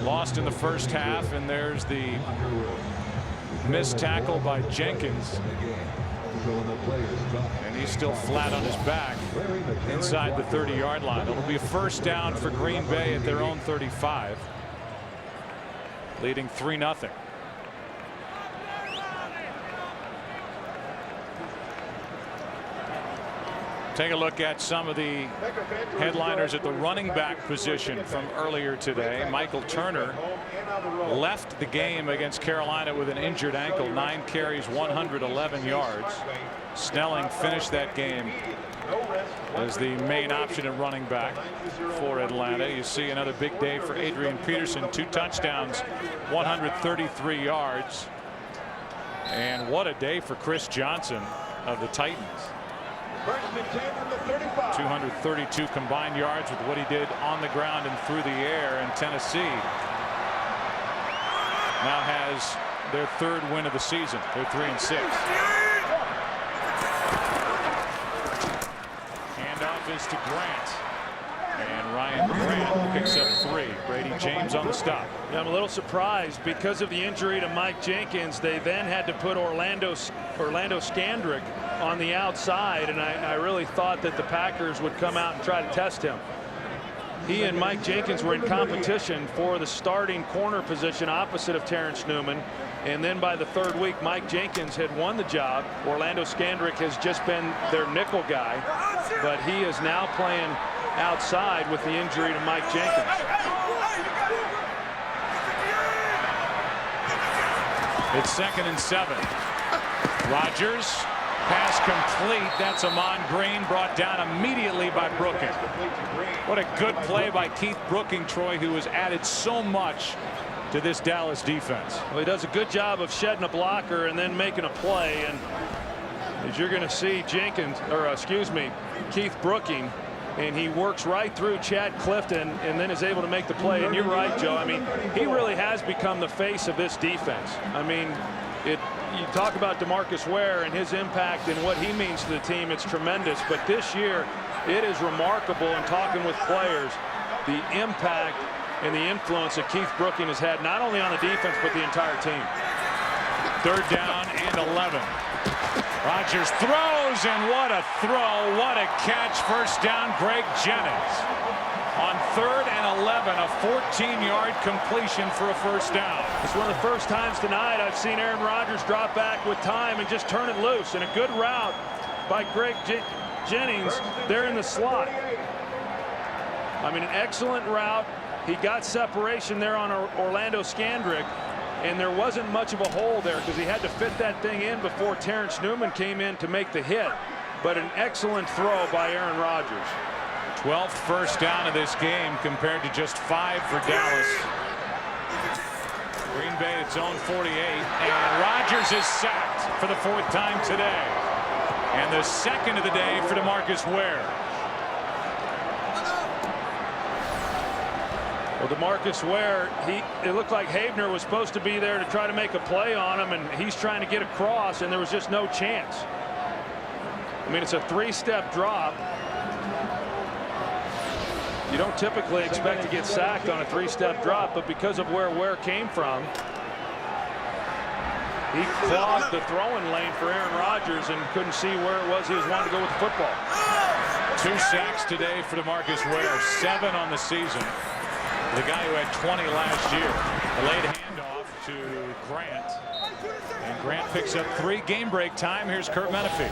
Lost in the first half, and there's the missed tackle by Jenkins. And he's still flat on his back inside the 30-yard line. It'll be a first down for Green Bay at their own 35, leading 3-0. Take a look at some of the headliners at the running back position from earlier today. Michael Turner left the game against Carolina with an injured ankle. 9 carries, 111 yards. Snelling finished that game as the main option at running back for Atlanta. You see another big day for Adrian Peterson. 2 touchdowns, 133 yards. And what a day for Chris Johnson of the Titans. 232 combined yards with what he did on the ground and through the air. And Tennessee now has their 3rd win of the season. They're 3-6. Handoff is to Grant, and Ryan Grant picks up 3. Brady James on the stop. Yeah, I'm a little surprised because of the injury to Mike Jenkins. They then had to put Orlando Scandrick on the outside, and I really thought that the Packers would come out and try to test him. He and Mike Jenkins were in competition for the starting corner position opposite of Terrence Newman, and then by the 3rd week Mike Jenkins had won the job. Orlando Scandrick has just been their nickel guy, but he is now playing outside with the injury to Mike Jenkins. It's 2nd and 7. Rodgers, pass complete. That's Amon Green, brought down immediately by Brooking. What a good play by Keith Brooking, Troy, who has added so much to this Dallas defense. Well, he does a good job of shedding a blocker and then making a play, and as you're going to see Keith Brooking, and he works right through Chad Clifton and then is able to make the play. And you're right, Joe. I mean, he really has become the face of this defense. I mean, you talk about DeMarcus Ware and his impact and what he means to the team. It's tremendous. But this year, it is remarkable in talking with players, the impact and the influence that Keith Brooking has had, not only on the defense, but the entire team. 3rd down and 11. Rodgers throws, and what a throw. What a catch. First down, Greg Jennings. On 3rd and 11, a 14-yard completion for a first down. It's one of the first times tonight I've seen Aaron Rodgers drop back with time and just turn it loose. And a good route by Greg Jennings there in the slot. I mean, an excellent route. He got separation there on Orlando Scandrick, and there wasn't much of a hole there because he had to fit that thing in before Terrence Newman came in to make the hit. But an excellent throw by Aaron Rodgers. 12th first down of this game compared to just 5 for Dallas. Green Bay at zone 48, and Rodgers is sacked for the 4th time today. And the 2nd of the day for DeMarcus Ware. Well, DeMarcus Ware, it looked like Havener was supposed to be there to try to make a play on him, and he's trying to get across, and there was just no chance. I mean, it's a 3-step drop. You don't typically expect to get sacked on a 3-step drop, but because of where Ware came from, he clogged the throwing lane for Aaron Rodgers and couldn't see where it was he was wanting to go with the football. 2 sacks today for DeMarcus Ware, 7 on the season. The guy who had 20 last year. A late handoff to Grant. And Grant picks up 3. Game break time. Here's Kurt Menefee.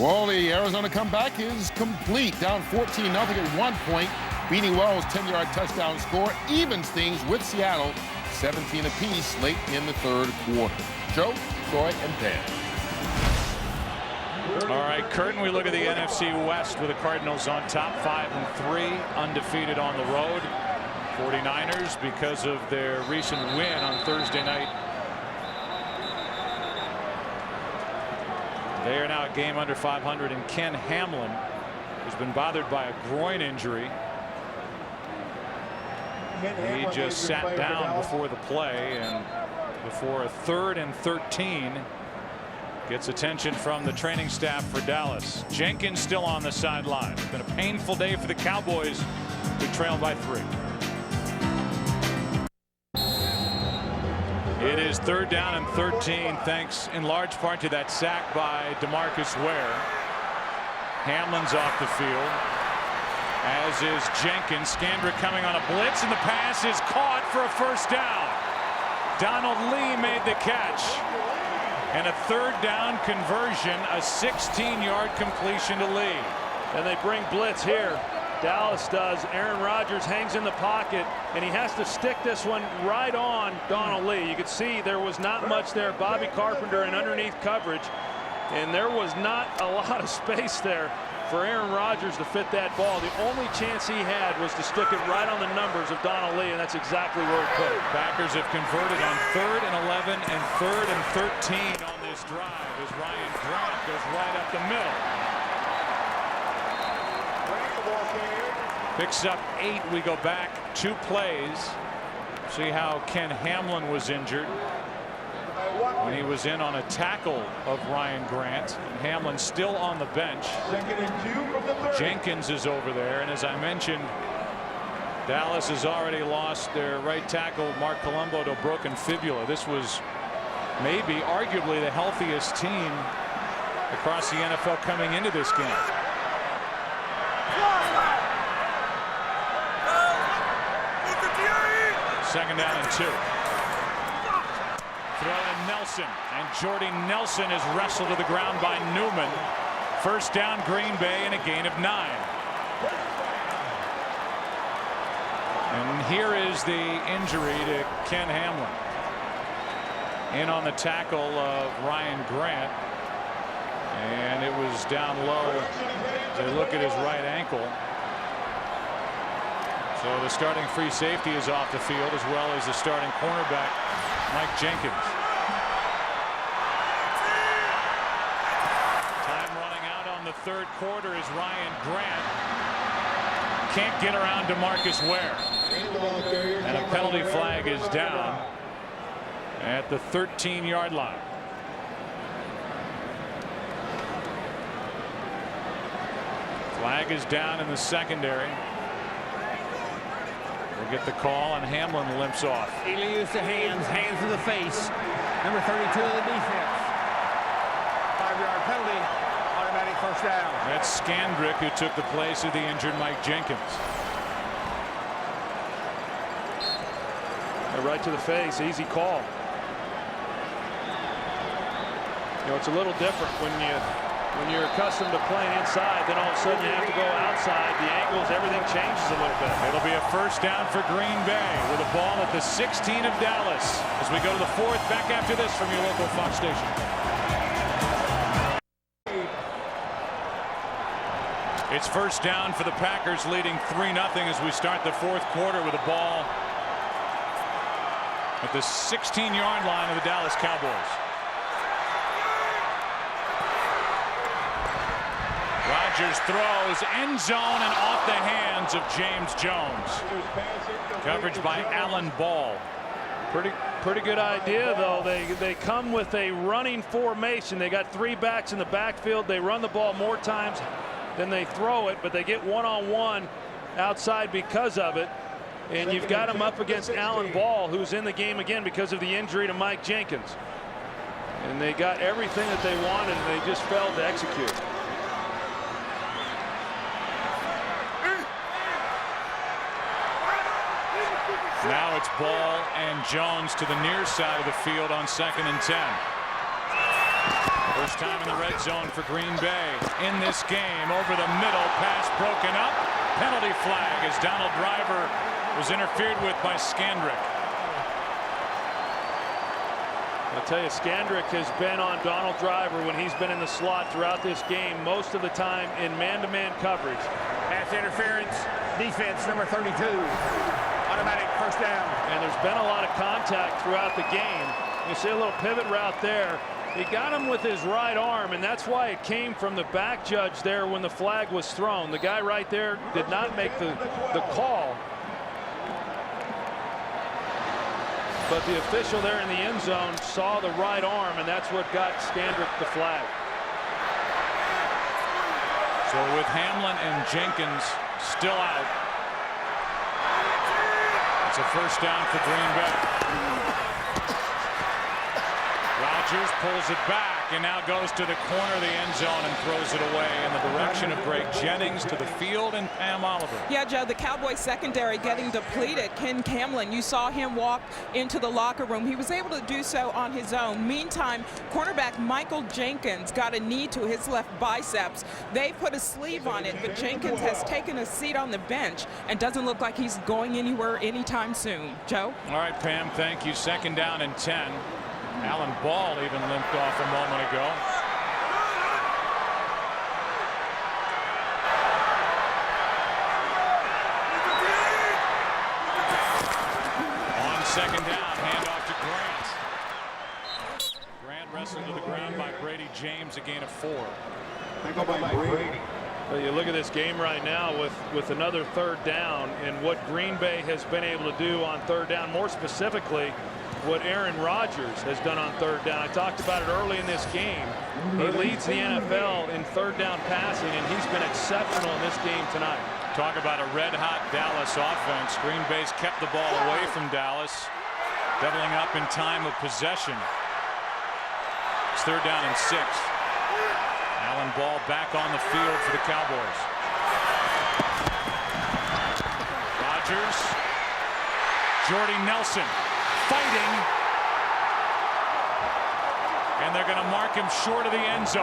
Well, the Arizona comeback is complete. Down 14-0 at one point. Beanie Wells' 10-yard touchdown score evens things with Seattle 17 apiece late in the 3rd quarter. Joe, Troy, and Pam. All right, Curtin, we look at the NFC West with the Cardinals on top, 5-3, undefeated on the road. 49ers, because of their recent win on Thursday night, they are now a game under 500, and Ken Hamlin has been bothered by a groin injury. He just sat down before the play, and before a 3rd and 13 gets attention from the training staff for Dallas. Jenkins still on the sideline. It's been a painful day for the Cowboys, who trail by 3. It is 3rd down and 13, thanks in large part to that sack by DeMarcus Ware. Hamlin's off the field, as is Jenkins. Scandrick coming on a blitz, and the pass is caught for a 1st down. Donald Lee made the catch. And a 3rd down conversion, a 16-yard completion to Lee. And they bring blitz here. Dallas does. Aaron Rodgers hangs in the pocket, and he has to stick this one right on Donald Lee. You could see there was not much there. Bobby Carpenter in underneath coverage, and there was not a lot of space there for Aaron Rodgers to fit that ball. The only chance he had was to stick it right on the numbers of Donald Lee, and that's exactly where he put it. Packers have converted on 3rd and 11 and 3rd and 13 on this drive as Ryan Grant goes right up the middle. Picks up 8. We go back 2 plays. See how Ken Hamlin was injured when he was in on a tackle of Ryan Grant. And Hamlin's still on the bench. Jenkins is over there, and as I mentioned, Dallas has already lost their right tackle Mark Colombo to a broken fibula. This was maybe arguably the healthiest team across the NFL coming into this game. 2nd down and 2. Throw to Nelson, and Jordy Nelson is wrestled to the ground by Newman. 1st down Green Bay and a gain of 9. And here is the injury to Ken Hamlin. In on the tackle of Ryan Grant, and it was down low. They look at his right ankle. So the starting free safety is off the field, as well as the starting cornerback, Mike Jenkins. Time running out on the 3rd quarter as Ryan Grant can't get around DeMarcus Ware. And a penalty flag is down at the 13-yard line. Flag is down in the secondary. We'll get the call, and Hamlin limps off. Ely used to hands to the face. Number 32 of the defense. 5-yard penalty, automatic 1st down. That's Scandrick, who took the place of the injured Mike Jenkins. Right to the face, easy call. You know, it's a little different when you're accustomed to playing inside, then all of a sudden you have to go outside. The angles, everything changes a little bit. It'll be a first down for Green Bay with a ball at the 16 of Dallas. As we go to the 4th, back after this from your local Fox station. It's first down for the Packers, leading 3-0 as we start the 4th quarter with a ball at the 16-yard line of the Dallas Cowboys. Rodgers throws, end zone, and off the hands of James Jones. Coverage by Alan Ball. Pretty good idea, though. They come with a running formation. They got 3 backs in the backfield. They run the ball more times than they throw it, but they get one-on-one outside because of it. And you've got them up against Alan Ball, who's in the game again because of the injury to Mike Jenkins. And they got everything that they wanted, and they just failed to execute. Now it's Ball and Jones to the near side of the field on 2nd and 10. First time in the red zone for Green Bay in this game. Over the middle, pass broken up. Penalty flag as Donald Driver was interfered with by Scandrick. I'll tell you, Scandrick has been on Donald Driver when he's been in the slot throughout this game, most of the time in man-to-man coverage. Pass interference, defense number 32. Automatic first down. And there's been a lot of contact throughout the game. You see a little pivot route there. He got him with his right arm, and that's why it came from the back judge there when the flag was thrown. The guy right there did not make the call. But the official there in the end zone saw the right arm, and that's what got Scandrick the flag. So with Hamlin and Jenkins still out, it's a first down for Green Bay. Rodgers pulls it back and now goes to the corner of the end zone and throws it away in the direction of Greg Jennings to the field and Pam Oliver. Yeah, Joe, the Cowboys secondary getting depleted. Ken Hamlin, you saw him walk into the locker room. He was able to do so on his own. Meantime, cornerback Michael Jenkins got a knee to his left biceps. They put a sleeve on it, but Jenkins has taken a seat on the bench and doesn't look like he's going anywhere anytime soon. Joe? All right, Pam, thank you. 2nd down and 10. Alan Ball even limped off a moment ago. On 2nd down, handoff to Grant. Grant wrestled to the ground by Brady James, a gain of 4. Well, you look at this game right now with another 3rd down, and what Green Bay has been able to do on 3rd down, more specifically what Aaron Rodgers has done on 3rd down. I talked about it early in this game. He leads the NFL in 3rd down passing, and he's been exceptional in this game tonight. Talk about a red-hot Dallas offense. Green Bay's kept the ball away from Dallas, doubling up in time of possession. It's 3rd down and 6. Alan Ball back on the field for the Cowboys. Rodgers, Jordy Nelson fighting, and they're going to mark him short of the end zone.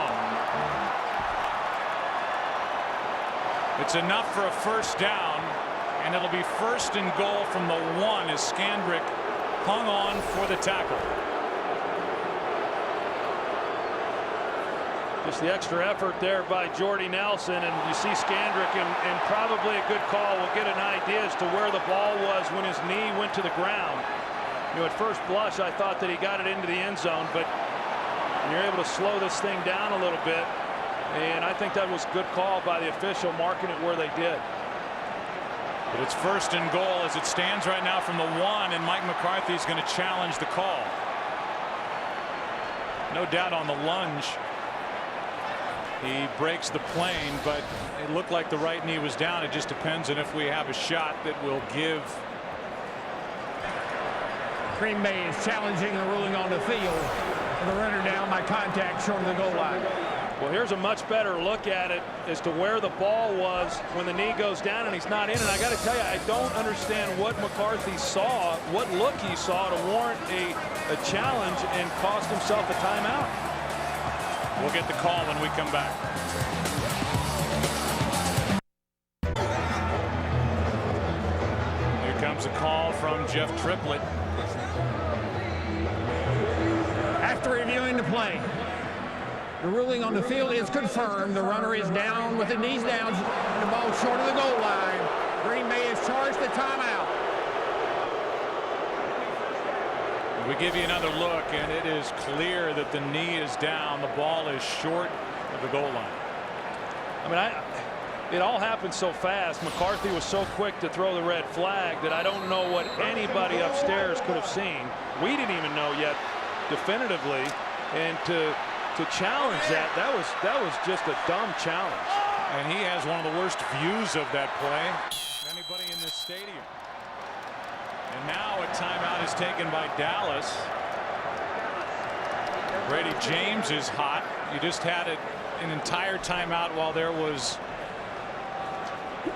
It's enough for a first down, and it'll be 1st and goal from the 1 as Scandrick hung on for the tackle. Just the extra effort there by Jordy Nelson, and you see Scandrick, and probably a good call. We'll get an idea as to where the ball was when his knee went to the ground. You know, at first blush, I thought that he got it into the end zone, but you're able to slow this thing down a little bit, and I think that was a good call by the official, marking it where they did. But it's 1st and goal as it stands right now from the 1, and Mike McCarthy is going to challenge the call. No doubt on the lunge, he breaks the plane, but it looked like the right knee was down. It just depends on if we have a shot that will give. Green Bay is challenging the ruling on the field. The runner down by contact short of the goal line. Well, here's a much better look at it as to where the ball was when the knee goes down and he's not in. And I got to tell you, I don't understand what McCarthy saw, what look he saw to warrant a challenge and cost himself a timeout. We'll get the call when we come back. Here comes a call from Jeff Triplett. After reviewing the play, the ruling on the field is confirmed. The runner is down with the knees down and the ball short of the goal line. Green Bay has charged the timeout. We give you another look, and it is clear that the knee is down. The ball is short of the goal line. I mean, it all happened so fast. McCarthy was so quick to throw the red flag that I don't know what anybody upstairs could have seen. We didn't even know yet definitively, and to challenge that was just a dumb challenge. And he has one of the worst views of that play than anybody in this stadium. And now a timeout is taken by Dallas. Brady James is hot. You just had an entire timeout while there was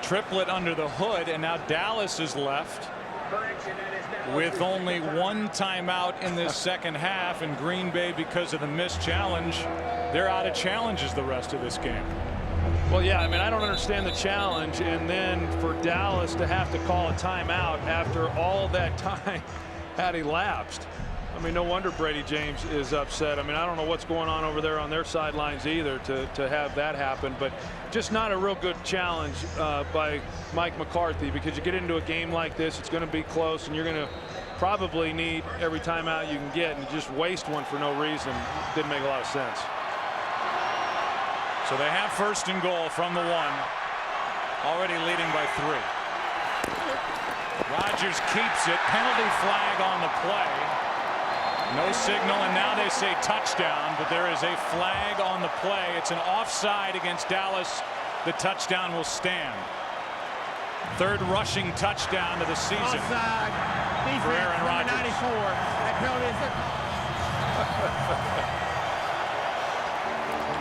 Triplett under the hood, and now Dallas is left with only one timeout in this second half, and Green Bay, because of the missed challenge, they're out of challenges the rest of this game. Well, yeah, I mean, I don't understand the challenge, and then for Dallas to have to call a timeout after all that time had elapsed. I mean, no wonder Brady James is upset. I mean, I don't know what's going on over there on their sidelines either to have that happen, but just not a real good challenge by Mike McCarthy, because you get into a game like this, it's going to be close, and you're going to probably need every timeout you can get, and just waste one for no reason didn't make a lot of sense. So they have first and goal from the 1, already leading by 3. Rodgers keeps it. Penalty flag on the play. No signal, and now they say touchdown, but there is a flag on the play. It's an offside against Dallas. The touchdown will stand. Third rushing touchdown of the season Offside. Defense, for Aaron Rodgers. 94. That penalty is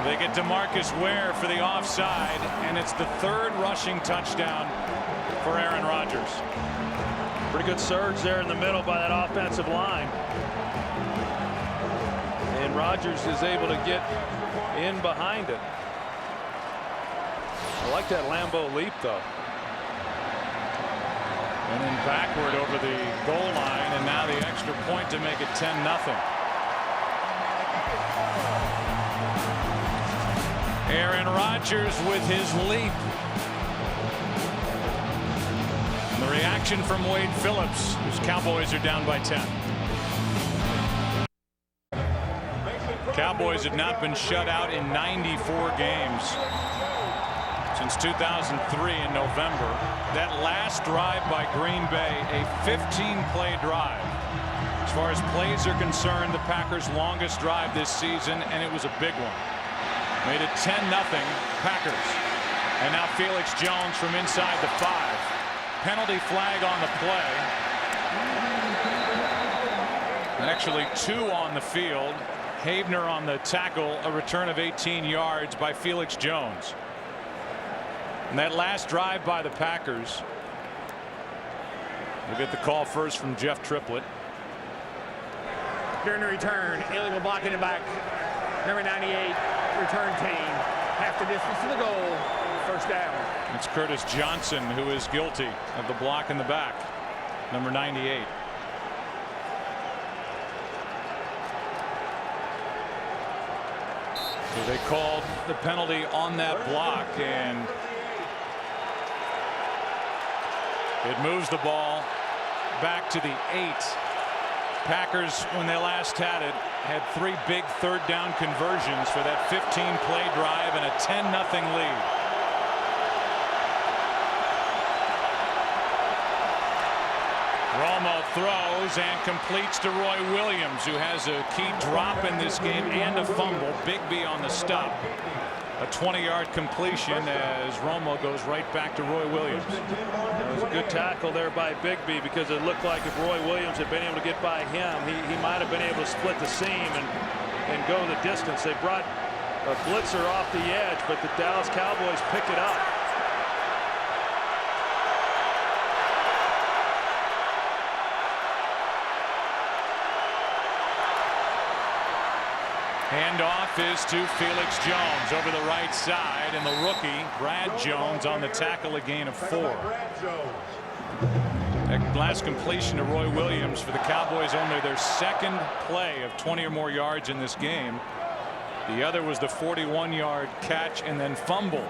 They get DeMarcus Ware for the offside, and it's the third rushing touchdown for Aaron Rodgers. Pretty good surge there in the middle by that offensive line. And Rodgers is able to get in behind it. I like that Lambeau leap, though. And then backward over the goal line, and now the extra point to make it 10-0. Aaron Rodgers with his leap. And the reaction from Wade Phillips, whose Cowboys are down by 10. Cowboys have not been shut out in 94 games since 2003 in November. That last drive by Green Bay, a 15-play drive. As far as plays are concerned, the Packers' longest drive this season, and it was a big one. Made it 10-0 Packers. And now Felix Jones from inside the 5. Penalty flag on the play. Actually 2 on the field. Havener on the tackle, a return of 18 yards by Felix Jones. And that last drive by the Packers. We'll get the call first from Jeff Triplett. during the return. Illegal block in the back. Number 98. Return team. Half the distance to the goal. First down. It's Curtis Johnson who is guilty of the block in the back. Number 98. So they called the penalty on that block, and it moves the ball back to the 8. Packers, when they last had it, had 3 big third down conversions for that 15-play drive and a 10-0 lead. Romo throws and completes to Roy Williams, who has a key drop in this game and a fumble. Bigby on the stop. A 20-yard completion as Romo goes right back to Roy Williams. It was a good tackle there by Bigby, because it looked like if Roy Williams had been able to get by him, he might have been able to split the seam and go the distance. They brought a blitzer off the edge, but the Dallas Cowboys pick it up. Handoff is to Felix Jones over the right side, and the rookie Brad Jones on the tackle, a gain of 4. That last completion to Roy Williams for the Cowboys, only their second play of 20 or more yards in this game. The other was the 41-yard catch and then fumble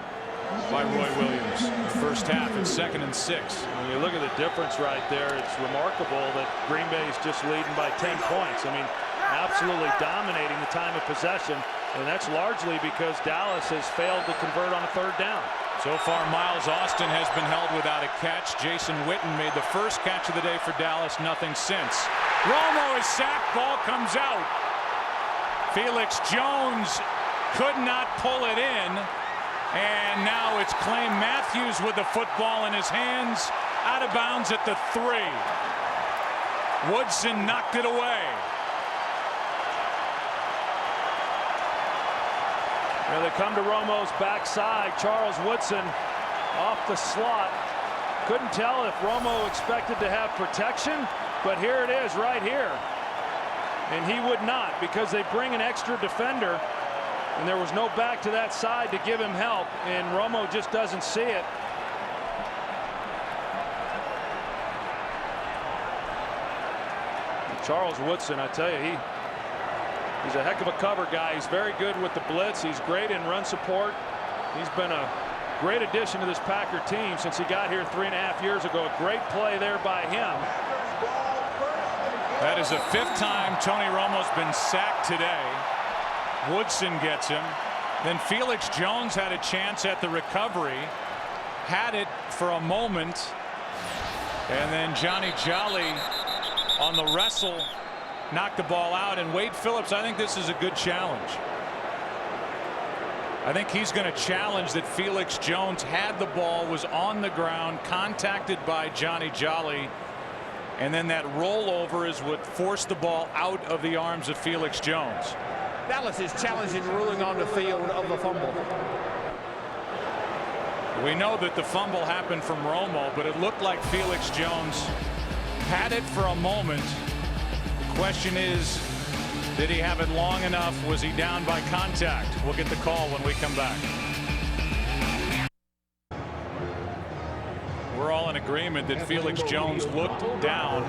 by Roy Williams in the first half. It's 2nd and 6. When you look at the difference right there, it's remarkable that Green Bay is just leading by 10 points. I mean, absolutely dominating the time of possession, and that's largely because Dallas has failed to convert on a 3rd down. So far, Miles Austin has been held without a catch. Jason Witten made the first catch of the day for Dallas, nothing since. Romo is sacked, ball comes out. Felix Jones could not pull it in, and now it's Clay Matthews with the football in his hands, out of bounds at the 3. Woodson knocked it away. Now they come to Romo's backside. Charles Woodson off the slot. Couldn't tell if Romo expected to have protection, but here it is right here. And he would not, because they bring an extra defender, and there was no back to that side to give him help, and Romo just doesn't see it. Charles Woodson, I tell you, he's a heck of a cover guy. He's very good with the blitz. He's great in run support. He's been a great addition to this Packer team since he got here 3.5 years ago. A great play there by him. That is the 5th time Tony Romo's been sacked today. Woodson gets him. Then Felix Jones had a chance at the recovery. Had it for a moment. And then Johnny Jolly on the wrestle knocked the ball out. And Wade Phillips, I think this is a good challenge. I think he's going to challenge that Felix Jones had the ball, was on the ground, contacted by Johnny Jolly, and then that rollover is what forced the ball out of the arms of Felix Jones. Dallas is challenging ruling on the field of the fumble. We know that the fumble happened from Romo, but it looked like Felix Jones had it for a moment. The question is, did he have it long enough? Was he down by contact? We'll get the call when we come back. We're all in agreement that Felix Jones looked down.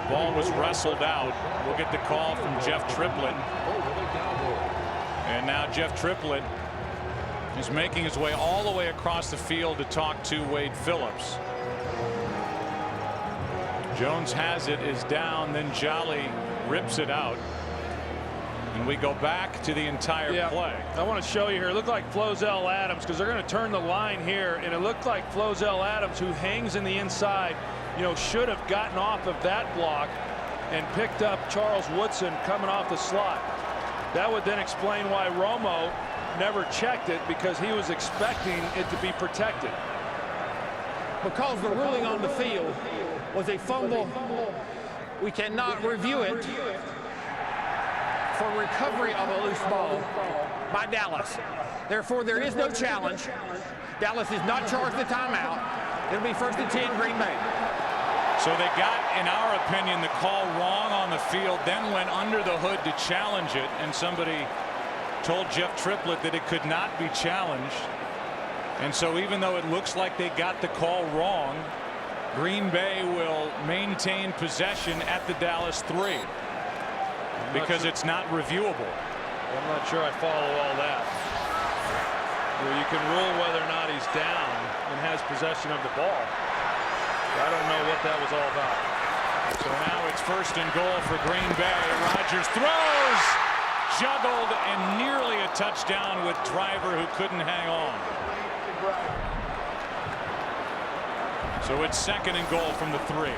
Ball was wrestled out. We'll get the call from Jeff Triplett. And now Jeff Triplett is making his way all the way across the field to talk to Wade Phillips. Jones has it, is down, then Jolly rips it out. And we go back to the entire play. I want to show you here. It looked like Flozell Adams, because they're going to turn the line here, and it looked like Flozell Adams, who hangs in the inside, should have gotten off of that block and picked up Charles Woodson coming off the slot. That would then explain why Romo never checked it, because he was expecting it to be protected. Because the ruling on the field was a fumble, we cannot review it for recovery of a loose ball by Dallas. Therefore, there is no challenge. Dallas is not charged the timeout. It'll be 1st and 10, Green Bay. So they got, in our opinion, the call wrong on the field, then went under the hood to challenge it, and somebody told Jeff Triplett that it could not be challenged. And so even though it looks like they got the call wrong, Green Bay will maintain possession at the Dallas 3. Because it's not reviewable. I'm not sure I follow all that. You can rule whether or not he's down and has possession of the ball. I don't know what that was all about. So now it's 1st and goal for Green Bay. Rodgers throws, juggled, and nearly a touchdown with Driver, who couldn't hang on. So it's 2nd and goal from the 3.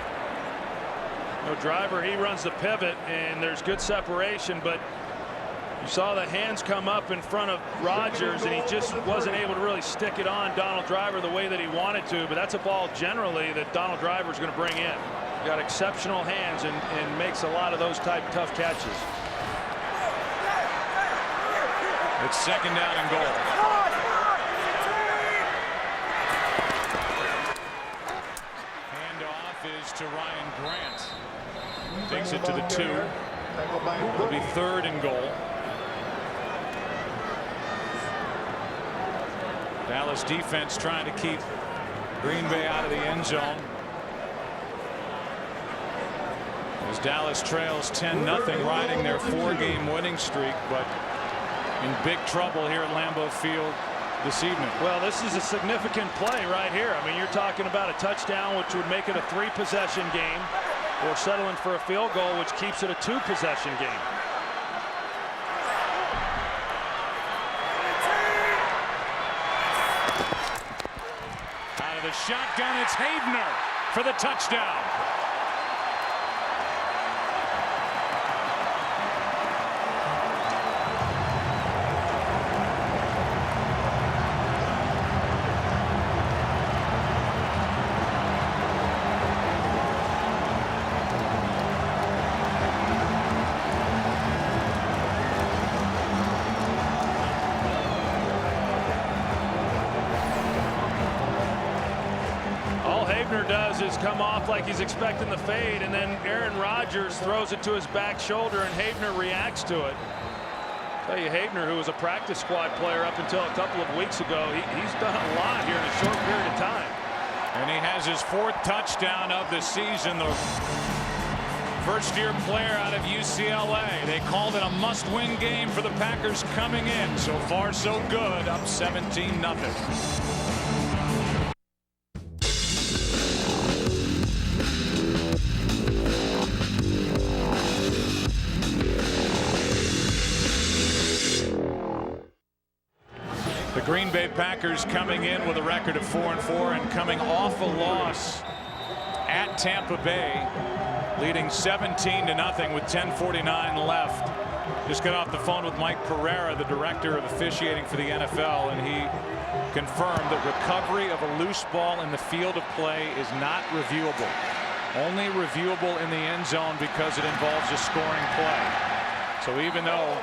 No, Driver, he runs the pivot, and there's good separation, but you saw the hands come up in front of Rodgers, and he just wasn't able to really stick it on Donald Driver the way that he wanted to. But that's a ball generally that Donald Driver is going to bring in. Got exceptional hands and makes a lot of those type tough catches. It's 2nd down and goal. Handoff is to Ryan Grant. Takes it to the 2. It'll be 3rd and goal. Dallas defense trying to keep Green Bay out of the end zone. As Dallas trails 10-0, riding their 4-game winning streak, but in big trouble here at Lambeau Field this evening. Well, this is a significant play right here. I mean, you're talking about a touchdown, which would make it a 3-possession game, or settling for a field goal, which keeps it a 2-possession game. Out of the shotgun, it's Havener for the touchdown. Does is come off like he's expecting the fade, and then Aaron Rodgers throws it to his back shoulder, and Havener reacts to it. I'll tell you, Havener, who was a practice squad player up until a couple of weeks ago, he's done a lot here in a short period of time. And he has his 4th touchdown of the season. The first-year player out of UCLA. They called it a must-win game for the Packers coming in. So far, so good. Up 17-0. The Green Bay Packers coming in with a record of 4-4 and coming off a loss at Tampa Bay, leading 17-0 with 10:49 left. Just got off the phone with Mike Pereira, the director of officiating for the NFL, and he confirmed that recovery of a loose ball in the field of play is not reviewable. Only reviewable in the end zone because it involves a scoring play. So even though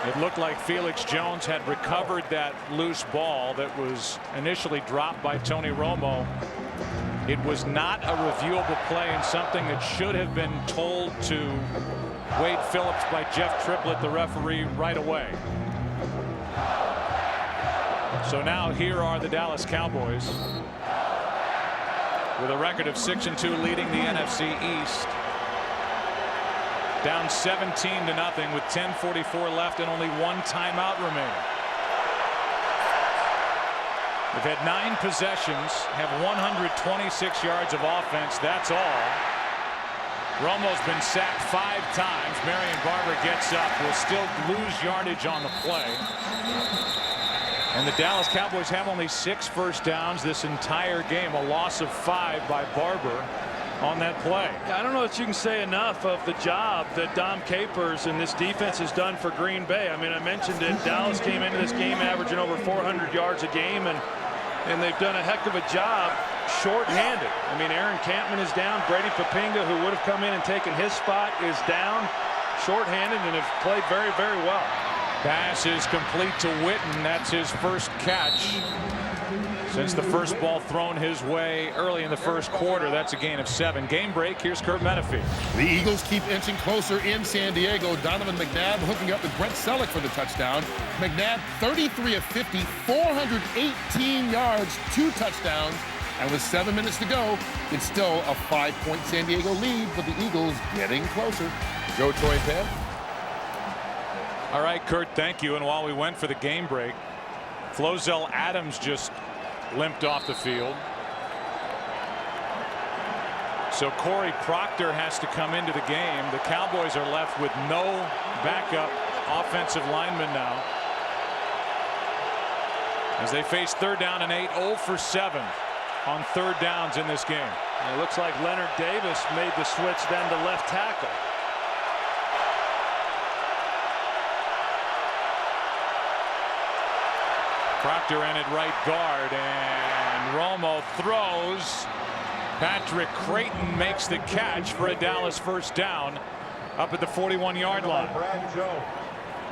it looked like Felix Jones had recovered that loose ball that was initially dropped by Tony Romo, it was not a reviewable play and something that should have been told to Wade Phillips by Jeff Triplett, the referee, right away. So now here are the Dallas Cowboys with a record of 6-2, leading the NFC East. Down 17-0 with 10:44 left and only 1 timeout remaining. They've had 9 possessions, have 126 yards of offense. That's all. Romo's been sacked 5 times. Marion Barber gets up. Will still lose yardage on the play. And the Dallas Cowboys have only 6 first downs this entire game. A loss of 5 by Barber on that play. I don't know that you can say enough of the job that Dom Capers and this defense has done for Green Bay. I mean, I mentioned it. Dallas came into this game averaging over 400 yards a game, and they've done a heck of a job short-handed. I mean, Aaron Campman is down. Brady Papinga, who would have come in and taken his spot, is down short-handed and have played very, very well. Pass is complete to Witten. That's his first catch since the first ball thrown his way early in the first quarter. That's a gain of 7. Game break. Here's Kurt Menefee. The Eagles keep inching closer in San Diego. Donovan McNabb hooking up with Brent Selleck for the touchdown. McNabb 33 of 50, 418 yards, 2 touchdowns. And with 7 minutes to go, it's still a 5-point San Diego lead, but the Eagles getting closer. Joe, Troy, and Pam. All right, Kurt, thank you. And while we went for the game break, Flozell Adams just limped off the field. So Corey Proctor has to come into the game. The Cowboys are left with no backup offensive lineman now, as they face 3rd down and 8, 0 for 7 on 3rd downs in this game. And it looks like Leonard Davis made the switch then to left tackle. Proctor in at right guard, and Romo throws. Patrick Creighton makes the catch for a Dallas first down up at the 41-yard line.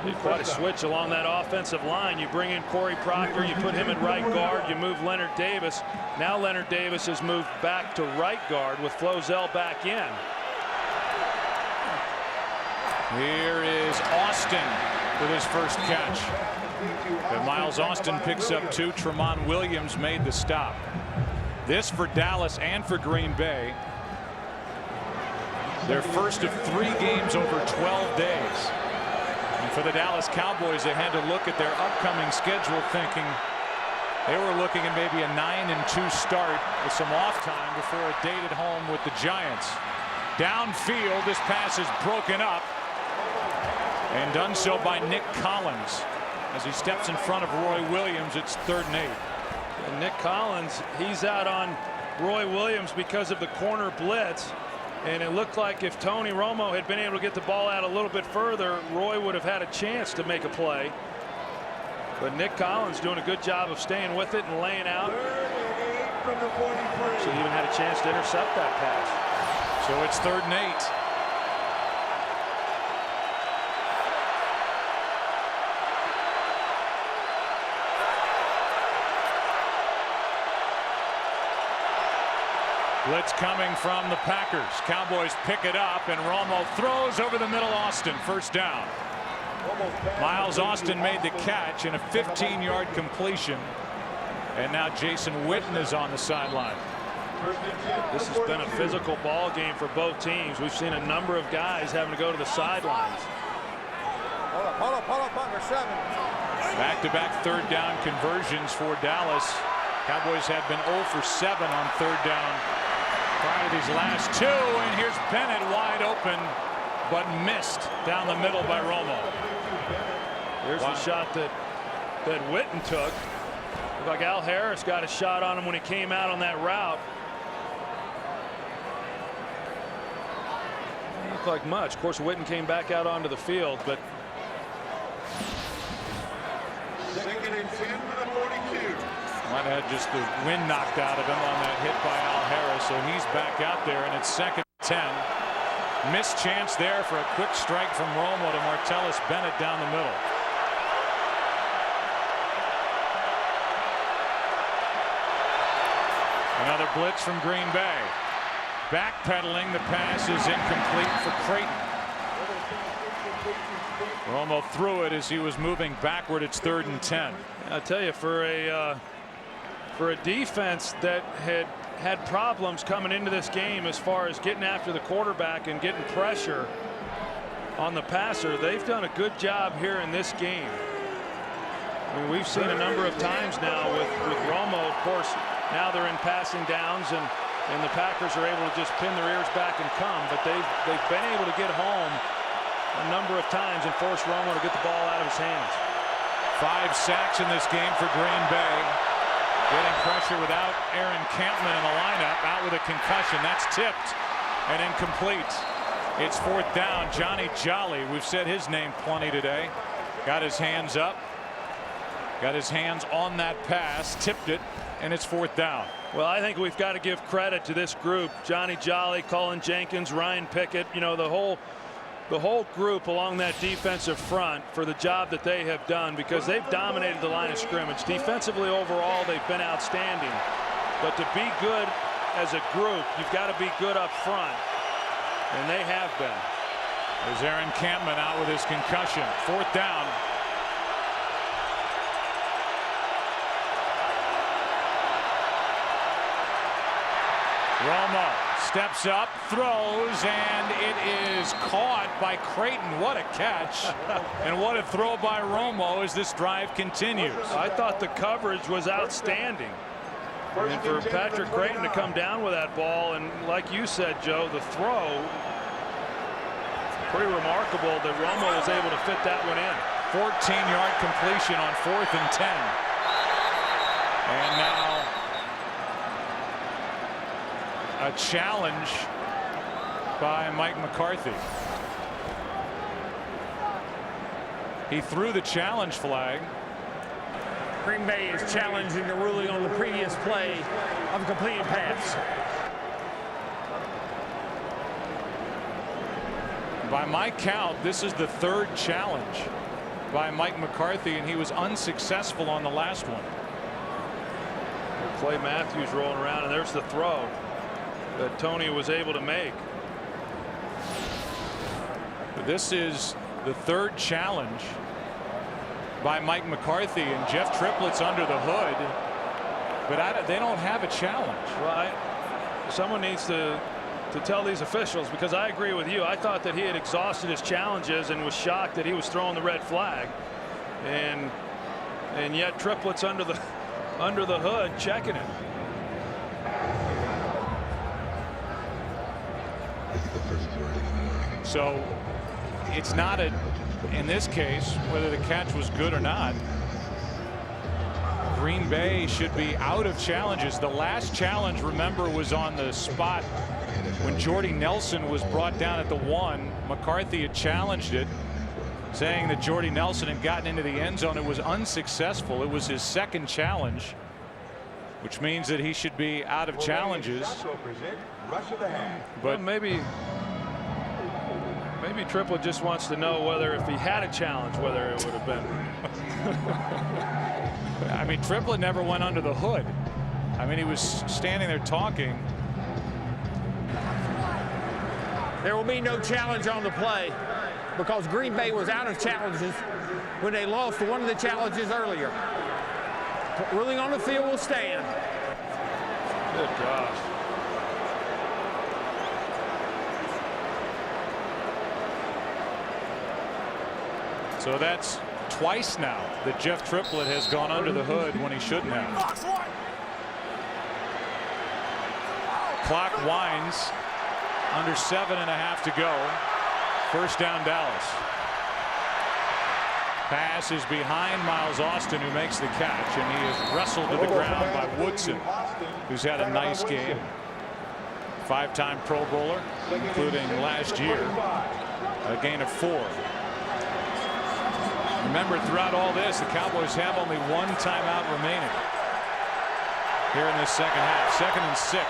Quite a switch along that offensive line. You bring in Corey Proctor, you put him at right guard, you move Leonard Davis. Now Leonard Davis has moved back to right guard with Flozell back in. Here is Austin with his first catch. And Miles Austin picks up 2. Tremont Williams made the stop. This for Dallas and for Green Bay. Their first of 3 games over 12 days. And for the Dallas Cowboys, they had to look at their upcoming schedule thinking they were looking at maybe a 9-2 start with some off time before a date at home with the Giants. Downfield, this pass is broken up and done so by Nick Collins as he steps in front of Roy Williams. It's 3rd and 8. And Nick Collins, he's out on Roy Williams because of the corner blitz. And it looked like if Tony Romo had been able to get the ball out a little bit further, Roy would have had a chance to make a play. But Nick Collins doing a good job of staying with it and laying out. So he even had a chance to intercept that pass. So it's 3rd and 8. Blitz coming from the Packers. Cowboys pick it up and Romo throws over the middle. Austin, 1st down. Miles Austin made the catch in a 15-yard completion. And now Jason Witten is on the sideline. This has been a physical ball game for both teams. We've seen a number of guys having to go to the sidelines. Hold up, number 7. Back-to-back 3rd down conversions for Dallas. Cowboys have been 0 for 7 on 3rd down prior to these last 2. And here's Bennett wide open, but missed down the middle by Romo. There's the shot that Witten took. Looked like Al Harris got a shot on him when he came out on that route. Didn't look like much. Of course, Witten came back out onto the field, but 2nd and 10 for the 42. Might have had just the wind knocked out of him on that hit by Al Harris, so he's back out there, and it's 2nd and 10. Missed chance there for a quick strike from Romo to Martellus Bennett down the middle. Another blitz from Green Bay. Backpedaling, the pass is incomplete for Creighton. Romo threw it as he was moving backward. It's 3rd and 10. I tell you, for a defense that had problems coming into this game as far as getting after the quarterback and getting pressure on the passer, they've done a good job here in this game. I mean, we've seen a number of times now with Romo. Of course, now they're in passing downs and the Packers are able to just pin their ears back and come, but they've been able to get home a number of times and force Romo to get the ball out of his hands. 5 sacks in this game for Green Bay. Getting pressure without Aaron Campman in the lineup. Out with a concussion. That's tipped and incomplete. It's 4th down. Johnny Jolly, we've said his name plenty today. Got his hands up. Got his hands on that pass. Tipped it, and it's 4th down. Well, I think we've got to give credit to this group. Johnny Jolly, Cullen Jenkins, Ryan Pickett, you know, the whole group along that defensive front for the job that they have done, because they've dominated the line of scrimmage. Defensively overall, they've been outstanding. But to be good as a group, you've got to be good up front. And they have been. There's Aaron Campman out with his concussion. 4th down. Romo steps up, throws, and it is caught by Creighton. What a catch. And what a throw by Romo as this drive continues. I thought the coverage was outstanding. And for Patrick Creighton to come down with that ball, and like you said, Joe, the throw, pretty remarkable that Romo was able to fit that one in. 14-yard completion on 4th and 10. And now a challenge by Mike McCarthy. He threw the challenge flag. Green Bay is challenging the ruling on the previous play of a completed pass. By my count, this is the 3rd challenge. by Mike McCarthy, and he was unsuccessful on the last one. Clay Matthews rolling around, and there's the throw that Tony was able to make. This is the third challenge by Mike McCarthy, and Jeff Triplett's under the hood, but they don't have a challenge. Well, someone needs to tell these officials, because I agree with you. I thought that he had exhausted his challenges and was shocked that he was throwing the red flag, and yet Triplett's under the hood checking it. So it's not in this case, whether the catch was good or not, Green Bay should be out of challenges. The last challenge, remember, was on the spot when Jordy Nelson was brought down at the 1. McCarthy had challenged it, saying that Jordy Nelson had gotten into the end zone. It was unsuccessful. It was his second challenge, which means that he should be out of challenges. But maybe Triplett just wants to know whether, if he had a challenge, whether it would have been. I mean, Triplett never went under the hood. I mean, he was standing there talking. There will be no challenge on the play because Green Bay was out of challenges when they lost one of the challenges earlier. Ruling on the field will stand. Good gosh. So that's twice now that Jeff Triplett has gone under the hood when he shouldn't have. Clock winds, under 7.5 to go. First down, Dallas. Pass is behind Miles Austin, who makes the catch, and he is wrestled to the ground by Woodson, who's had a nice game. 5-time Pro Bowler, including last year, a gain of 4. Remember, throughout all this, the Cowboys have only one timeout remaining here in this second half. 2nd and 6.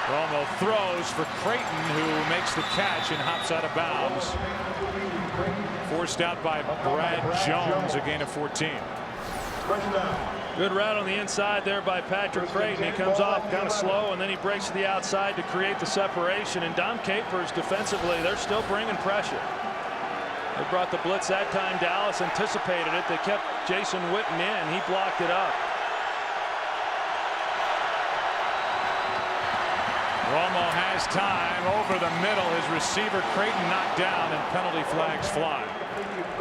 Romo throws for Creighton, who makes the catch and hops out of bounds. Forced out by Brad Jones, a gain of 14. Good route on the inside there by Patrick Creighton. He comes off kind of slow, and then he breaks to the outside to create the separation. And Dom Capers defensively, they're still bringing pressure. They brought the blitz that time. Dallas anticipated it. They kept Jason Witten in. He blocked it up. Romo has time over the middle. His receiver Creighton knocked down, and penalty flags fly.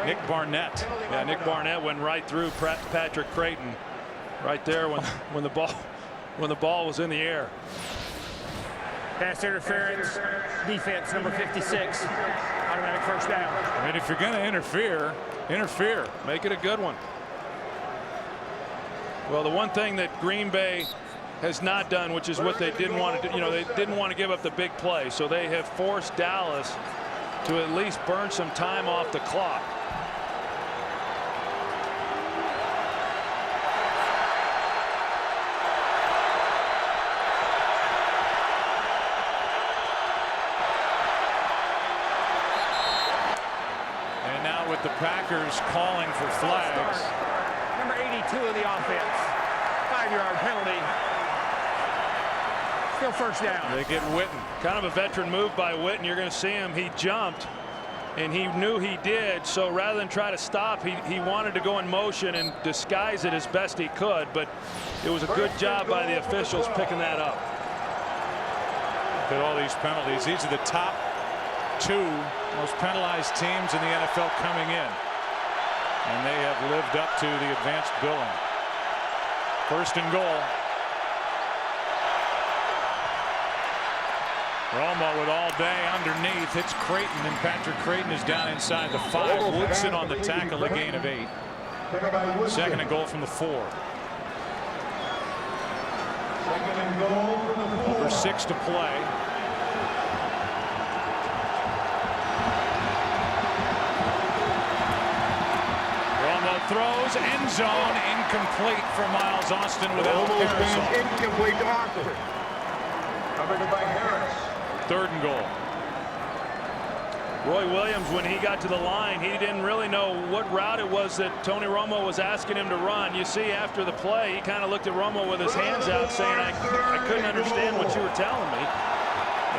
Nick Barnett. Yeah, Nick Barnett went right through Patrick Creighton right there when the ball was in the air. Pass interference, defense number 56. Automatic first down. I mean, if you're going to interfere, interfere. Make it a good one. Well, the one thing that Green Bay has not done, which is what they didn't want to do, they didn't want to give up the big play, so they have forced Dallas to at least burn some time off the clock. And now with the Packers calling for flags. Number 82 of the offense. 5-yard penalty. Still first down. They get Witten. Kind of a veteran move by Witten. You're going to see him. He jumped, and he knew he did. So rather than try to stop, he wanted to go in motion and disguise it as best he could. But it was a good job by the officials picking that up. Look at all these penalties. These are the top 2 most penalized teams in the NFL coming in. And they have lived up to the advanced billing. First and goal. Romo with all day underneath. Hits Creighton, and Patrick Creighton is down inside the 5. Woodson on the tackle, a gain of 8. Second and goal from the 4. Number 6 to play. Romo throws, end zone, incomplete for Miles Austin without Harris. Incomplete to Austin. Covered by Harris. 3rd and goal. Roy Williams, when he got to the line, he didn't really know what route it was that Tony Romo was asking him to run. You see, after the play, he kind of looked at Romo with his hands out saying, I couldn't understand what you were telling me.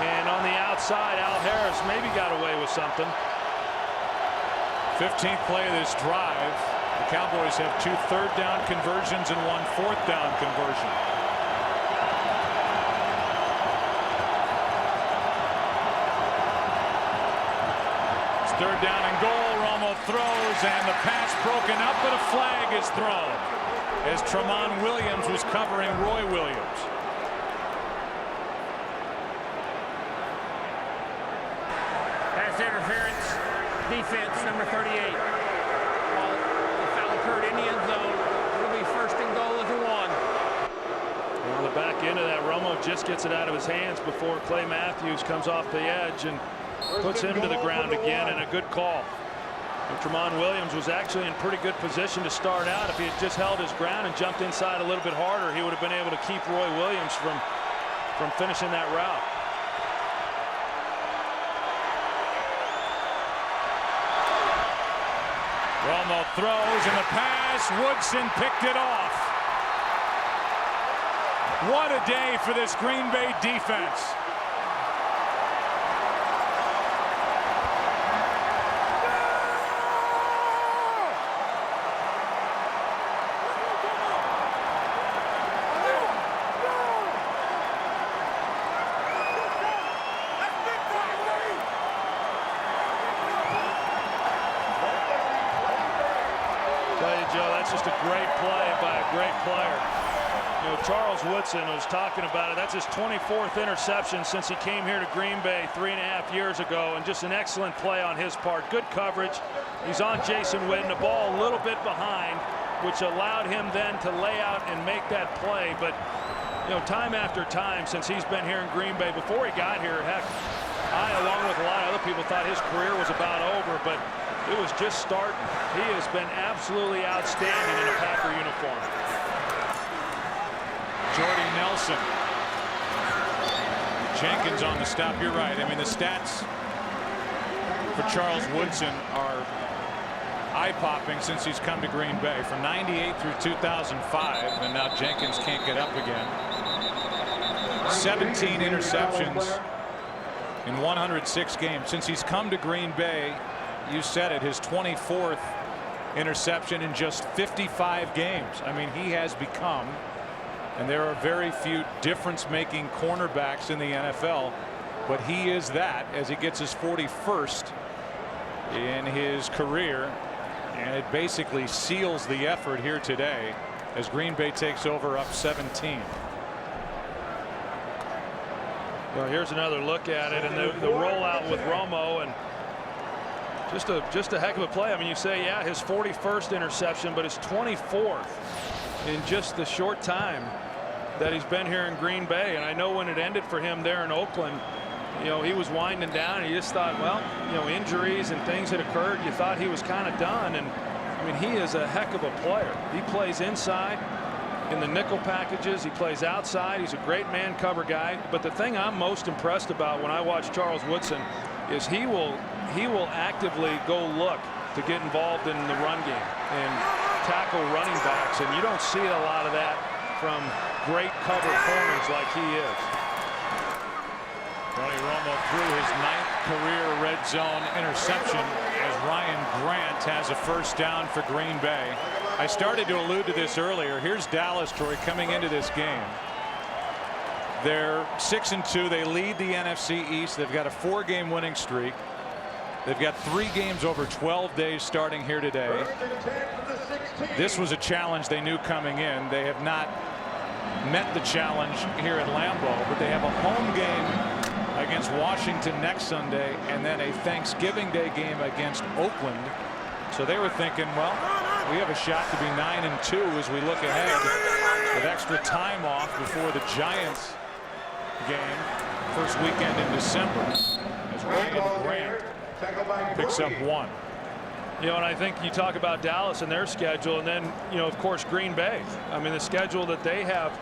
And on the outside, Al Harris maybe got away with something. 15th play of this drive. The Cowboys have 2 third-down conversions and 1 fourth-down conversion. Third down and goal. Romo throws, and the pass broken up, but a flag is thrown as Tramon Williams was covering Roy Williams. Pass interference, defense, number 38. While the foul occurred in the end zone, it'll be first and goal at the 1. On the back end of that, Romo just gets it out of his hands before Clay Matthews comes off the edge and puts him to the ground again, and a good call. And Tramon Williams was actually in pretty good position to start out. If he had just held his ground and jumped inside a little bit harder, he would have been able to keep Roy Williams from finishing that route. Romo throws, and the pass. Woodson picked it off. What a day for this Green Bay defense. That's just a great play by a great player. You know, Charles Woodson was talking about it. That's his 24th interception since he came here to Green Bay 3.5 years ago, and just an excellent play on his part. Good coverage. He's on Jason Witten, the ball a little bit behind, which allowed him then to lay out and make that play. But, you know, time after time since he's been here in Green Bay, before he got here, heck, I, along with a lot of other people, thought his career was about over, but it was just starting. He has been absolutely outstanding in a Packer uniform. Jordy Nelson. Jenkins on the stop. You're right. I mean, the stats for Charles Woodson are eye-popping since he's come to Green Bay. From 98 through 2005, and now Jenkins can't get up again. 17 interceptions in 106 games. Since he's come to Green Bay, you said it, his 24th interception in just 55 games. I mean, he has become, and there are very few difference-making cornerbacks in the NFL, but he is that as he gets his 41st in his career, and it basically seals the effort here today as Green Bay takes over up 17. Well, here's another look at it, and the rollout with Romo, and just a heck of a play. I mean, you say, yeah, his 41st interception, but his 24th in just the short time that he's been here in Green Bay. And I know when it ended for him there in Oakland, you know, he was winding down, and you just thought, well, you know, injuries and things had occurred. You thought he was kind of done. And I mean, he is a heck of a player. He plays inside in the nickel packages. He plays outside. He's a great man cover guy. But the thing I'm most impressed about when I watch Charles Woodson is he will actively go look to get involved in the run game and tackle running backs, and you don't see a lot of that from great cover corners like he is. Tony Romo threw his 9th career red zone interception as Ryan Grant has a first down for Green Bay. I started to allude to this earlier. Here's Dallas, Troy, coming into this game. They're 6-2. They lead the NFC East. They've got a 4-game winning streak. They've got 3 games over 12 days starting here today. This was a challenge they knew coming in. They have not met the challenge here at Lambeau, but they have a home game against Washington next Sunday and then a Thanksgiving Day game against Oakland. So they were thinking, well, we have a shot to be 9-2 as we look ahead with extra time off before the Giants game first weekend in December as Ryan Grant picks up 1. You know, and I think you talk about Dallas and their schedule, and then, you know, of course, Green Bay. I mean, the schedule that they have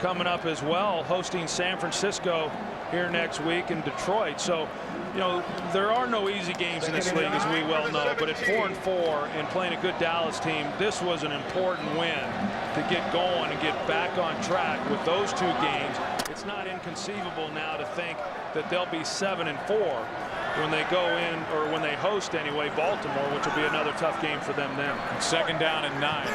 coming up as well, hosting San Francisco here next week in Detroit. So, you know, there are no easy games in this league, as we well know, but at 4-4 and playing a good Dallas team, this was an important win to get going and get back on track with those 2 games. It's not inconceivable now to think that they'll be 7-4 when they go in, or when they host anyway, Baltimore, which will be another tough game for them then. 2nd down and 9.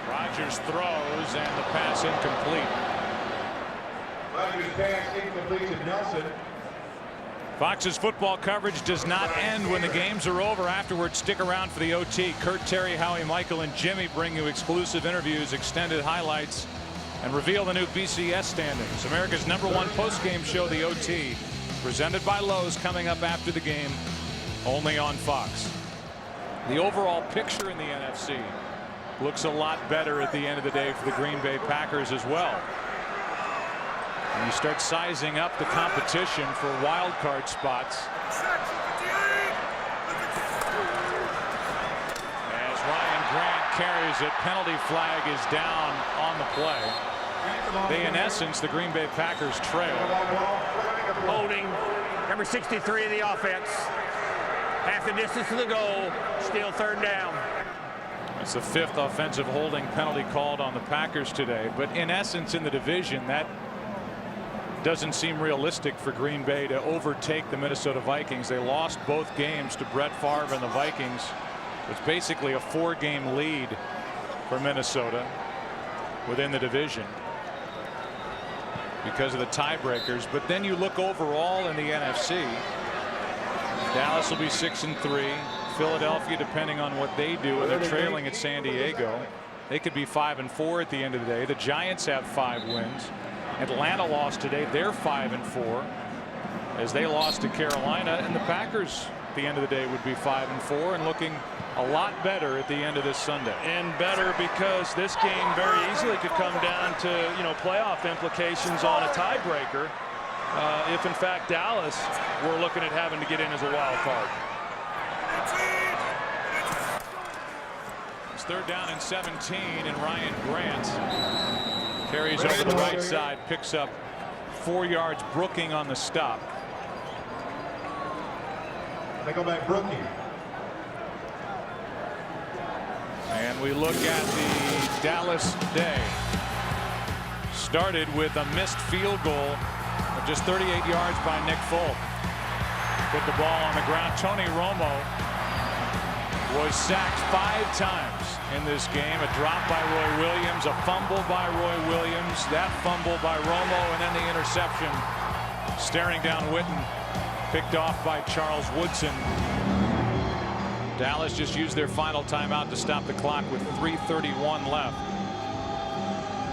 Rodgers throws, and the pass incomplete. Rodgers pass incomplete to Nelson. Fox's football coverage does not end when the games are over. Afterwards, stick around for the OT. Kurt, Terry, Howie, Michael, and Jimmy bring you exclusive interviews, extended highlights, and reveal the new BCS standings. America's #1 post-game show, the OT, presented by Lowe's, coming up after the game, only on Fox. The overall picture in the NFC looks a lot better at the end of the day for the Green Bay Packers as well. And you start sizing up the competition for wild card spots. As Ryan Grant carries it, penalty flag is down on the play. They, in essence, the Green Bay Packers trail. Holding, number 63 of the offense. Half the distance to the goal, still 3rd down. It's the 5th offensive holding penalty called on the Packers today. But in essence, in the division, that doesn't seem realistic for Green Bay to overtake the Minnesota Vikings. They lost both games to Brett Favre and the Vikings. It's basically a 4-game lead for Minnesota within the division because of the tiebreakers. But then you look overall in the NFC. Dallas will be 6-3. Philadelphia, depending on what they do, and they're trailing at San Diego, they could be 5-4 at the end of the day. The Giants have 5 wins. Atlanta lost today. They're 5-4 as they lost to Carolina, and the Packers at the end of the day would be 5-4 and looking a lot better at the end of this Sunday. And better because this game very easily could come down to, you know, playoff implications on a tiebreaker if in fact Dallas were looking at having to get in as a wild card. It's 3rd down and 17, and Ryan Grant carries over the right side, picks up 4 yards. Brooking on the stop. They go back Brooking. And we look at the Dallas day. Started with a missed field goal of just 38 yards by Nick Folk. Put the ball on the ground. Tony Romo was sacked 5 times in this game. A drop by Roy Williams, a fumble by Roy Williams, that fumble by Romo, and then the interception staring down Witten, picked off by Charles Woodson. Dallas just used their final timeout to stop the clock with 3:31 left.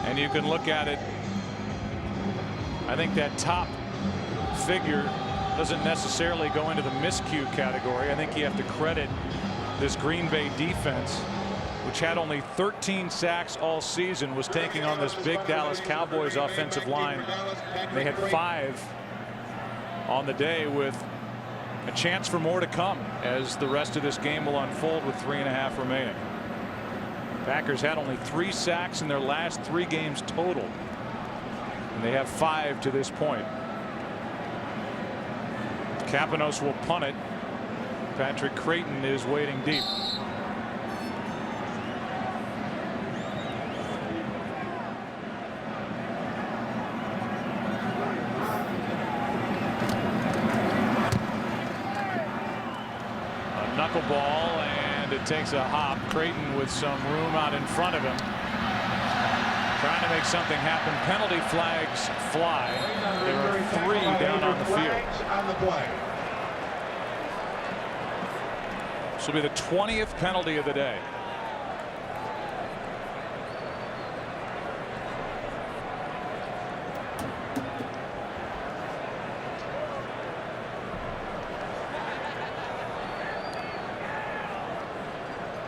And you can look at it. I think that top figure doesn't necessarily go into the miscue category. I think you have to credit this Green Bay defense, which had only 13 sacks all season, was taking on this big Dallas Cowboys offensive line. They had 5 on the day, with a chance for more to come as the rest of this game will unfold with 3.5 remaining. Packers had only 3 sacks in their last 3 games total, and they have 5 to this point. Kapanos will punt it. Patrick Creighton is waiting deep. Knuckleball, and it takes a hop. Creighton with some room out in front of him, trying to make something happen. Penalty flags fly. There are 3 down on the field. This will be the 20th penalty of the day.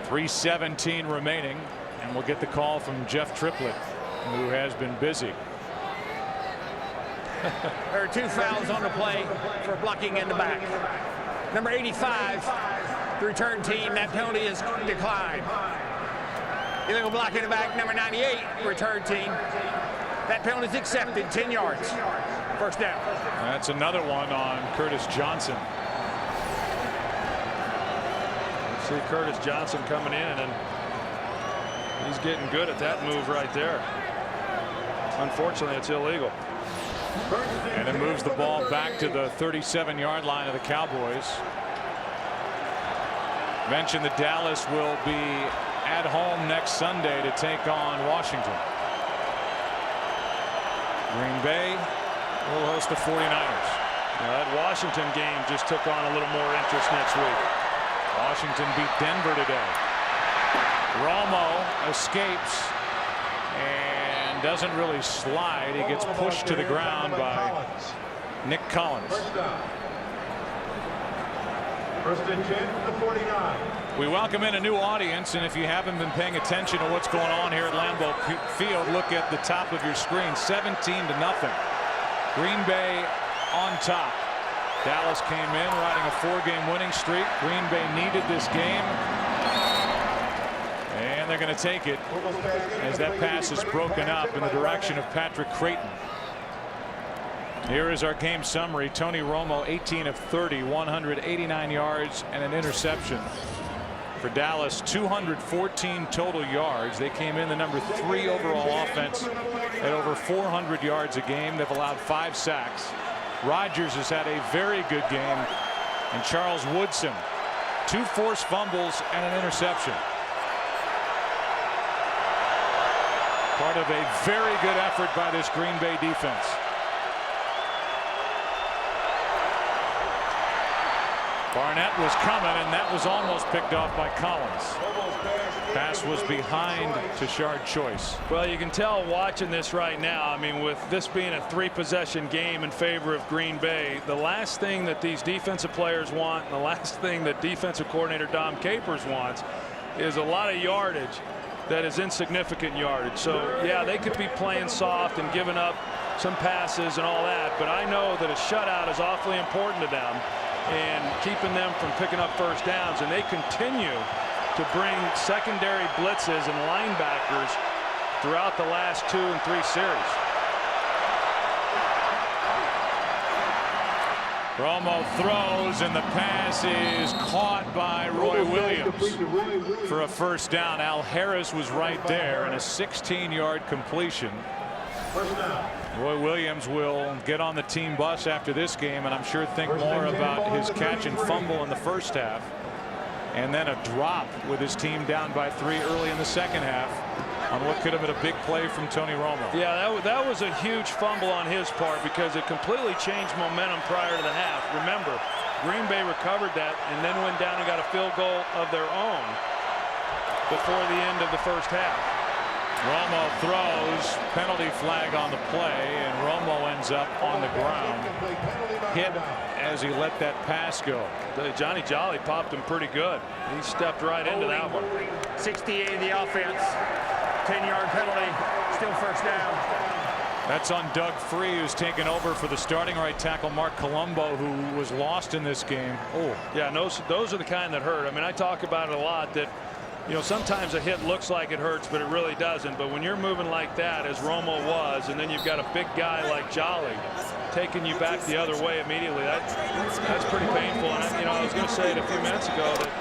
.317 remaining, and we'll get the call from Jeff Triplett, who has been busy. There are 2 fouls on the play for blocking in the back. Number 85 The return team, that penalty is declined. Illegal block in the back, number 98, return team. That penalty is accepted, 10 yards. First down. That's another one on Curtis Johnson. See Curtis Johnson coming in, and he's getting good at that move right there. Unfortunately, it's illegal. And it moves the ball back to the 37-yard line of the Cowboys. Mentioned that Dallas will be at home next Sunday to take on Washington. Green Bay will host the 49ers. Now that Washington game just took on a little more interest next week. Washington beat Denver today. Romo escapes and doesn't really slide. He gets pushed to the ground by Nick Collins. First and 10 to the 49. We welcome in a new audience, and if you haven't been paying attention to what's going on here at Lambeau Field, look at the top of your screen. 17-0. Green Bay on top. Dallas came in riding a 4-game winning streak. Green Bay needed this game, and they're going to take it as that pass is broken up in the direction of Patrick Creighton. Here is our game summary. Tony Romo, 18 of 30, 189 yards and an interception. For Dallas, 214 total yards. They came in the number 3 overall offense at over 400 yards a game. They've allowed 5 sacks. Rodgers has had a very good game, and Charles Woodson, 2 forced fumbles and an interception. Part of a very good effort by this Green Bay defense. Barnett was coming, and that was almost picked off by Collins. Pass was behind Tashard Choice. Well, you can tell watching this right now, I mean, with this being a 3-possession game in favor of Green Bay, the last thing that these defensive players want, and the last thing that defensive coordinator Dom Capers wants, is a lot of yardage that is insignificant yardage. So, yeah, they could be playing soft and giving up some passes and all that, but I know that a shutout is awfully important to them and keeping them from picking up first downs, and they continue to bring secondary blitzes and linebackers throughout the last 2 and 3 series. Romo throws, and the pass is caught by Roy Williams for a first down. Al Harris was right there, and a 16-yard completion. Roy Williams will get on the team bus after this game, and I'm sure think more about his catch and fumble in the first half, and then a drop with his team down by 3 early in the second half on what could have been a big play from Tony Romo. Yeah, that was a huge fumble on his part because it completely changed momentum prior to the half. Remember, Green Bay recovered that and then went down and got a field goal of their own before the end of the first half. Romo throws, penalty flag on the play, and Romo ends up on the ground, hit as he let that pass go. Johnny Jolly popped him pretty good. He stepped right into that one. 68 in the offense, 10-yard penalty, still first down. That's on Doug Free, who's taken over for the starting right tackle Mark Colombo, who was lost in this game. Oh, yeah, those are the kind that hurt. I mean, I talk about it a lot that, you know, sometimes a hit looks like it hurts, but it really doesn't. But when you're moving like that, as Romo was, and then you've got a big guy like Jolly taking you back the other way immediately, that's pretty painful. And I was going to say it a few minutes ago that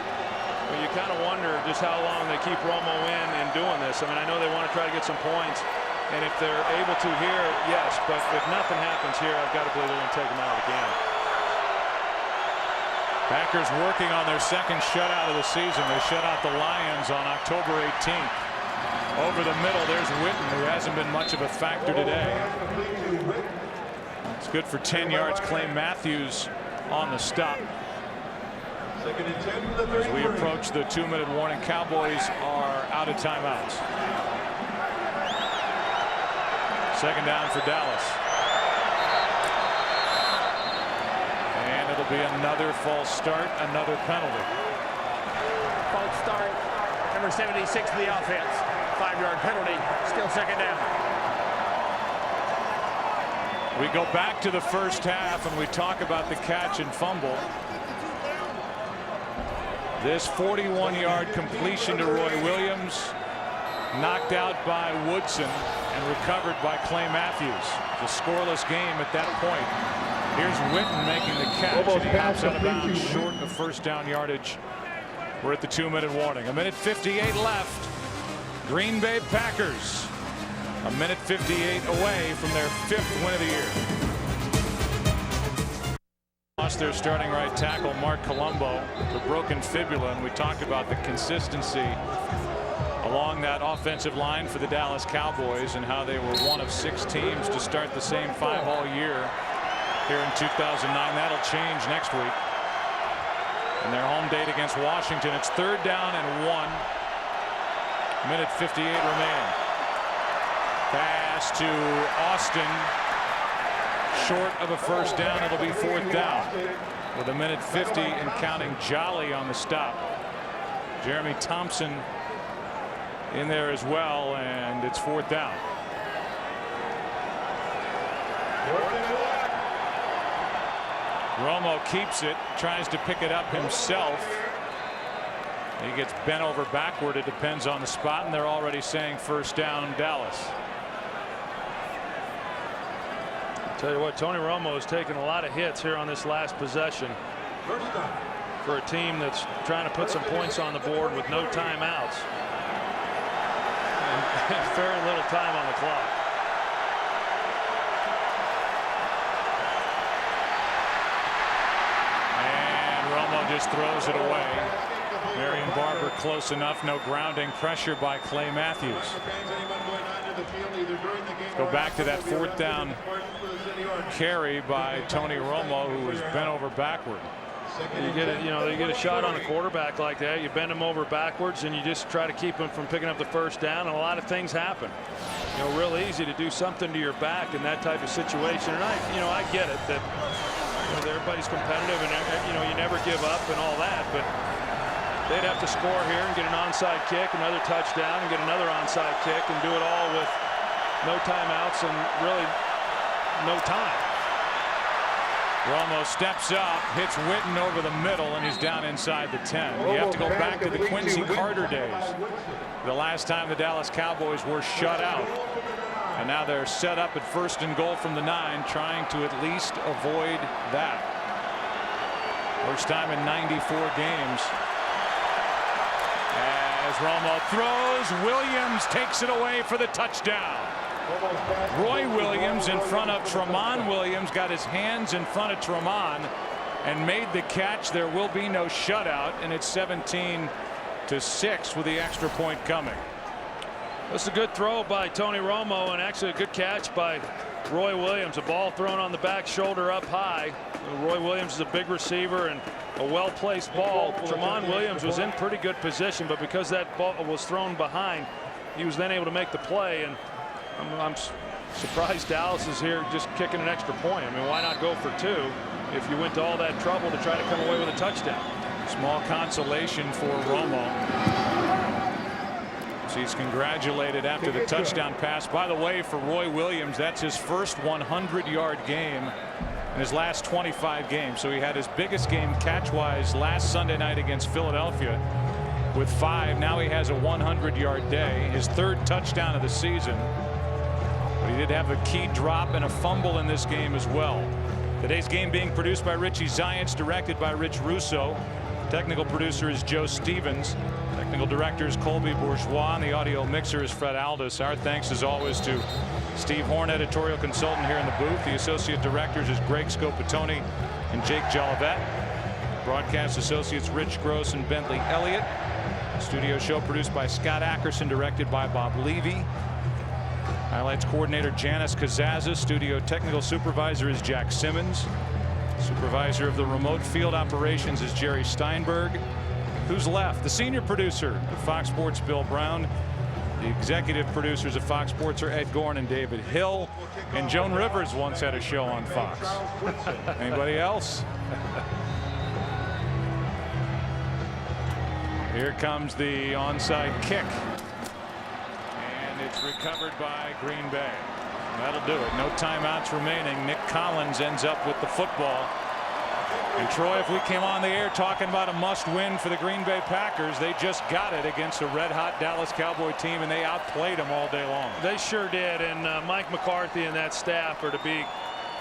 you kind of wonder just how long they keep Romo in doing this. I mean, I know they want to try to get some points, and if they're able to here, yes. But if nothing happens here, I've got to believe they're going to take him out of the game. Packers working on their second shutout of the season. They shut out the Lions on October 18th. Over the middle, there's Witten, who hasn't been much of a factor today. It's good for 10 yards. Clay Matthews on the stop. As we approach the 2-minute warning, Cowboys are out of timeouts. Second down for Dallas. It'll be another false start, another penalty. False start, number 76 to the offense. 5-yard penalty, still second down. We go back to the first half and we talk about the catch and fumble. This 41-yard completion to Roy Williams, knocked out by Woodson and recovered by Clay Matthews. The scoreless game at that point. Here's Witten making the catch, and he hops out of bounds short of first down yardage. We're at the 2-minute warning. 1:58 left. Green Bay Packers 1:58 away from their 5th win of the year. Lost their starting right tackle Mark Colombo, the broken fibula, and we talked about the consistency along that offensive line for the Dallas Cowboys and how they were one of 6 teams to start the same 5 all year here in 2009. That'll change next week. In their home date against Washington, it's 3rd down and 1. 1:58 remaining. Pass to Austin. Short of a first down. It'll be 4th down. With 1:50 and counting. Jolly on the stop. Jeremy Thompson in there as well, and it's 4th down. Romo keeps it, tries to pick it up himself. He gets bent over backward. It depends on the spot, and they're already saying first down Dallas. I'll tell you what, Tony Romo has taken a lot of hits here on this last possession for a team that's trying to put some points on the board with no timeouts and very little time on the clock. Just throws it away. Marion Barber close enough. No grounding. Pressure by Clay Matthews. Let's go back to that 4th down carry by Tony Romo, who was bent over backward. You get a, you get a shot on a quarterback like that. You bend him over backwards, and you just try to keep him from picking up the first down. And a lot of things happen. Real easy to do something to your back in that type of situation. And I get it that. Everybody's competitive, and you never give up and all that, but they'd have to score here and get an onside kick, another touchdown, and get another onside kick, and do it all with no timeouts and really no time. Romo steps up, hits Witten over the middle, and he's down inside the 10. You have to go back to the Quincy Carter days, the last time the Dallas Cowboys were shut out. And now they're set up at 1st and goal from the 9, trying to at least avoid that. First time in 94 games. As Romo throws, Williams takes it away for the touchdown. Roy Williams in front of Tramon Williams, got his hands in front of Tramon and made the catch. There will be no shutout, and it's 17-6 with the extra point coming. That's a good throw by Tony Romo, and actually a good catch by Roy Williams. A ball thrown on the back shoulder up high. Roy Williams is a big receiver and a well-placed ball. Tramon Williams was in pretty good position, but because that ball was thrown behind, he was then able to make the play. And I'm surprised Dallas is here just kicking an extra point. I mean, why not go for 2 if you went to all that trouble to try to come away with a touchdown? Small consolation for Romo. He's congratulated after the touchdown pass. By the way, for Roy Williams, that's his first 100-yard game in his last 25 games. So he had his biggest game catch-wise last Sunday night against Philadelphia with 5. Now he has a 100-yard day, his 3rd touchdown of the season. But he did have a key drop and a fumble in this game as well. Today's game being produced by Richie Zients, directed by Rich Russo. Technical producer is Joe Stevens. Technical director is Colby Bourgeois, and the audio mixer is Fred Aldis. Our thanks as always to Steve Horn, editorial consultant here in the booth. The associate directors is Greg Scopatoni and Jake Jolivet. Broadcast associates Rich Gross and Bentley Elliott. Studio show produced by Scott Ackerson, directed by Bob Levy. Highlights coordinator Janice Kazazza. Studio technical supervisor is Jack Simmons. Supervisor of the remote field operations is Jerry Steinberg. Who's left? The senior producer of Fox Sports, Bill Brown. The executive producers of Fox Sports are Ed Gorn and David Hill. And Joan Rivers once had a show on Fox. Anybody else? Here comes the onside kick. And it's recovered by Green Bay. That'll do it. No timeouts remaining. Nick Collins ends up with the football. And Troy, if we came on the air talking about a must-win for the Green Bay Packers, they just got it against a red-hot Dallas Cowboy team, and they outplayed them all day long. They sure did, and Mike McCarthy and that staff are to be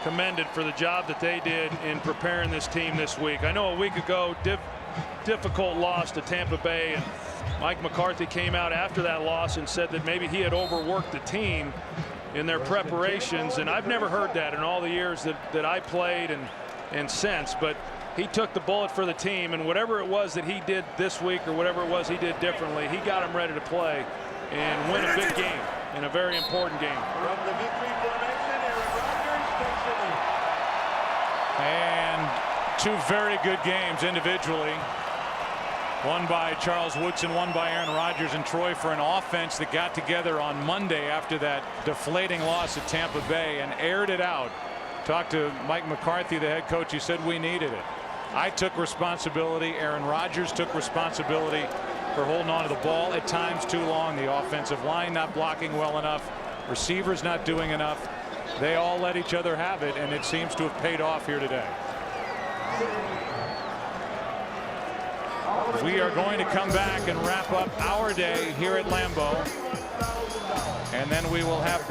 commended for the job that they did in preparing this team this week. I know a week ago, difficult loss to Tampa Bay, and Mike McCarthy came out after that loss and said that maybe he had overworked the team in their preparations, and I've never heard that in all the years that I played and since. But he took the bullet for the team, and whatever it was that he did this week or whatever it was he did differently, he got them ready to play and win a big game in a very important game. From the victory formation, Aaron Rodgers takes it in. And two very good games individually. One by Charles Woodson, one by Aaron Rodgers and Troy, for an offense that got together on Monday after that deflating loss at Tampa Bay and aired it out. Talked to Mike McCarthy, the head coach. He said we needed it. I took responsibility. Aaron Rodgers took responsibility for holding on to the ball at times too long. The offensive line not blocking well enough. Receivers not doing enough. They all let each other have it, and it seems to have paid off here today. We are going to come back and wrap up our day here at Lambeau, and then we will have